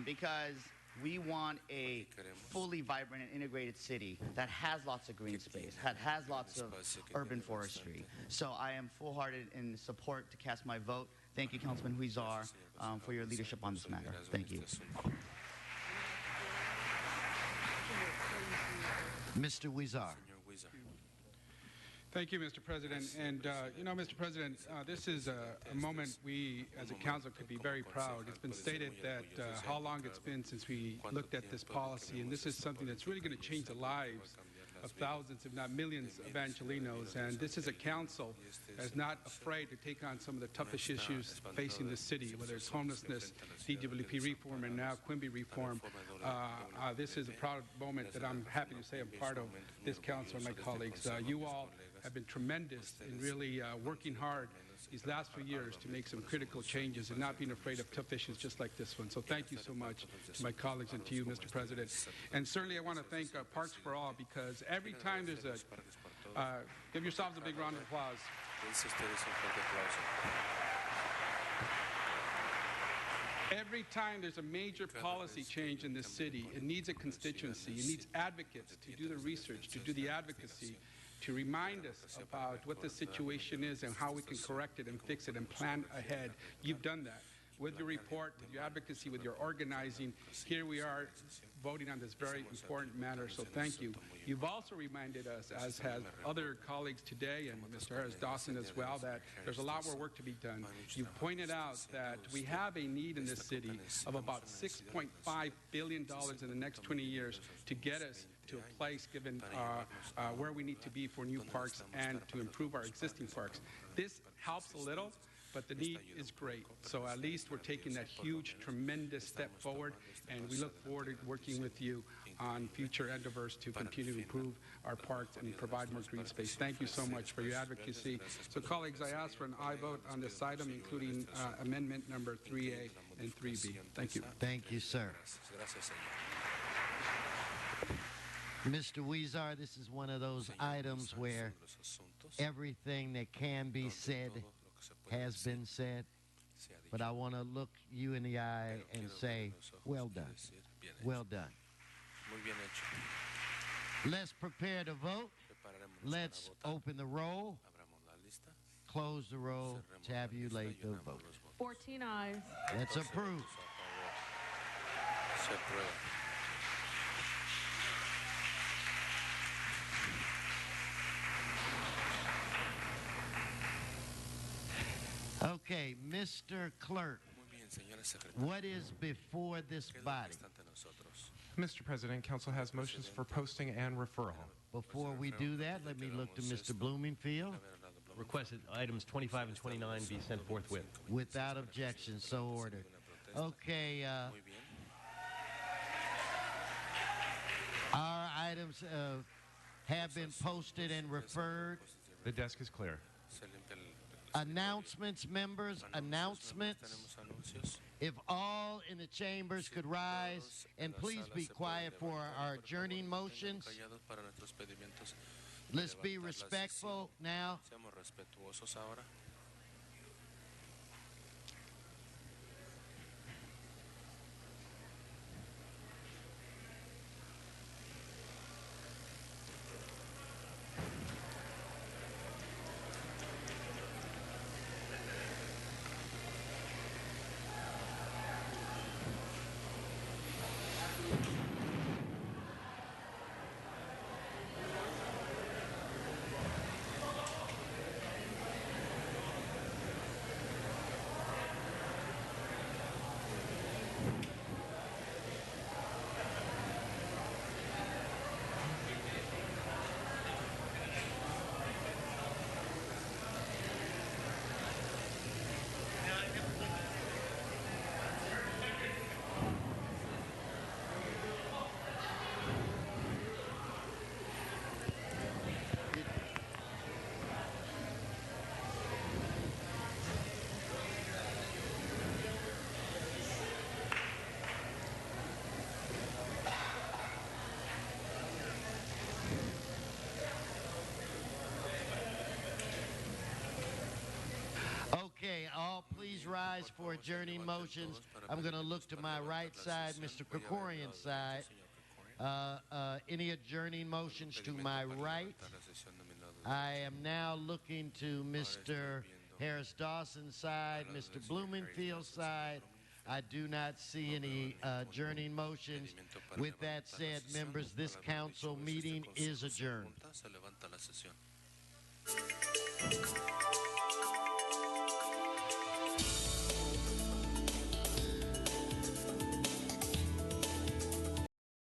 Because we want a fully vibrant and integrated city that has lots of green space, that has lots of urban forestry. So I am full-hearted in support to cast my vote. Thank you, Councilman Huizar, for your leadership on this matter. Thank you. Mr. Huizar. Thank you, Mr. President. And, you know, Mr. President, this is a moment we, as a council, could be very proud. It's been stated that how long it's been since we looked at this policy, and this is something that's really going to change the lives of thousands, if not millions, of Angelenos. And this is a council that's not afraid to take on some of the toughest issues facing the city, whether it's homelessness, DWP reform, and now Quimby reform. This is a proud moment that I'm happy to say I'm part of this council and my colleagues. You all have been tremendous in really working hard these last few years to make some critical changes and not being afraid of tough issues just like this one. So thank you so much to my colleagues and to you, Mr. President. And certainly I want to thank Parks for All, because every time there's a, give yourselves a big round of applause. Every time there's a major policy change in this city, it needs a constituency. It needs advocates to do the research, to do the advocacy, to remind us about what the situation is and how we can correct it and fix it and plan ahead. You've done that with your report, with your advocacy, with your organizing. Here we are voting on this very important matter, so thank you. You've also reminded us, as have other colleagues today, and Mr. Harris-Dawson as well, that there's a lot more work to be done. You've pointed out that we have a need in this city of about $6.5 billion in the next 20 years to get us to a place given where we need to be for new parks and to improve our existing parks. This helps a little, but the need is great. So at least we're taking that huge, tremendous step forward, and we look forward to working with you on future endeavors to continue to improve our parks and provide more green space. Thank you so much for your advocacy. So colleagues, I ask for an aye vote on this item, including amendment number 3A and 3B. Thank you. Thank you, sir. Mr. Huizar, this is one of those items where everything that can be said has been said, but I want to look you in the eye and say, well done. Well done. Let's prepare to vote. Let's open the roll, close the roll, tabulate the vote. 14 ayes. Let's approve. Okay, Mr. Clerk, what is before this body? Mr. President, Council has motions for posting and referral. Before we do that, let me look to Mr. Bloomingfield. Requested items 25 and 29 be sent forthwith. Without objection, so ordered. Okay, our items have been posted and referred. The desk is clear. Announcements, members, announcements. If all in the chambers could rise and please be quiet for our adjourning motions. Let's be respectful now. rise for adjourning motions. I'm going to look to my right side, Mr. Krikorian's side. Any adjourning motions to my right? I am now looking to Mr. Harris Dawson's side, Mr. Blumenfield's side. I do not see any adjourning motions. With that said, members, this council meeting is adjourned.